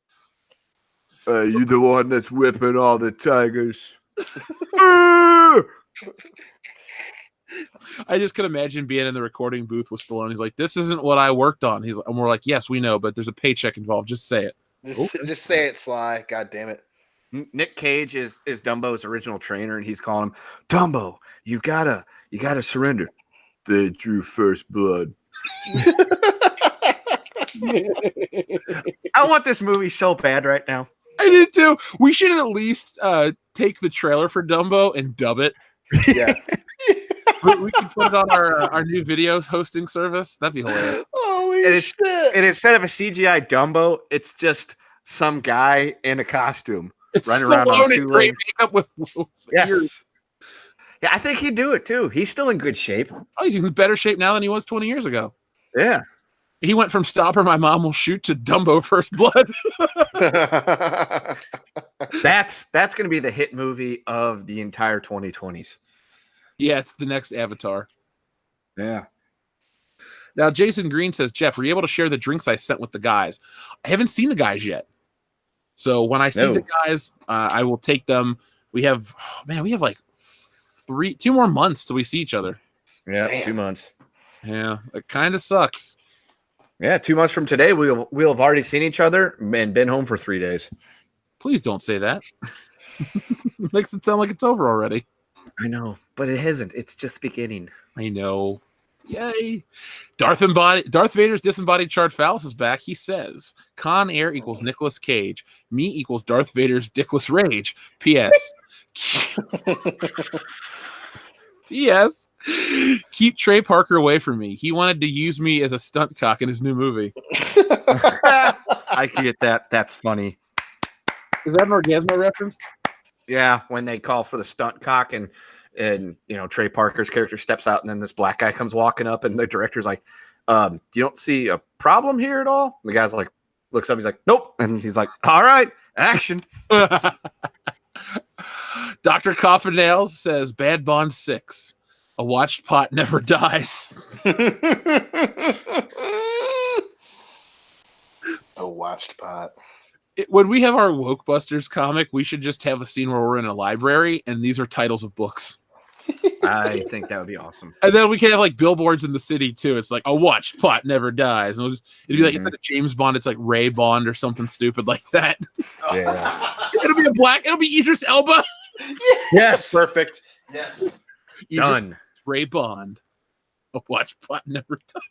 You the one that's whipping all the tigers. I just can imagine being in the recording booth with Stallone. He's like, "This isn't what I worked on." And we're like, "Yes, we know, but there's a paycheck involved. Just say it." Just say it, Sly. God damn it. Nic Cage is Dumbo's original trainer, and he's calling him, Dumbo, you gotta surrender. They drew first blood. I want this movie so bad right now. I did too. We should at least take the trailer for Dumbo and dub it. Yeah. We can put it on our new videos hosting service. That'd be hilarious. Holy shit. And instead of a CGI Dumbo, it's just some guy in a costume. It's running around on two great legs. makeup with Yes. ears. Yeah, I think he'd do it too. He's still in good shape. Oh, he's in better shape now than he was 20 years ago. Yeah. He went from Stop or My Mom Will Shoot to Dumbo First Blood. That's going to be the hit movie of the entire 2020s. Yeah, it's the next Avatar. Yeah. Now, Jason Green says, Jeff, were you able to share the drinks I sent with the guys? I haven't seen the guys yet. So when I see the guys, I will take them. We have like 2 more months till we see each other. Yeah, Damn. 2 months. Yeah, it kind of sucks. Yeah, 2 months from today, we'll have already seen each other and been home for 3 days. Please don't say that. Makes it sound like it's over already. I know, but it hasn't. It's just beginning. I know. Yay. Darth Vader's disembodied Chart Phallus is back. He says, Con Air equals Nicolas Cage. Me equals Darth Vader's Dickless Rage. P.S. P.S. Keep Trey Parker away from me. He wanted to use me as a stunt cock in his new movie. I get that. That's funny. Is that an Orgasmo reference? Yeah, when they call for the stunt cock and Trey Parker's character steps out and then this black guy comes walking up and the director's like, you don't see a problem here at all? And the guy's like, looks up, he's like, nope. And he's like, all right, action. Dr. Coffin Nails says Bad Bond 6. A watched pot never dies. A watched pot. When we have our Woke Busters comic, we should just have a scene where we're in a library and these are titles of books. I think that would be awesome. And then we can have like billboards in the city too. It's like a watched pot never dies. And it'd be like instead of James Bond, it's like Ray Bond or something stupid like that. Yeah. It'll be Idris Elba. Yes. Perfect. Yes. Done. Ray Bond. A watched pot never dies.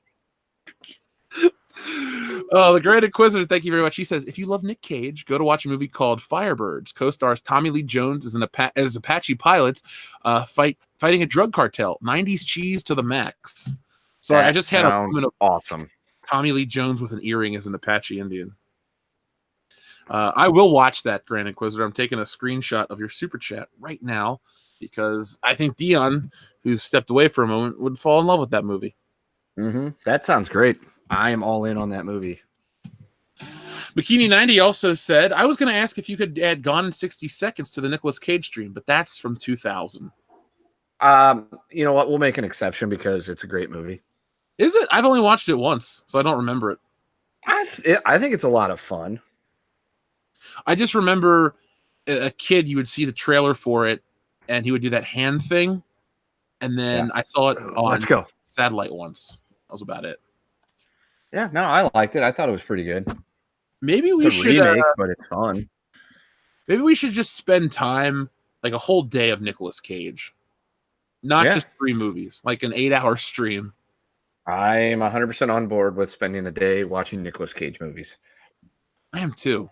Oh, the Grand Inquisitor, thank you very much. He says, if you love Nic Cage, go to watch a movie called Firebirds. Co-stars Tommy Lee Jones as Apache pilots fighting a drug cartel. 90s cheese to the max. Sorry, I just had a moment of awesome. Tommy Lee Jones with an earring as an Apache Indian. I will watch that, Grand Inquisitor. I'm taking a screenshot of your super chat right now because I think Dion, who stepped away for a moment, would fall in love with that movie. Mm-hmm. That sounds great. I am all in on that movie. Bikini 90 also said, I was going to ask if you could add Gone in 60 Seconds to the Nicolas Cage stream, but that's from 2000. You know what? We'll make an exception because it's a great movie. Is it? I've only watched it once, so I don't remember it. I think it's a lot of fun. I just remember a kid, you would see the trailer for it, and he would do that hand thing, and then I saw it on satellite once. That was about it. Yeah, no, I liked it. I thought it was pretty good. Maybe we should remake, but it's fun. Maybe we should just spend time, like a whole day of Nicolas Cage, not just 3 movies, like an 8-hour stream. I am 100% on board with spending a day watching Nicolas Cage movies. I am too.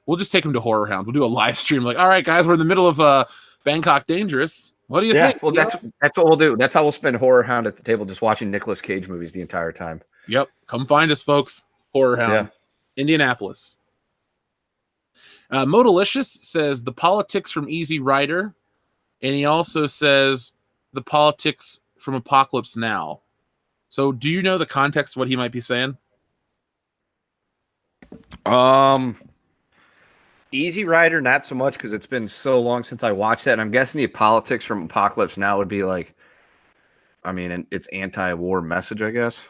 We'll just take him to Horror Hound. We'll do a live stream. Like, all right, guys, we're in the middle of Bangkok Dangerous. What do you think? Well, that's what we'll do. That's how we'll spend Horror Hound at the table, just watching Nicolas Cage movies the entire time. Yep. Come find us, folks. Horror Hound, Indianapolis. Modalicious says the politics from Easy Rider, and he also says the politics from Apocalypse Now. So, do you know the context of what he might be saying? Easy Rider, not so much because it's been so long since I watched that. And I'm guessing the politics from Apocalypse Now would be like, I mean, it's anti-war message, I guess.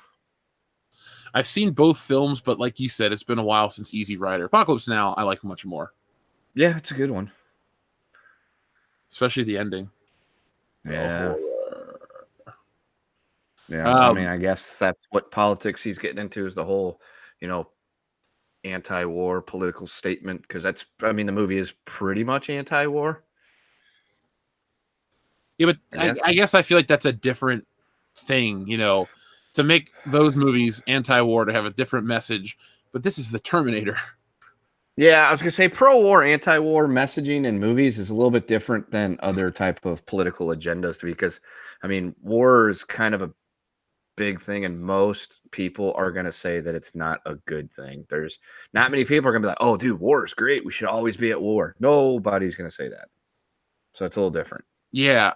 I've seen both films, but like you said, it's been a while since Easy Rider. Apocalypse Now, I like much more. Yeah, it's a good one. Especially the ending. Yeah. Yeah, so, I mean, I guess that's what politics he's getting into is the whole, anti-war political statement, because the movie is pretty much anti-war. Yeah, but I guess I feel like that's a different thing, to make those movies anti-war, to have a different message. But this is the Terminator. Yeah, I was going to say pro-war, anti-war messaging in movies is a little bit different than other type of political agendas, because, war is kind of a big thing, and most people are going to say that it's not a good thing. There's not many people are going to be like, oh, dude, war is great. We should always be at war. Nobody's going to say that. So it's a little different. Yeah.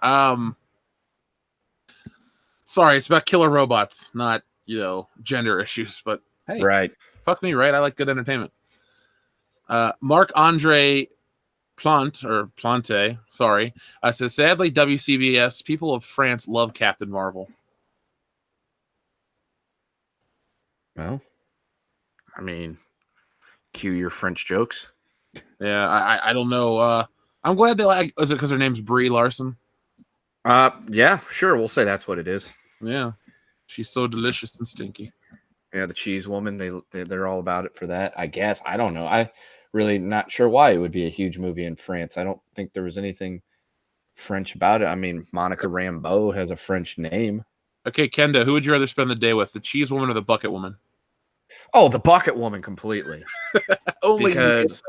Sorry, it's about killer robots, not, gender issues. But hey, right. Fuck me, right? I like good entertainment. Marc-Andre Plante, sorry, says, sadly, WCBS, people of France love Captain Marvel. Well, cue your French jokes. Yeah, I don't know. I'm glad they like. Is it because her name's Brie Larson? Yeah, sure. We'll say that's what it is. Yeah. She's so delicious and stinky. Yeah, the cheese woman. They're all about it for that. I guess. I don't know. I really not sure why it would be a huge movie in France. I don't think there was anything French about it. I mean, Monica Rambeau has a French name. Okay, Kenda, who would you rather spend the day with, the cheese woman or the bucket woman? Oh, the bucket woman completely. Only Because,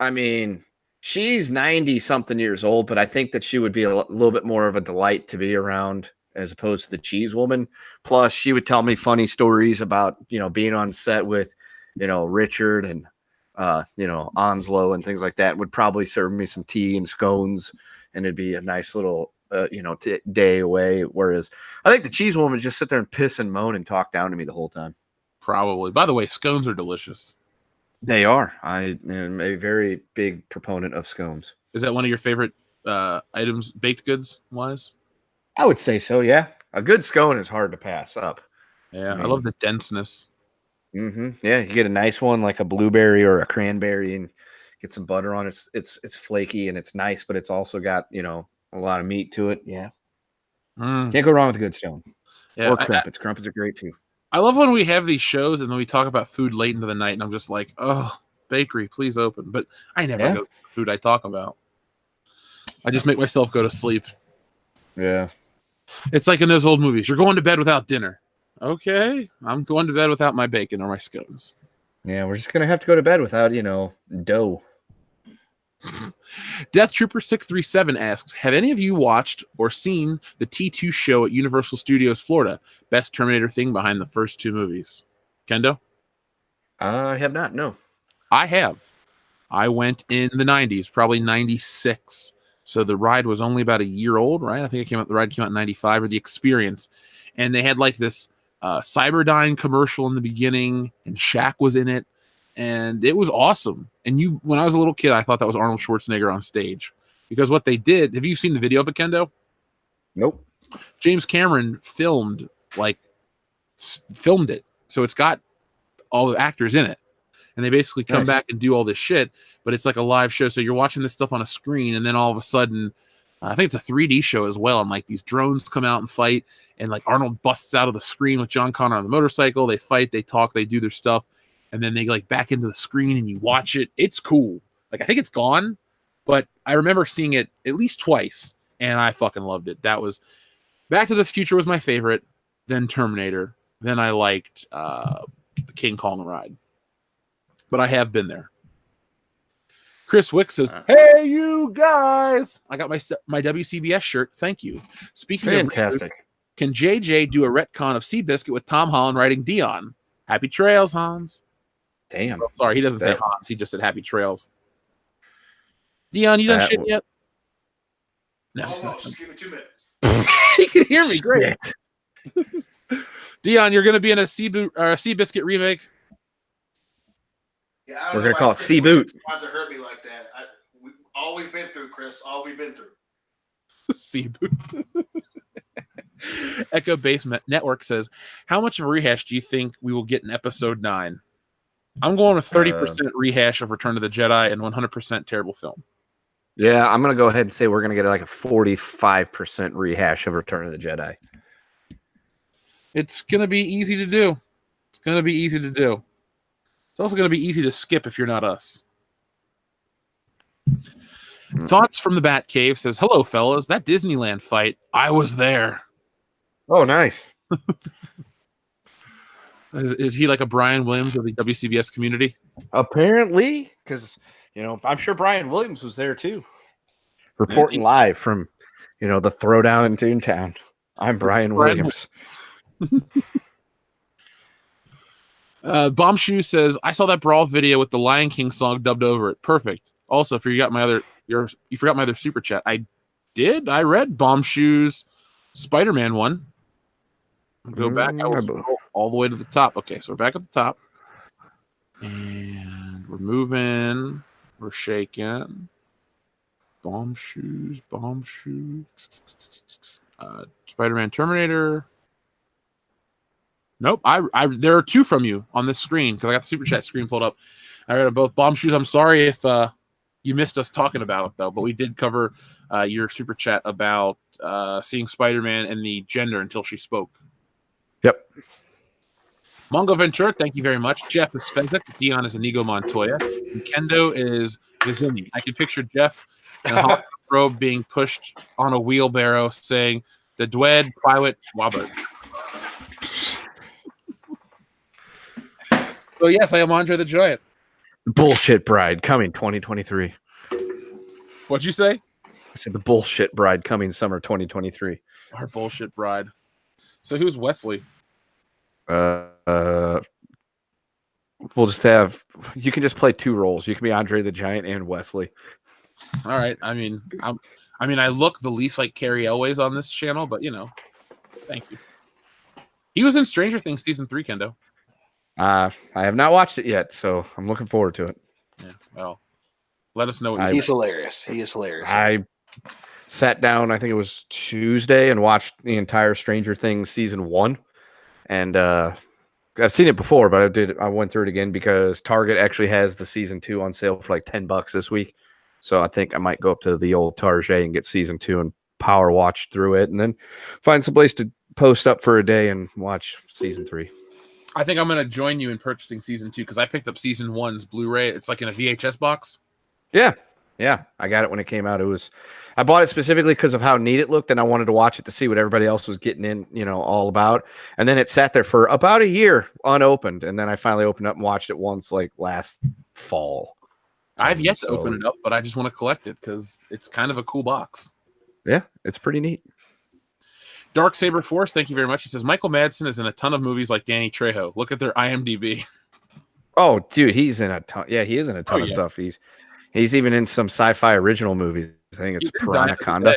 I mean, she's 90-something years old, but I think that she would be a little bit more of a delight to be around as opposed to the cheese woman. Plus, she would tell me funny stories about, being on set with, Richard and, Onslow and things like that. Would probably serve me some tea and scones, and it'd be a nice little, day away. Whereas I think the cheese woman would just sit there and piss and moan and talk down to me the whole time. Probably. By the way, scones are delicious. They are. I am a very big proponent of scones. Is that one of your favorite items, baked goods wise? I would say so, yeah. A good scone is hard to pass up. Yeah, I love the denseness. Mm-hmm. Yeah, you get a nice one like a blueberry or a cranberry and get some butter on it. It's flaky and it's nice, but it's also got, a lot of meat to it. Yeah. Can't go wrong with a good scone. Yeah, or crumpets. Crumpets are great too. I love when we have these shows and then we talk about food late into the night and I'm just like, oh, bakery, please open. But I never go to the food I talk about. I just make myself go to sleep. Yeah. It's like in those old movies. You're going to bed without dinner. Okay. I'm going to bed without my bacon or my scones. Yeah, we're just going to have to go to bed without, dough. Death Trooper 637 asks, have any of you watched or seen the T2 show at Universal Studios Florida? Best Terminator thing behind the first two movies. Kendo? I have not, no. I have. I went in the 90s, probably 96. So the ride was only about a year old, right? I think the ride came out in 95, or the experience. And they had like this Cyberdyne commercial in the beginning, and Shaq was in it. And it was awesome. And when I was a little kid, I thought that was Arnold Schwarzenegger on stage. Because what they did, have you seen the video of it, Kendo? Nope. James Cameron filmed it. So it's got all the actors in it. And they basically come back and do all this shit. But it's like a live show. So you're watching this stuff on a screen. And then all of a sudden, I think it's a 3D show as well. And like these drones come out and fight. And like Arnold busts out of the screen with John Connor on the motorcycle. They fight, they talk, they do their stuff. And then they like back into the screen and you watch it. It's cool. Like I think it's gone, but I remember seeing it at least twice and I fucking loved it. That was Back to the Future was my favorite, then Terminator. Then I liked the King Kong ride. But I have been there. Chris Wick says, hey, you guys. I got my WCBS shirt. Thank you. Speaking Fantastic. Of can JJ do a retcon of Seabiscuit with Tom Holland writing Dion? Happy trails, Hans. Damn. Oh, sorry, he doesn't say Hans. He just said happy trails. Dion, you done shit yet? No, just give me 2 minutes. He can hear me. Great. Dion, you're going to be in a Seabiscuit remake. Yeah, we're going to call it Sea-Boot. Want to hurt me like that? All we've been through, Chris. All we've been through. Sea-Boot. Echo Basement Network says, how much of a rehash do you think we will get in episode 9? I'm going with 30% rehash of Return of the Jedi and 100% terrible film. Yeah, I'm going to go ahead and say we're going to get like a 45% rehash of Return of the Jedi. It's going to be easy to do. It's going to be easy to do. It's also going to be easy to skip if you're not us. Thoughts from the Bat Cave says, hello, fellas. That Disneyland fight, I was there. Oh, nice. Is he like a Brian Williams of the WCBS community? Apparently, because, I'm sure Brian Williams was there too. Reporting live from, the throwdown in Toontown. I'm Brian Williams. Bombshoe says, I saw that Brawl video with the Lion King song dubbed over it. Perfect. Also, if you forgot my other super chat. I did. I read Bombshoe's Spider-Man one. Go back. I will scroll all the way to the top. Okay, so we're back at the top. And we're moving. We're shaking. Bombshoes. Spider-Man Terminator. Nope. There are 2 from you on this screen because I got the super chat screen pulled up. I read them both. Bombshoes, I'm sorry if you missed us talking about it, though, but we did cover your super chat about seeing Spider-Man and the gender until she spoke. Yep. Mongo Ventura, thank you very much. Jeff is Fezzik. Dion is Inigo Montoya. And Kendo is Vizini. I can picture Jeff in a hot robe being pushed on a wheelbarrow saying, the Dwed Pilot Wabert. So, yes, I am Andre the Giant. Bullshit Bride coming 2023. What'd you say? I said the Bullshit Bride coming summer 2023. Our bullshit bride. So, who's Wesley? We'll just have, you can just play two roles. You can be Andre the Giant and Wesley. All right. I mean, I look the least like Carrie Elways on this channel, but thank you. He was in Stranger Things season 3, Kendo. I have not watched it yet, so I'm looking forward to it. Yeah. Well, let us know what he's hilarious. He is hilarious. I sat down, I think it was Tuesday, and watched the entire Stranger Things season 1. And I've seen it before, but I went through it again because Target actually has the season 2 on sale for like $10 this week. So I think I might go up to the old Target and get season 2 and power watch through it, and then find some place to post up for a day and watch season 3. I think I'm going to join you in purchasing season 2 because I picked up season 1's Blu-ray. It's like in a VHS box. Yeah. I got it when it came out. I bought it specifically because of how neat it looked, and I wanted to watch it to see what everybody else was getting in, all about. And then it sat there for about a year unopened, and then I finally opened up and watched it once, like last fall. I've yet to open it up, but I just want to collect it because it's kind of a cool box. Yeah, it's pretty neat. Dark Saber Force, thank you very much. He says Michael Madsen is in a ton of movies like Danny Trejo. Look at their IMDb. Oh, dude, he's in a ton. Yeah, he is in a ton of stuff. He's even in some sci-fi original movies. I think it's Piranha.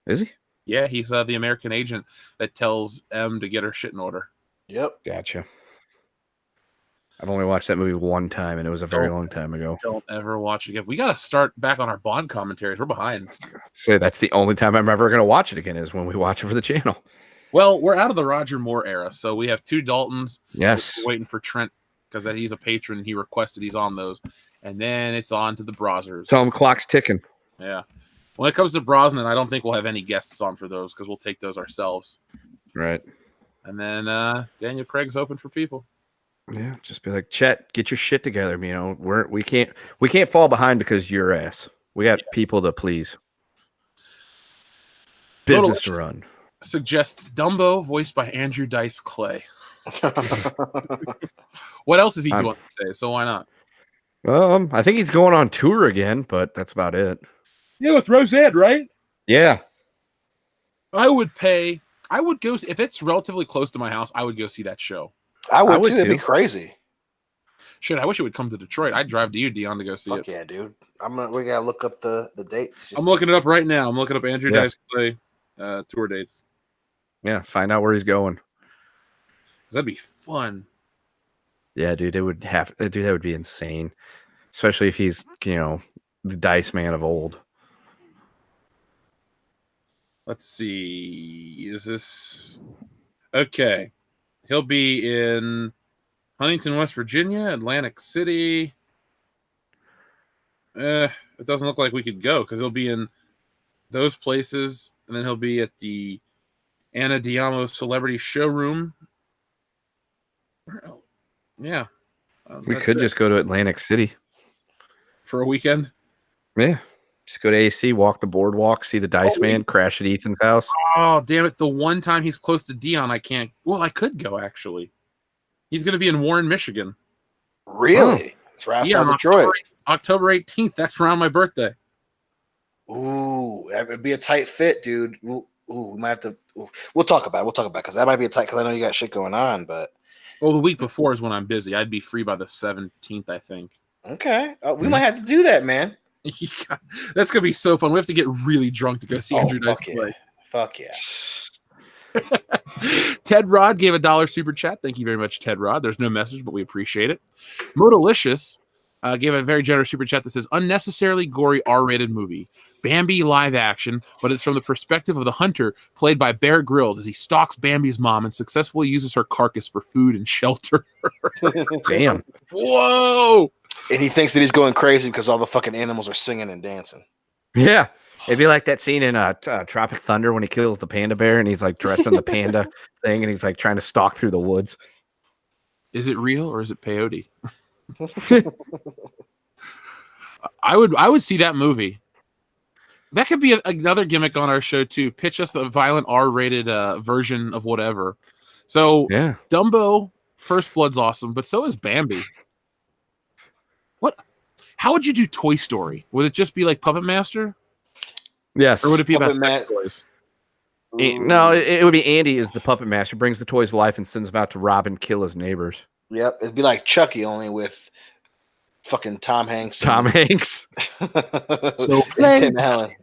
Is he? Yeah, he's the American agent that tells M to get her shit in order. Yep. Gotcha. I've only watched that movie one time, and it was a very long time ago. Don't ever watch it again. We got to start back on our Bond commentaries. We're behind. So that's the only time I'm ever going to watch it again is when we watch it for the channel. Well, we're out of the Roger Moore era, so we have 2 Daltons. Yes. We're waiting for Trent because he's a patron. He requested he's on those. And then it's on to the Brazzers. Tell him clock's ticking. Yeah. When it comes to Brosnan, I don't think we'll have any guests on for those because we'll take those ourselves. Right. And then Daniel Craig's open for people. Yeah, just be like, Chet, get your shit together. We can't fall behind because your ass. We got people to please. Business to run. Suggests Dumbo, voiced by Andrew Dice Clay. What else is he doing today? So why not? I think he's going on tour again, but that's about it. Yeah, with Roseanne, right? Yeah. I would go if it's relatively close to my house. I would go see that show. I would too. It'd be crazy. Shit, I wish it would come to Detroit. I'd drive to you, Dion, to go see it. Yeah, dude. We gotta look up the dates. I'm looking it up right now. I'm looking up Andrew Dice Clay tour dates. Yeah, find out where he's going. That'd be fun. Yeah, dude, that would be insane. Especially if he's, the Dice Man of old. Let's see. Is this okay? He'll be in Huntington, West Virginia, Atlantic City. It doesn't look like we could go because he'll be in those places, and then he'll be at the Anna Diamo Celebrity Showroom. Yeah. We could just go to Atlantic City for a weekend. Yeah. Just go to AC, walk the boardwalk, see the Dice Man, crash at Ethan's house. Oh, damn it. The one time he's close to Dion, I can't. Well, I could go, actually. He's going to be in Warren, Michigan. Really? It's right outside Detroit. October 18th. That's around my birthday. Ooh, that would be a tight fit, dude. Ooh, we might have to. We'll talk about it because that might be a tight. Because I know you got shit going on, but. Well, the week before is when I'm busy. I'd be free by the 17th, I think. Okay, we might have to do that, man. Yeah, that's gonna be so fun. We have to get really drunk to go see Andrew Dice Clay. Fuck yeah. Ted Rod gave $1 super chat. Thank you very much, Ted Rod. There's no message, but we appreciate it. Modalicious gave a very generous super chat that says, unnecessarily gory R-rated movie. Bambi live action, but it's from the perspective of the hunter played by Bear Grylls as he stalks Bambi's mom and successfully uses her carcass for food and shelter. Damn. Whoa. And he thinks that he's going crazy because all the fucking animals are singing and dancing. Yeah. It'd be like that scene in Tropic Thunder when he kills the panda bear and he's like dressed in the panda thing and he's like trying to stalk through the woods. Is it real or is it peyote? I would see that movie. That could be another gimmick on our show too. Pitch us the violent R-rated version of whatever. So Yeah. Dumbo, First Blood's awesome, but so is Bambi. What? How would you do Toy Story? Would it just be like Puppet Master? Yes. Or would it be Puppet about sex toys? No, it would be Andy is the puppet master, brings the toys to life and sends them out to rob and kill his neighbors. Yep, it'd be like Chucky, only with fucking Tom Hanks. Tom Hanks. So Tim Allen.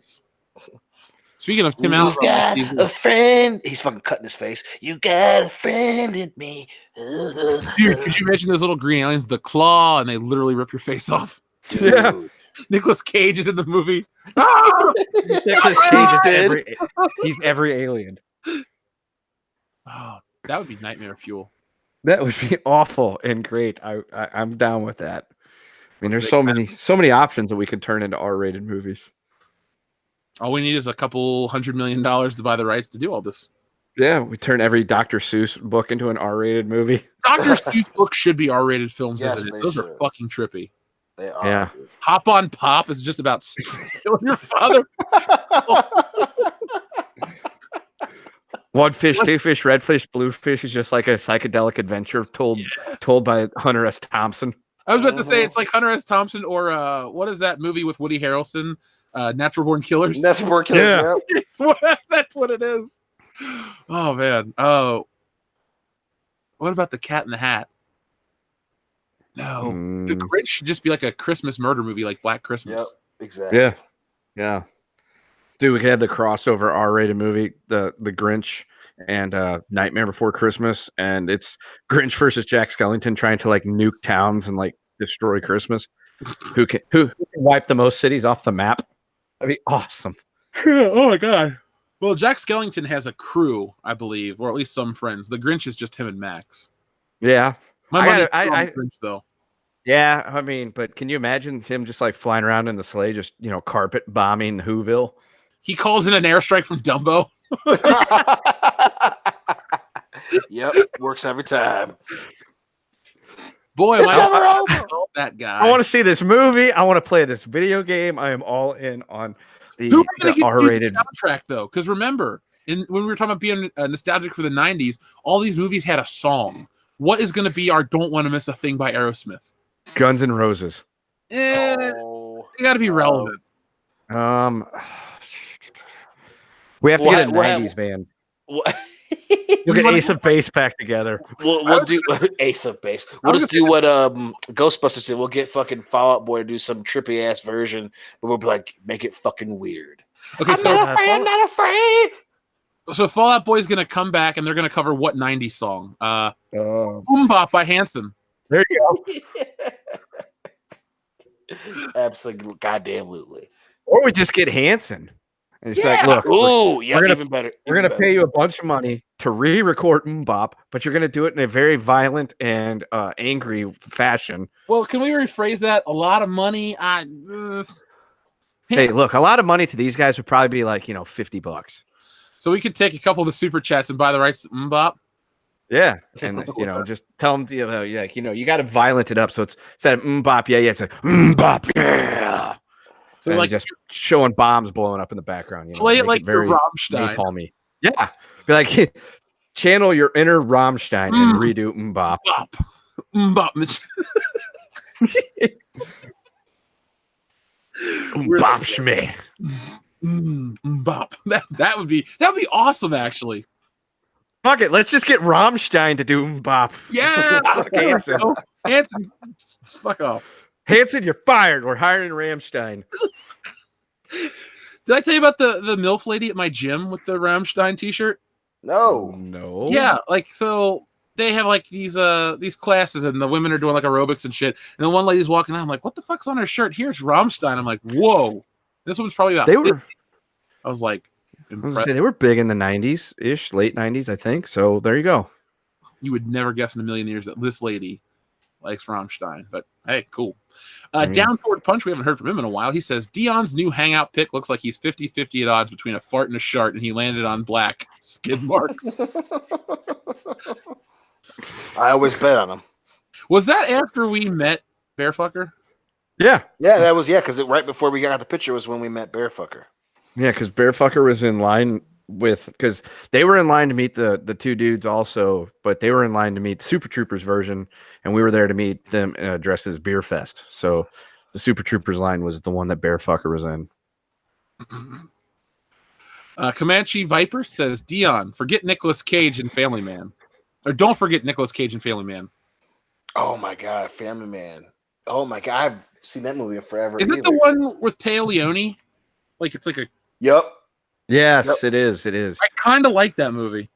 Speaking of Tim Allen, You got a friend. He's fucking cutting his face. You got a friend in me. dude, could you imagine those little green aliens, the claw, and they literally rip your face off? Dude. Yeah. Nicolas Cage is in the movie. Nicolas Cage he's every alien. Oh, that would be nightmare fuel. That would be awful and great. I'm down with that. I mean, there's so many options that we could turn into R-rated movies. All we need is a couple $100 million to buy the rights to do all this. Yeah, we turn every Dr. Seuss book into an R-rated movie. Dr. Seuss books should be R-rated films, Yes, isn't it? they Those should. are fucking trippy. They are. Yeah. Hop on Pop is just about killing your father. One fish, two fish, red fish, blue fish is just like a psychedelic adventure told by Hunter S. Thompson. I was about to say it's like Hunter S. Thompson or what is that movie with Woody Harrelson? Natural Born Killers. Natural Born Killers. Yeah. That's what it is. Oh man. Oh, what about the Cat in the Hat? No, the Grinch should just be like a Christmas murder movie, like Black Christmas. Yep, exactly. Yeah. Dude, we could have the crossover R-rated movie, the Grinch and Nightmare Before Christmas, and it's Grinch versus Jack Skellington trying to like nuke towns and like destroy Christmas. Who can wipe the most cities off the map? That'd be awesome. Oh my god. Well, Jack Skellington has a crew, I believe, or at least some friends. The Grinch is just him and Max. Yeah. My money's on the Grinch, though. Yeah, I mean, but can you imagine him just like flying around in the sleigh, just carpet bombing Whoville? He calls in an airstrike from Dumbo. Yep, works every time. Boy, that guy. I want to see this movie. I want to play this video game. I am all in on the R-rated soundtrack, though. Because remember, when we were talking about being nostalgic for the 90s, all these movies had a song. What is going to be our Don't Want to Miss a Thing by Aerosmith? Guns N' Roses. They got to be relevant. We have to get a 90s band. We'll get Ace of Base back together. We'll do Ace of Base. We'll just do what Ghostbusters did. We'll get fucking Fall Out Boy to do some trippy ass version, but we'll be like, make it fucking weird. Okay, I'm not afraid. So Fall Out Boy's gonna come back and they're gonna cover what 90s song? Boom Bop by Hanson. There you go. Absolutely, goddamn. Or we just get Hanson. And it's like, look, even better. We're going to pay you a bunch of money to re-record Mbop, but you're going to do it in a very violent and angry fashion. Well, can we rephrase that? A lot of money. Hey, look, a lot of money to these guys would probably be like, $50. So we could take a couple of the super chats and buy the rights to Mbop. Yeah, and just tell them, you got to violent it up. So it's instead of Mbop, it's like Mbop, yeah. So like just showing bombs blowing up in the background. Play it like very Rammstein. Napalmy. Yeah, be like channel your inner Rammstein and redo Mbop. Mbop. Mbop shme. Mbop. That would be awesome, actually. Fuck it, let's just get Rammstein to do Mbop. Yeah, Hanson. Hanson, fuck off. Hanson, you're fired. We're hiring Rammstein. Did I tell you about the MILF lady at my gym with the Rammstein t-shirt? No. Yeah, like so they have like these classes and the women are doing like aerobics and shit. And the one lady's walking out. I'm like, what the fuck's on her shirt? Here's Rammstein. I'm like, whoa. This one's probably about 50. I was like, they were big in the 90s-ish, late 90s, I think. So there you go. You would never guess in a million years that this lady likes Rammstein, but hey, cool. mean- Down Forward Punch, we haven't heard from him in a while. He says, Dion's new hangout pick looks like he's 50-50 at odds between a fart and a shart, and he landed on black skid marks. I always bet on him. Was that after we met Bearfucker? Yeah. Yeah, that was because right before we got the picture was when we met Bearfucker. Yeah, because Bearfucker was in line because they were in line to meet the two dudes also, but they were in line to meet the Super Troopers version, and we were there to meet them dressed as Beer Fest. So the Super Troopers line was the one that Bearfucker was in. Comanche Viper says, Dion, forget Nicolas Cage and Family Man. Or don't forget Nicolas Cage and Family Man. Oh my God, Family Man. Oh my God, I've seen that movie in forever. Is it the one with Taya Leone? Like it's like a. Yep. Yes, Yep. it is. It is. I kind of like that movie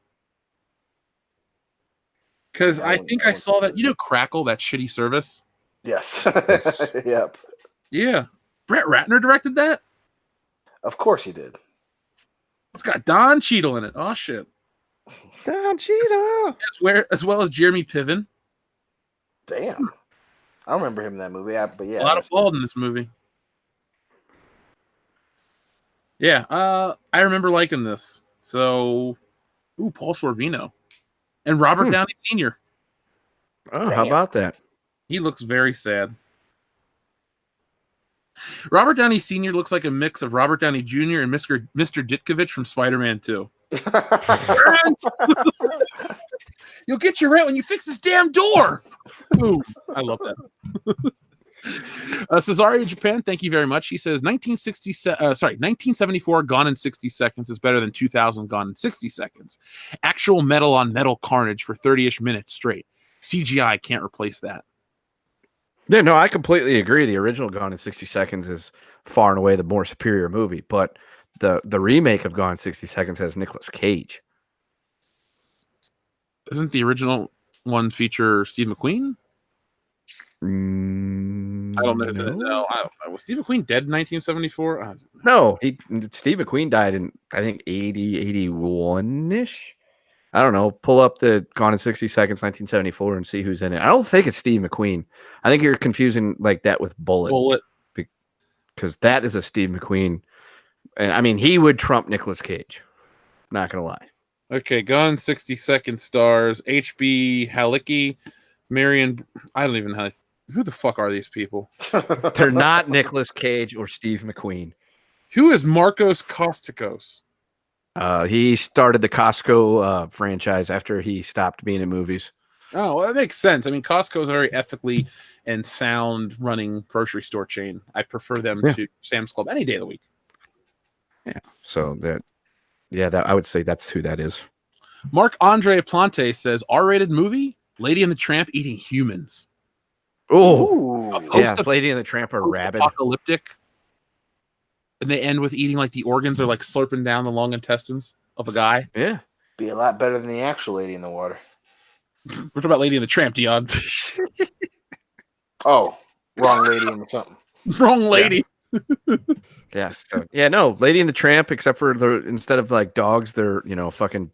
because I think I saw that. You know, Crackle, that shitty service. Yes. Yes. Yep. Yeah, Brett Ratner directed that. Of course he did. It's got Don Cheadle in it. Oh shit! Don Cheadle. As well as Jeremy Piven. Damn. I don't remember him in that movie. But yeah, A lot of bald in this movie. Yeah, I remember liking this. So, Paul Sorvino and Robert Downey Sr. Oh, how about that? He looks very sad. Robert Downey Sr. looks like a mix of Robert Downey Jr. and Mr. Ditkovich from Spider-Man 2. You'll get your rent when you fix this damn door. Oof. I love that. Cesario Japan, thank you very much. He says 1974 Gone in 60 Seconds is better than 2000 Gone in 60 Seconds. Actual metal on metal carnage for 30-ish minutes straight. CGI can't replace that. Yeah, no, I completely agree. The original Gone in 60 Seconds is far and away the more superior movie, but the remake of Gone in 60 Seconds has Nicolas Cage. Isn't the original one feature Steve McQueen? I don't know. No, I don't know. Was Steve McQueen dead in 1974? No, Steve McQueen died in, I think, 81-ish. I don't know. Pull up the Gone in 60 Seconds 1974 and see who's in it. I don't think it's Steve McQueen. I think you're confusing like that with Bullet. Because that is a Steve McQueen. And I mean, he would trump Nicolas Cage. Not going to lie. Okay, Gone 60 Seconds stars H.B. Halicki, Marion. I don't even know. Who the fuck are these people? They're not Nicolas Cage or Steve McQueen. Who is Marcos Costicos? He started the Costco franchise after he stopped being in movies. Oh, well, that makes sense. I mean, Costco is a very ethically and sound running grocery store chain. I prefer them to Sam's Club any day of the week. Yeah. So I would say that's who that is. Marc Andre Plante says R-rated movie, Lady and the Tramp eating humans. Oh, yeah. Lady and the Tramp are rabid. Apocalyptic. And they end with eating like the organs are like slurping down the long intestines of a guy. Yeah. Be a lot better than the actual Lady in the Water. We're talking about Lady and the Tramp, Dion. Oh, wrong lady in something. Wrong lady. Yes. No, Lady and the Tramp, except for instead of like dogs, they're, fucking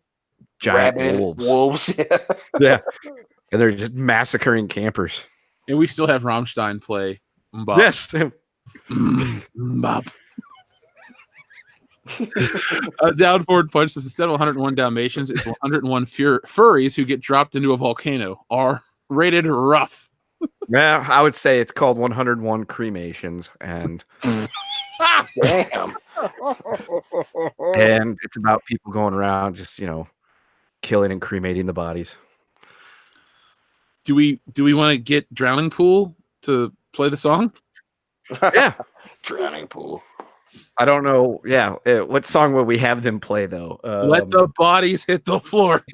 giant Rabid wolves. Yeah. And they're just massacring campers. And we still have Rammstein play. Mbop. Yes. Mbop. Down Forward Punch says instead of 101 Dalmatians, it's 101 furries who get dropped into a volcano. Are rated rough. Yeah, I would say it's called 101 Cremations, and damn. And it's about people going around just killing and cremating the bodies. Do we want to get Drowning Pool to play the song? Yeah. Drowning Pool. I don't know. Yeah. What song would we have them play, though? Let the bodies hit the floor.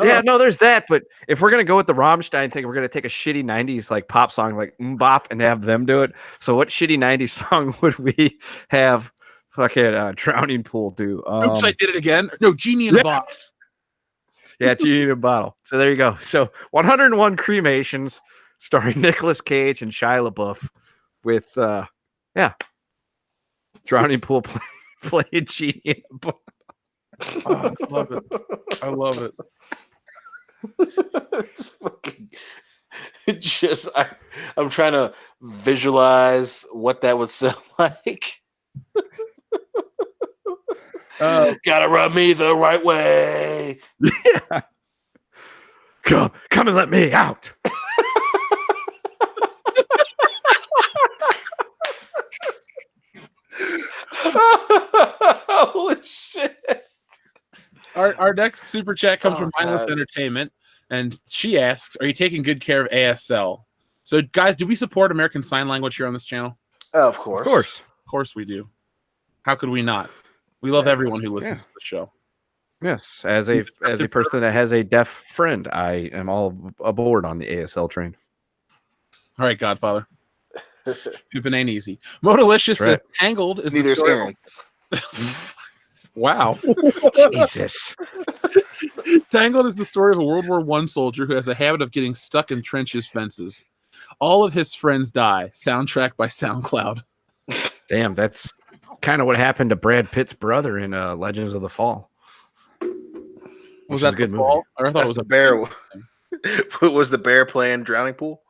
Yeah, no, there's that. But if we're going to go with the Rammstein thing, we're going to take a shitty 90s like pop song like Mbop and have them do it. So what shitty 90s song would we have fucking Drowning Pool do? Oops, I did it again. No, Genie in a Bottle. Yeah, Genie in a Bottle. So there you go. So 101 Cremations starring Nicolas Cage and Shia LaBeouf with, Drowning Pool playing Genie in a Bottle. Oh, I love it. I love it. It's fucking... I'm trying to visualize what that would sound like. Gotta rub me the right way. Yeah. Come and let me out. Holy shit. Our next super chat comes from Mindless God. Entertainment, and she asks, "Are you taking good care of ASL?" So, guys, do we support American Sign Language here on this channel? Of course. Of course. Of course we do. How could we not? We love everyone who listens to the show. Yes, as a person that has a deaf friend, I am all aboard on the ASL train. All right, Godfather. Pooping ain't easy. Modalicious says Tangled is Neither the story. Aaron. Wow. Jesus. Tangled is the story of a World War I soldier who has a habit of getting stuck in trenches fences. All of his friends die. Soundtrack by SoundCloud. Damn, that's kind of what happened to Brad Pitt's brother in Legends of the Fall. Was that good Fall? Or I thought it was the bear. Was the bear playing Drowning Pool?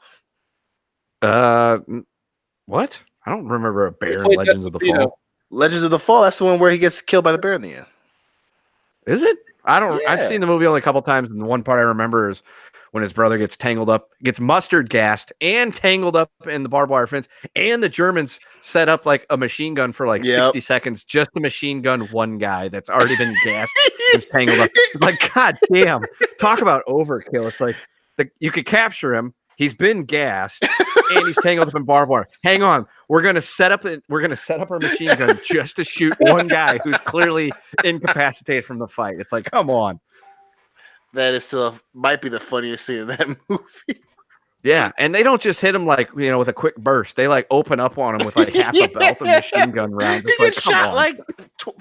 What? I don't remember a bear in Legends of the Fall. Legends of the Fall. That's the one where he gets killed by the bear in the end. Is it? I don't. Yeah. I've seen the movie only a couple times, and the one part I remember is when his brother gets mustard gassed and tangled up in the barbed wire fence, and the Germans set up like a machine gun for like 60 seconds just to machine gun one guy that's already been gassed and tangled up. It's like, God damn, talk about overkill. It's like you could capture him. He's been gassed and he's tangled up in barbed wire. Hang on, we're gonna set up our machine gun just to shoot one guy who's clearly incapacitated from the fight. It's like, come on. That is still might be the funniest scene in that movie. Yeah, and they don't just hit him like with a quick burst. They like open up on him with like half a belt of machine gun rounds. It's he like, gets come shot on. like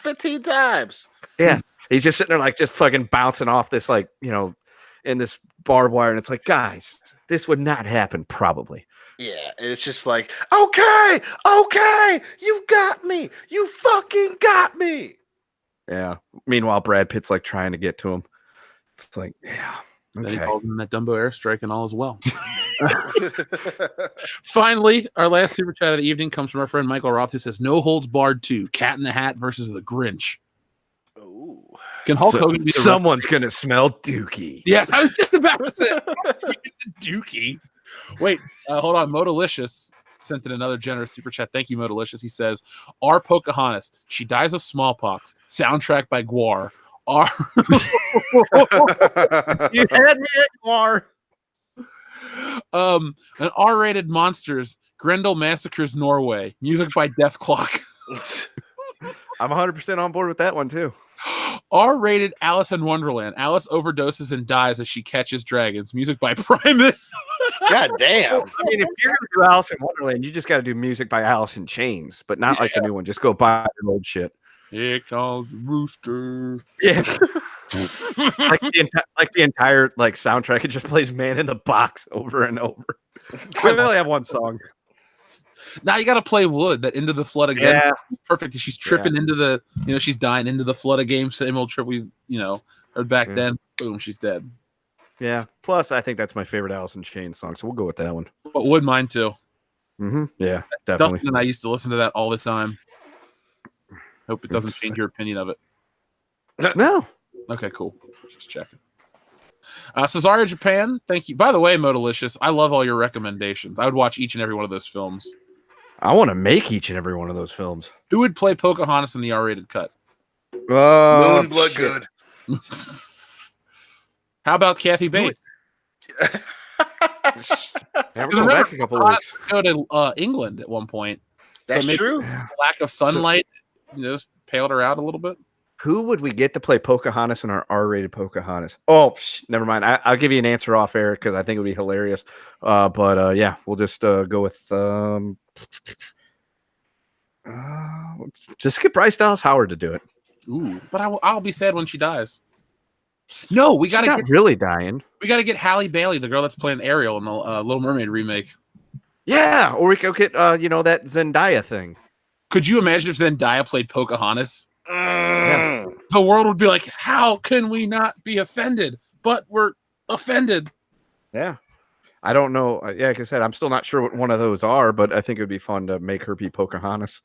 15 times. Yeah, he's just sitting there like just fucking bouncing off this like in this barbed wire, and it's like, guys, this would not happen probably. Yeah, and it's just like, okay, you got me, you fucking got me. Yeah. Meanwhile, Brad Pitt's like trying to get to him. It's like, yeah. Okay. Then he calls him that Dumbo airstrike and all is well. Finally, our last super chat of the evening comes from our friend Michael Roth, who says, "No holds barred 2, Cat in the Hat versus the Grinch." Ooh. Can Hulk Hogan be someone's going to smell dookie? Yes, I was just about to say dookie. Wait, hold on. Modalicious sent in another generous super chat. Thank you, Modalicious. He says, "Our Pocahontas, she dies of smallpox. Soundtrack by Guar. You had me at Guar. An R-rated Monsters. Grendel massacres Norway. Music by Death Clock. I'm 100% on board with that one too. R-rated Alice in Wonderland. Alice overdoses and dies as she catches dragons. Music by Primus. God damn. I mean, if you're gonna do Alice in Wonderland, you just got to do music by Alice in Chains, but not like the new one. Just go buy the old shit. Here comes the rooster. Yeah. like the entire soundtrack, it just plays Man in the Box over and over. We only have one song. Now you got to play Wood, that Into the Flood again. Yeah. Perfect. She's tripping into the, she's dying into the flood of game. Same old trip we, heard back then. Boom, she's dead. Yeah. Plus, I think that's my favorite Alice in Chains song, so we'll go with that one. But Wood, mine too. Mm-hmm. Yeah, definitely. Dustin and I used to listen to that all the time. Hope it doesn't change your opinion of it. No. Okay, cool. Just checking. Cesario Japan, thank you. By the way, Modalicious, I love all your recommendations. I would watch each and every one of those films. I want to make each and every one of those films. Who would play Pocahontas in the R-rated cut? Moonblood Good. How about Kathy Bates? We're going back a couple of weeks. Go to England at one point. That's so true. Lack of sunlight, just paled her out a little bit. Who would we get to play Pocahontas in our R-rated Pocahontas? Oh, never mind. I'll give you an answer off air because I think it would be hilarious. But yeah, we'll just go with just get Bryce Dallas Howard to do it. Ooh, but I'll be sad when she dies. No, we got to get really dying. We got to get Halle Bailey, the girl that's playing Ariel in the Little Mermaid remake. Yeah, or we could get that Zendaya thing. Could you imagine if Zendaya played Pocahontas? Yeah. The world would be like, how can we not be offended? But we're offended. Yeah. I don't know. Yeah, like I said, I'm still not sure what one of those are, but I think it would be fun to make her be Pocahontas.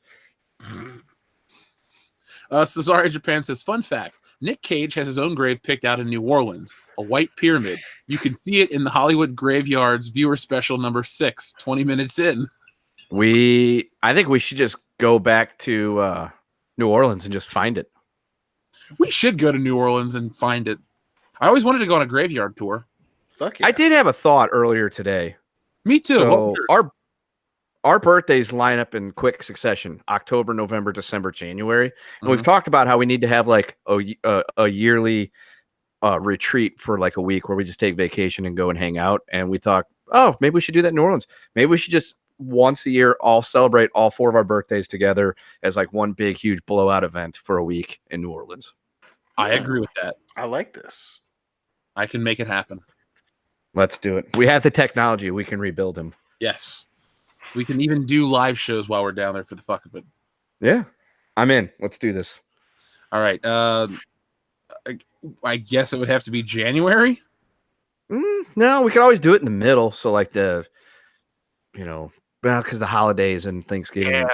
Cesare Japan says, fun fact, Nic Cage has his own grave picked out in New Orleans, a white pyramid. You can see it in the Hollywood Graveyards viewer special number 6, 20 minutes in. I think we should just go back to New Orleans and just find it. We should go to New Orleans and find it. I always wanted to go on a graveyard tour. Fuck yeah. I did have a thought earlier today. Me too. So our birthdays line up in quick succession: October, November, December, January. And we've talked about how we need to have like a yearly retreat for like a week where we just take vacation and go and hang out. And we thought, oh, maybe we should do that in New Orleans. Maybe we should just once a year all celebrate all 4 of our birthdays together as like one big, huge blowout event for a week in New Orleans. I agree with that. I like this. I can make it happen. Let's do it. We have the technology. We can rebuild him. Yes. We can even do live shows while we're down there for the fuck of it. Yeah. I'm in. Let's do this. All right. I guess it would have to be January. No, we could always do it in the middle. So like because the holidays and Thanksgiving. Yeah.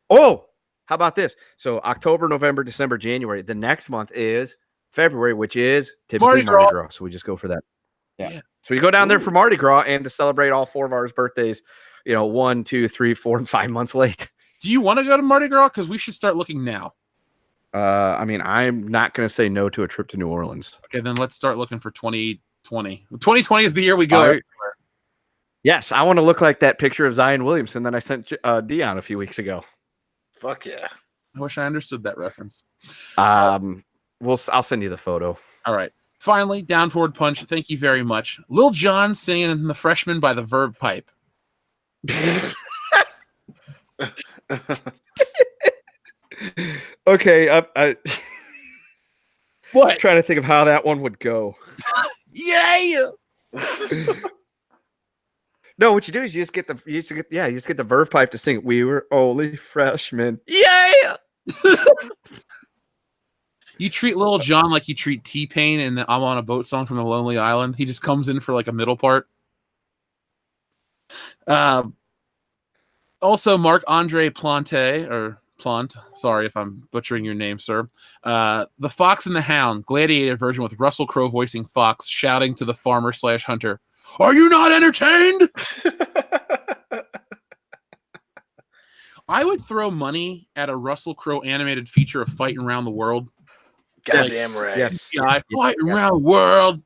Oh, how about this? So October, November, December, January. The next month is February, which is typically Mardi Gras. So we just go for that. Yeah. So we go down there for Mardi Gras and to celebrate all 4 of our birthdays, 1, 2, 3, 4, and 5 months late. Do you want to go to Mardi Gras? Because we should start looking now. I mean, I'm not going to say no to a trip to New Orleans. Okay, then let's start looking for 2020. 2020 is the year we go everywhere. Yes, I want to look like that picture of Zion Williamson that I sent Dion a few weeks ago. Fuck yeah. I wish I understood that reference. I'll send you the photo. All right. Finally, Down Forward Punch. Thank you very much. Lil Jon singing The Freshman by the Verve Pipe. Okay. What? I'm trying to think of how that one would go. Yeah. No, what you do is you just get the Verve Pipe to sing. We were only freshmen. Yeah. You treat Lil Jon like you treat T-Pain in the I'm on a Boat song from the Lonely Island. He just comes in for like a middle part. Also, Marc-Andre Plante, sorry if I'm butchering your name, sir. The Fox and the Hound, gladiator version with Russell Crowe voicing Fox, shouting to the farmer/hunter, "Are you not entertained?" I would throw money at a Russell Crowe animated feature of fighting around the world. Goddamn right. Yes. Yeah, fighting around the world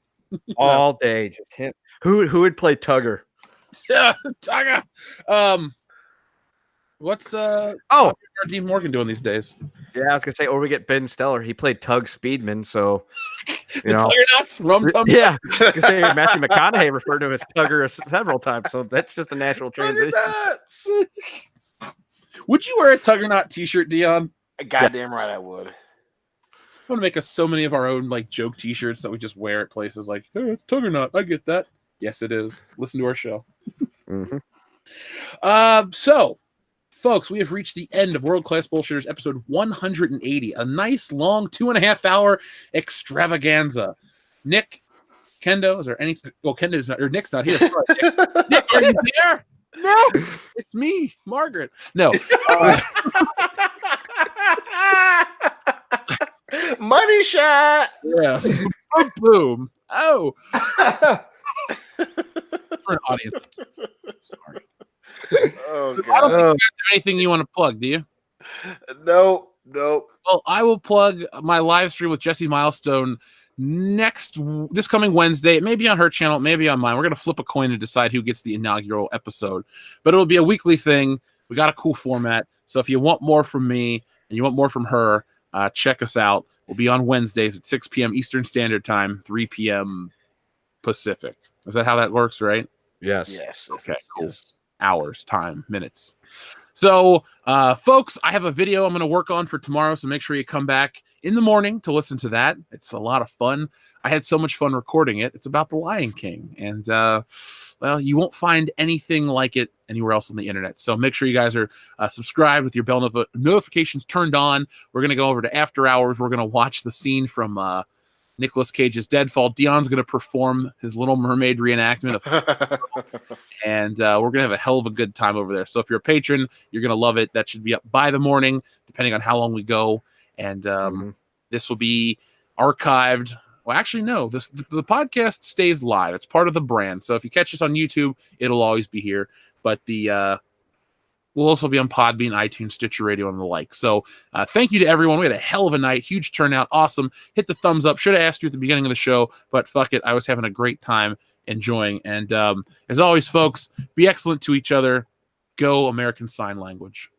all day. Just him. Who would play Tugger? Yeah, Tugger. What's Dean Morgan doing these days? Yeah, I was gonna say, or we get Ben Stiller. He played Tug Speedman, so Tuggernuts, rum tum. Yeah, I was gonna say Matthew McConaughey referred to him as Tugger several times, so that's just a natural transition. Would you wear a Tuggernut t-shirt, Dion? Goddamn right I would. I want to make us so many of our own like joke t-shirts that we just wear at places like, hey, it's Tuggernut. I get that. Yes, it is. listen to our show. So, folks, we have reached the end of World Class Bullshitters episode 180, a nice long 2.5 hour extravaganza. Nick, Kendo, is there anything? Well, Kendo's not, or Nick's not here. Sorry, Nick. Nick, are you there? No, it's me, Margaret. No. Money shot. Yeah. Boom. Oh. For an audience. Sorry. Oh, God. I don't think you guys have anything you want to plug, do you? Nope. Well, I will plug my live stream with Jesse Milestone this coming Wednesday. It may be on her channel, it may be on mine. We're going to flip a coin and decide who gets the inaugural episode. But it'll be a weekly thing. We got a cool format. So if you want more from me and you want more from her, check us out. We'll be on Wednesdays at 6 p.m. Eastern Standard Time, 3 p.m. Pacific. Is that how that works, right? Yes. Okay, cool. Yes. Hours, time, minutes. So, folks, I have a video I'm going to work on for tomorrow, so make sure you come back in the morning to listen to that. It's a lot of fun. I had so much fun recording it. It's about the Lion King, and, well, you won't find anything like it anywhere else on the internet. So make sure you guys are subscribed with your bell notifications turned on. We're going to go over to After Hours. We're going to watch the scene from Nicolas Cage's Deadfall. Dion's going to perform his Little Mermaid reenactment of and we're going to have a hell of a good time over there. So if you're a patron, you're going to love it. That should be up by the morning, depending on how long we go. And this will be archived. Well, actually, no. The podcast stays live. It's part of the brand. So if you catch us on YouTube, it'll always be here. But we'll also be on Podbean, iTunes, Stitcher Radio, and the like. So thank you to everyone. We had a hell of a night. Huge turnout. Awesome. Hit the thumbs up. Should have asked you at the beginning of the show, but fuck it. I was having a great time enjoying. And as always, folks, be excellent to each other. Go American Sign Language.